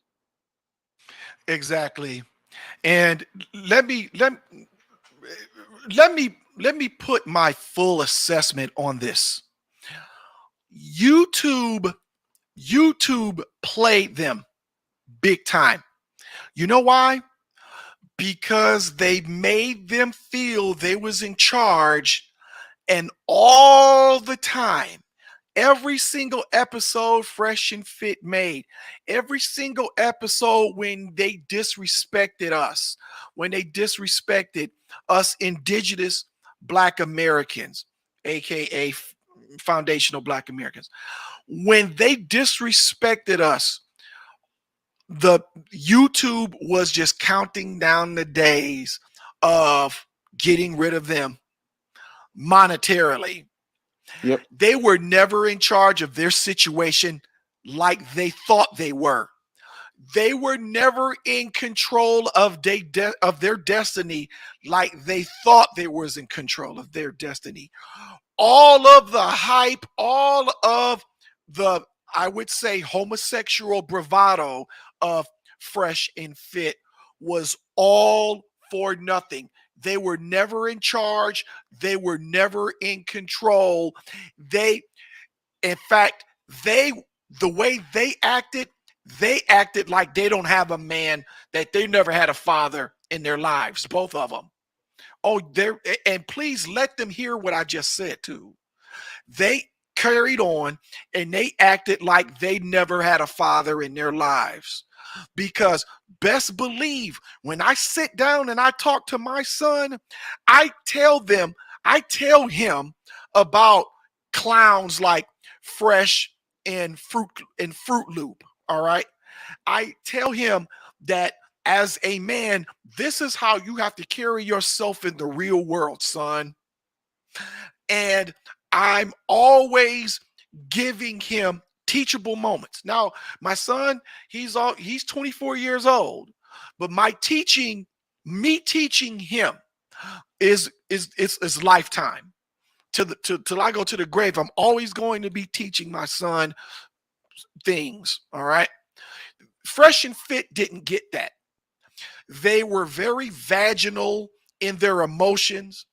Exactly. And let me let let me put my full assessment on this. YouTube YouTube played them big time. You know why? Because they made them feel they was in charge, and all the time, every single episode Fresh and Fit made, every single episode when they disrespected us, when they disrespected us indigenous black Americans, aka foundational black Americans, when they disrespected us, the YouTube was just counting down the days of getting rid of them monetarily. Yep. They were never in charge of their situation like they thought they were. They were never in control of of their destiny like they thought they was in control of their destiny. All of the hype, all of the, I would say, homosexual bravado of Fresh and Fit was all for nothing. They were never in charge. They were never in control. They, in fact, the way they acted like they don't have a man, that they never had a father in their lives, both of them. Oh, there, and please let them hear what I just said too. They carried on and they acted like they never had a father in their lives. Because best believe when I sit down and I talk to my son, I tell him about clowns like Fresh and Fruit Loop. All right. I tell him that as a man, this is how you have to carry yourself in the real world, son. And I'm always giving him teachable moments. Now, my son, he's 24 years old, but me teaching him is lifetime. Till I go to the grave, I'm always going to be teaching my son things. All right. Fresh and Fit didn't get that. They were very vaginal in their emotions.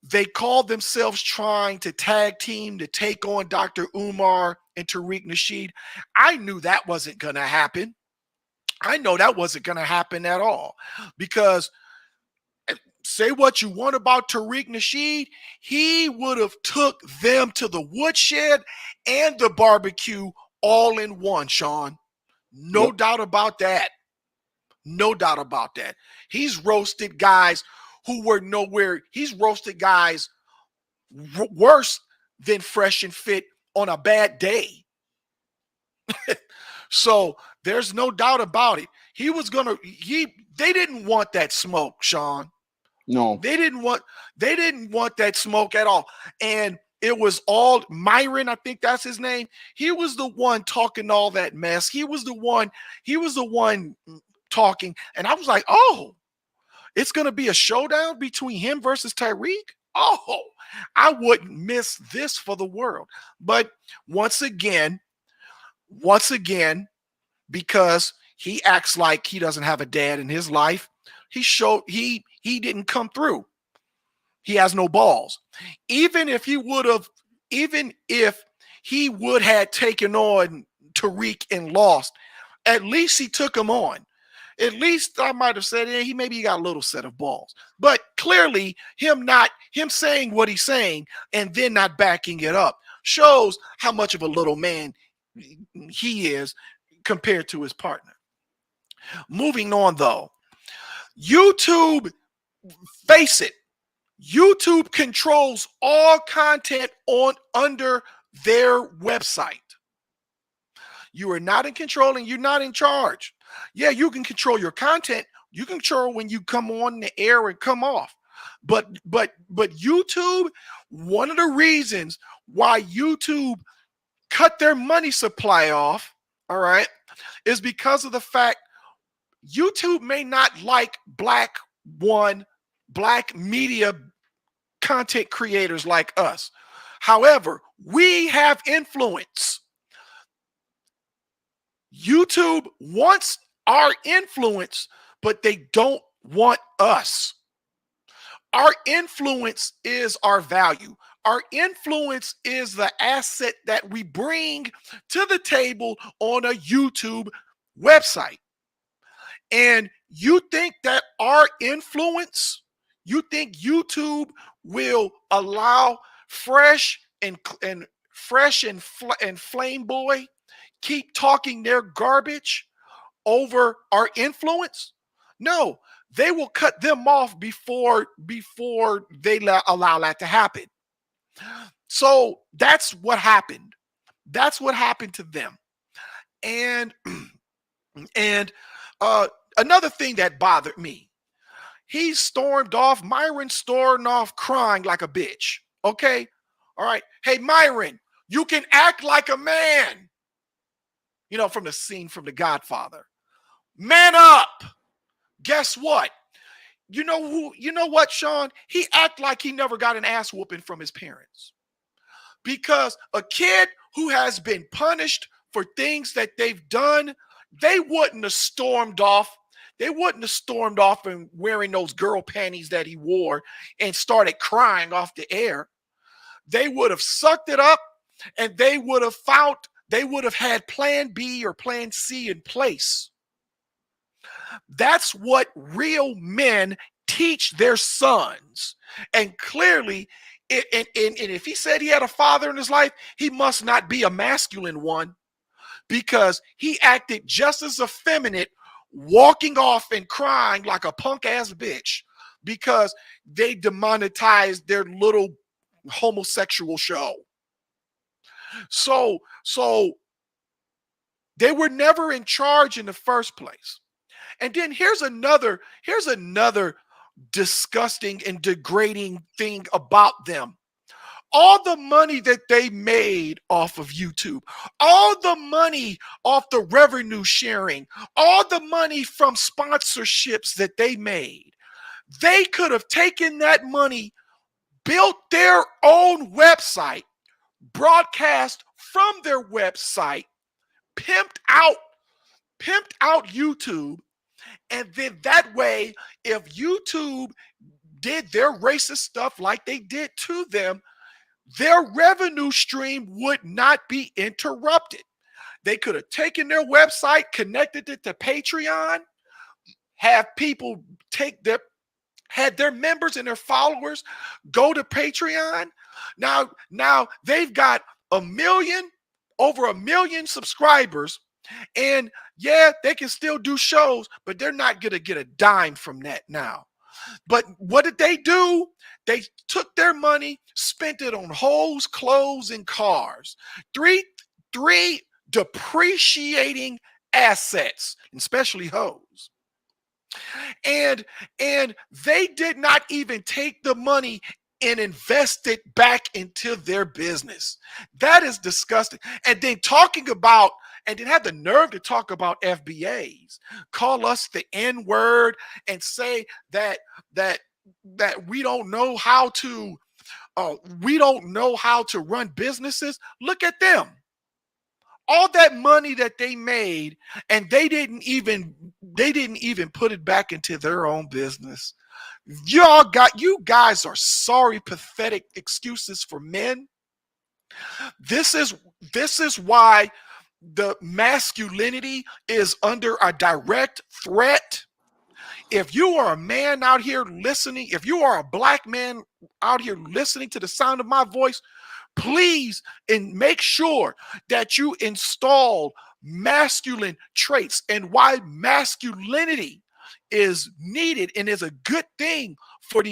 They called themselves trying to tag team to take on Dr. Umar and Tariq Nasheed. I knew that wasn't going to happen. I know that wasn't going to happen at all because say what you want about Tariq Nasheed, he would have took them to the woodshed and the barbecue all in one, Shawn. No Yep. doubt about that. No doubt about that. He's roasted guys who were nowhere. He's roasted guys worse than Fresh and Fit on a bad day. So there's no doubt about it. They didn't want that smoke, Shawn. No. They didn't want that smoke at all. And it was all Myron, I think that's his name. He was the one talking all that mess. He was the one talking. And I was like, oh, it's gonna be a showdown between him versus Tyreek. Oh, I wouldn't miss this for the world. But once again, because he acts like he doesn't have a dad in his life, he didn't come through. He has no balls. Even if he would have, even if he would have taken on Tariq and lost, at least he took him on. At least I might have said, he maybe got a little set of balls. But clearly, him saying what he's saying and then not backing it up shows how much of a little man he is compared to his partner. Moving on, though, YouTube, face it, YouTube controls all content on under their website. You are not in control and you're not in charge. Yeah, you can control your content. You can control when you come on the air and come off. But YouTube, one of the reasons why YouTube cut their money supply off, all right, is because of the fact YouTube may not like black media content creators like us. However, we have influence. YouTube wants our influence, but they don't want us. Our influence is our value. Our influence is the asset that we bring to the table on a YouTube website. And you think that our influence, you think YouTube will allow Fresh and Flame Boy keep talking their garbage over our influence? No, they will cut them off before they allow that to happen. So that's what happened. That's what happened to them. And another thing that bothered me, Myron stormed off crying like a bitch. Okay. All right. Hey, Myron, you can act like a man. From the scene from The Godfather. Man up. Guess what? You know what, Shawn? He act like he never got an ass whooping from his parents. Because a kid who has been punished for things that they've done, they wouldn't have stormed off. They wouldn't have stormed off and wearing those girl panties that he wore and started crying off the air. They would have sucked it up and they would have had plan B or plan C in place. That's what real men teach their sons. And clearly, and if he said he had a father in his life, he must not be a masculine one, because he acted just as effeminate walking off and crying like a punk ass bitch because they demonetized their little homosexual show. So they were never in charge in the first place. And then here's another disgusting and degrading thing about them. All the money that they made off of YouTube, all the money off the revenue sharing, all the money from sponsorships that they made, they could have taken that money, built their own website, broadcast from their website, pimped out, pimped out YouTube. And then that way, if YouTube did their racist stuff like they did to them, their revenue stream would not be interrupted. They could have taken their website, connected it to Patreon, have people take their had their members and their followers go to Patreon. Now they've got a million, over a million subscribers, and yeah, they can still do shows, but they're not gonna get a dime from that now. But what did they do? They took their money, spent it on hoes, clothes, and cars. Three depreciating assets, especially hoes. And they did not even take the money and invest it back into their business. That is disgusting. And then talking about, and then have the nerve to talk about FBAs, call us the N word, and say that we don't know how to run businesses. Look at them, all that money that they made, and they didn't even put it back into their own business. You guys are sorry, pathetic excuses for men. This is this is why the masculinity is under a direct threat. If you are a man out here listening, if you are a black man out here listening to the sound of my voice, please and make sure that you install masculine traits, and why masculinity is needed and is a good thing for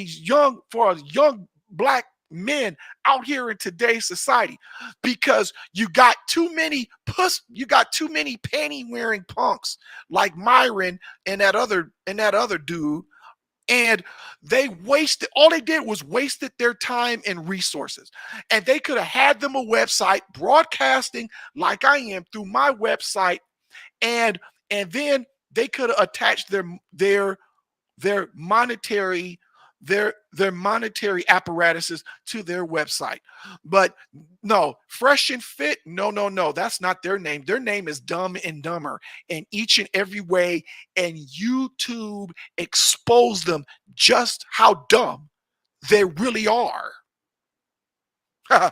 our young black men out here in today's society, because you got too many panty wearing punks like Myron and that other dude, and they wasted, all they did was wasted their time and resources. And they could have had them a website broadcasting like I am through my website, and then they could have attached their monetary their monetary apparatuses to their website. But no, Fresh and Fit, no, that's not their name. Their name is Dumb and Dumber in each and every way, and YouTube exposed them just how dumb they really are. I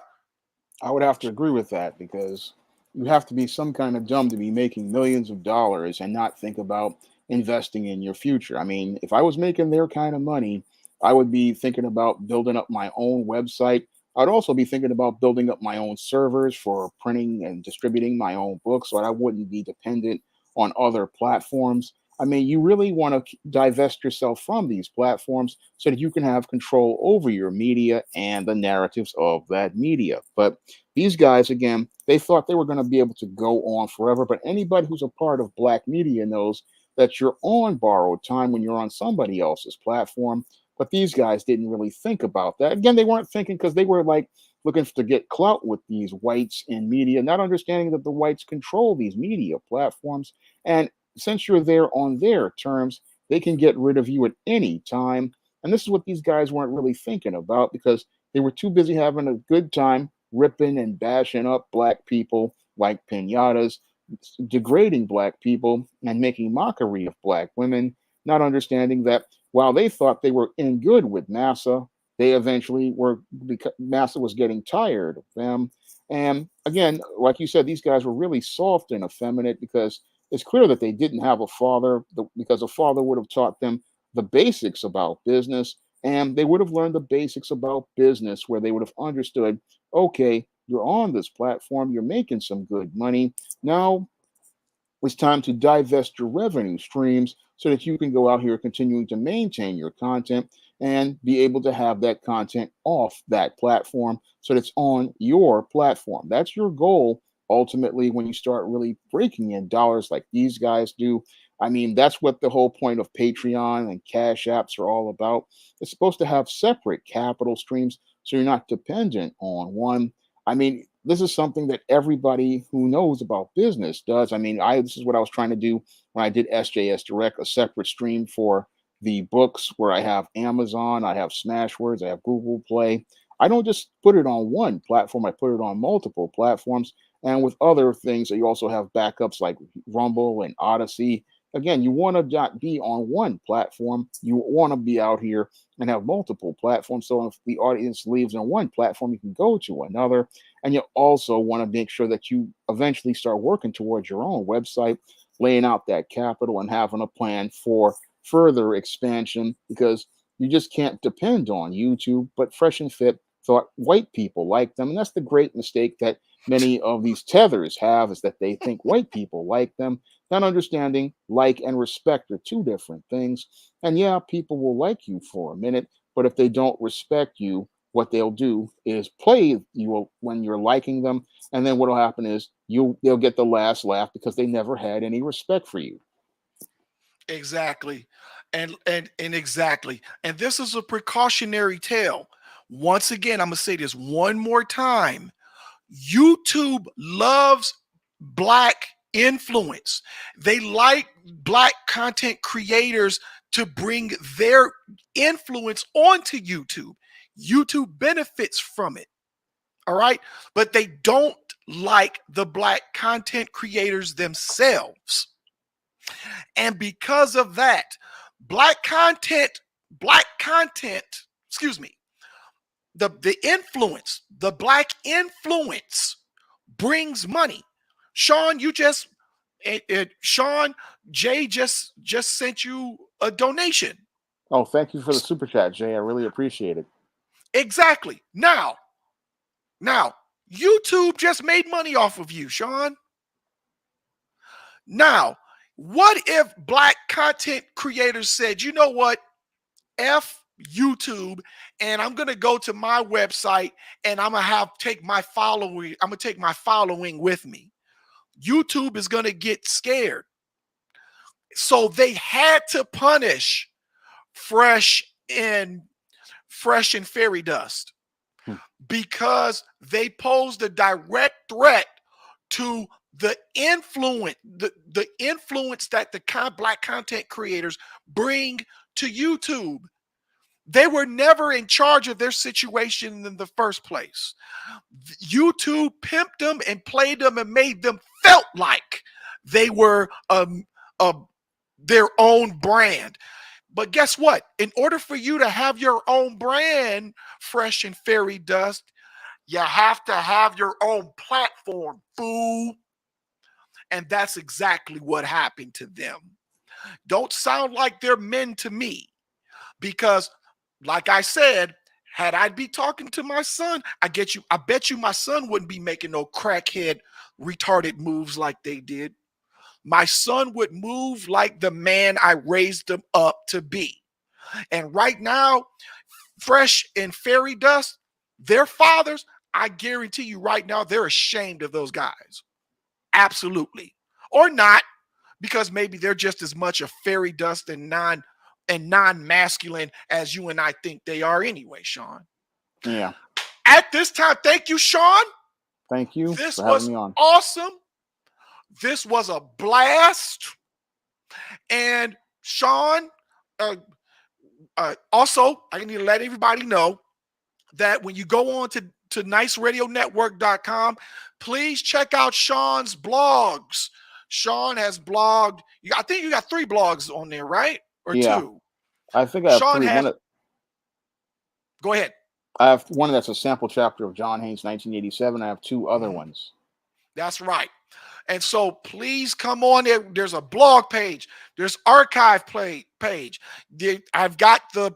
would have to agree with that because you have to be some kind of dumb to be making millions of dollars and not think about investing in your future. I mean, if I was making their kind of money, I would be thinking about building up my own website. I'd also be thinking about building up my own servers for printing and distributing my own books so I wouldn't be dependent on other platforms. I mean, you really want to divest yourself from these platforms so that you can have control over your media and the narratives of that media. But these guys, again, they thought they were going to be able to go on forever. But anybody who's a part of black media knows that you're on borrowed time when you're on somebody else's platform. But these guys didn't really think about that. Again, they weren't thinking because they were like looking to get clout with these whites in media, not understanding that the whites control these media platforms. And since you're there on their terms, they can get rid of you at any time. And this is what these guys weren't really thinking about because they were too busy having a good time ripping and bashing up black people like pinatas, degrading black people, and making mockery of black women, not understanding that while they thought they were in good with NASA, they eventually were, because NASA was getting tired of them. And again, like you said, these guys were really soft and effeminate because it's clear that they didn't have a father, because a father would have taught them the basics about business, and they would have learned the basics about business where they would have understood, okay, you're on this platform, you're making some good money. Now it's time to divest your revenue streams so that you can go out here continuing to maintain your content and be able to have that content off that platform so that it's on your platform. That's your goal ultimately when you start really breaking in dollars like these guys do. I mean, that's what the whole point of Patreon and Cash Apps are all about. It's supposed to have separate capital streams so you're not dependent on one. I mean, this is something that everybody who knows about business does. I mean, this is what I was trying to do when I did SJS Direct, a separate stream for the books where I have Amazon, I have Smashwords, I have Google Play. I don't just put it on one platform, I put it on multiple platforms. And with other things, you also have backups like Rumble and Odyssey. Again, you want to not be on one platform. You want to be out here and have multiple platforms. So if the audience leaves on one platform, you can go to another. And you also want to make sure that you eventually start working towards your own website, laying out that capital and having a plan for further expansion, because you just can't depend on YouTube. But Fresh and Fit thought white people like them. And that's the great mistake that many of these tethers have, is that they think white people like them, not understanding like and respect are two different things. And yeah, people will like you for a minute, but if they don't respect you, what they'll do is play you when you're liking them, and then what'll happen is they'll get the last laugh because they never had any respect for you. Exactly. And exactly. And this is a precautionary tale. Once again, I'm gonna say this one more time. YouTube loves black influence. They like black content creators to bring their influence onto YouTube. YouTube benefits from it. All right. But they don't like the black content creators themselves. And because of that, black content, black content, excuse me, the black influence brings money. Shawn, Shawn Jay just sent you a donation. Oh, thank you for the super chat, Jay. I really appreciate it. Exactly. Now, YouTube just made money off of you, Shawn. Now, what if black content creators said, you know what? F YouTube, and I'm gonna go to my website and I'm gonna have take my following, I'm gonna take my following with me. YouTube is gonna get scared. So they had to punish Fresh and Fairy Dust Hmm. because they posed a direct threat to the influence that the black content creators bring to YouTube. They were never in charge of their situation in the first place. YouTube pimped them and played them and made them felt like they were a their own brand. But guess what? In order for you to have your own brand, Fresh and Fairy Dust, you have to have your own platform, fool. And that's exactly what happened to them. Don't sound like they're men to me because, like I said, had I be talking to my son, I bet you my son wouldn't be making no crackhead, retarded moves like they did. My son would move like the man I raised him up to be. And right now, Fresh and Fairy Dust, their fathers, I guarantee you right now, they're ashamed of those guys. Absolutely. Or not, because maybe they're just as much a fairy dust and non-masculine as you and I think they are anyway, Shawn. Yeah. At this time, thank you, Shawn. Thank you This for having was me on. awesome. This was a blast. And Shawn, uh, also, I need to let everybody know that when you go on to niceradionetwork.com, please check out Shawn's blogs. Shawn has blogged. I think you got 3 blogs on there, right? Or Yeah, 2. I think I have Shawn three. has. Go ahead. I have one that's a sample chapter of John Haynes' 1987. I have 2 other ones. That's right. And so please come on there. There's a blog page. There's archive page. I've got the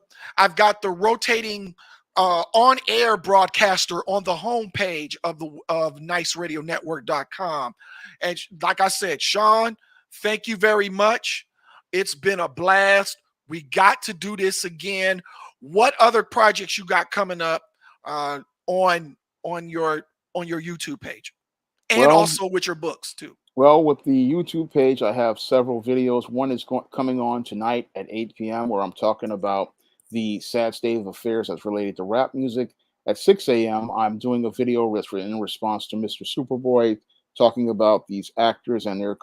rotating on air broadcaster on the homepage of niceradionetwork.com. And like I said, Shawn, thank you very much. It's been a blast. We got to do this again. What other projects you got coming up on your YouTube page? And Well, also with your books too. with the YouTube page, I have several videos. One is coming on tonight at 8 p.m., where I'm talking about the sad state of affairs that's related to rap music. At 6 a.m., I'm doing a video in response to Mr. Superboy, talking about these actors and their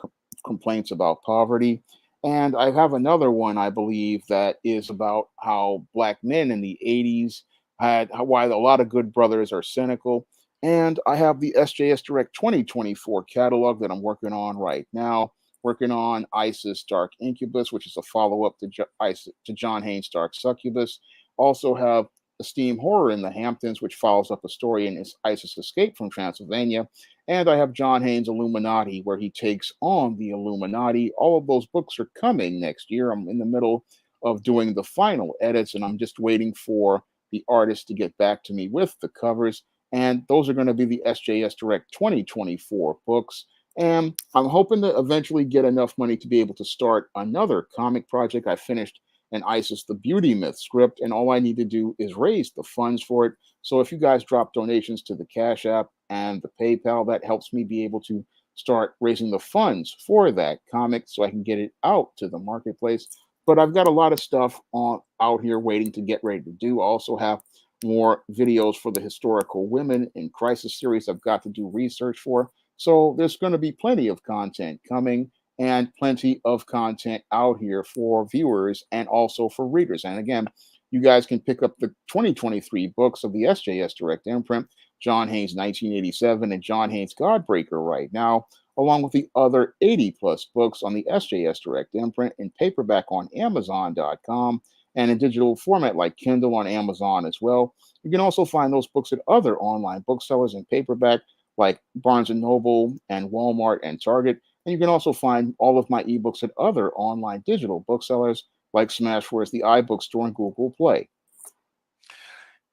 complaints about poverty. And I have another one, I believe, that is about how black men in the 80s why a lot of good brothers are cynical. And I have the SJS Direct 2024 catalog that I'm working on right now. Working on ISIS Dark Incubus, which is a follow up to, to John Haynes' Dark Succubus. Also have Esteem Horror in the Hamptons, which follows up a story in his ISIS Escape from Transylvania. And I have John Haynes' Illuminati, where he takes on the Illuminati. All of those books are coming next year. I'm in the middle of doing the final edits, and I'm just waiting for the artist to get back to me with the covers. And those are going to be the SJS Direct 2024 books. And I'm hoping to eventually get enough money to be able to start another comic project. I finished an ISIS the Beauty Myth script, and all I need to do is raise the funds for it. So if you guys drop donations to the Cash App and the PayPal, that helps me be able to start raising the funds for that comic so I can get it out to the marketplace. But I've got a lot of stuff on out here waiting to get ready to do. I also have more videos for the historical women in crisis series I've got to do research for. So there's going to be plenty of content coming and plenty of content out here for viewers and also for readers. And again, you guys can pick up the 2023 books of the SJS Direct imprint, John Haynes 1987 and John Haynes Godbreaker right now, along with the other 80 plus books on the SJS Direct imprint in paperback on Amazon.com and in digital format like Kindle on Amazon as well. You can also find those books at other online booksellers in paperback like Barnes and Noble and Walmart and Target. And you can also find all of my ebooks at other online digital booksellers like Smashwords, the iBookstore, and Google Play.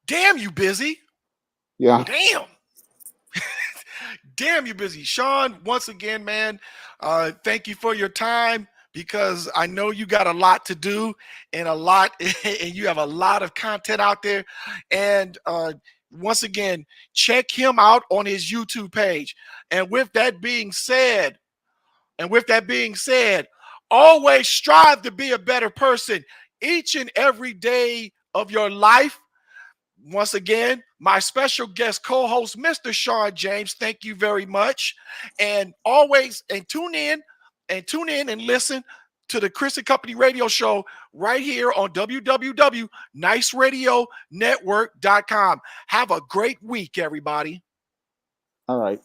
Damn, you busy. Yeah. Damn. Damn, you busy. Shawn, once again, man, thank you for your time, because I know you got a lot to do and and you have a lot of content out there. And once again, check him out on his YouTube page. And with that being said, always strive to be a better person each and every day of your life. Once again, my special guest co-host, Mr. Shawn James, thank you very much. And always tune in and listen to the Chris and Company radio show right here on www.niceradionetwork.com. Have a great week, everybody. All right.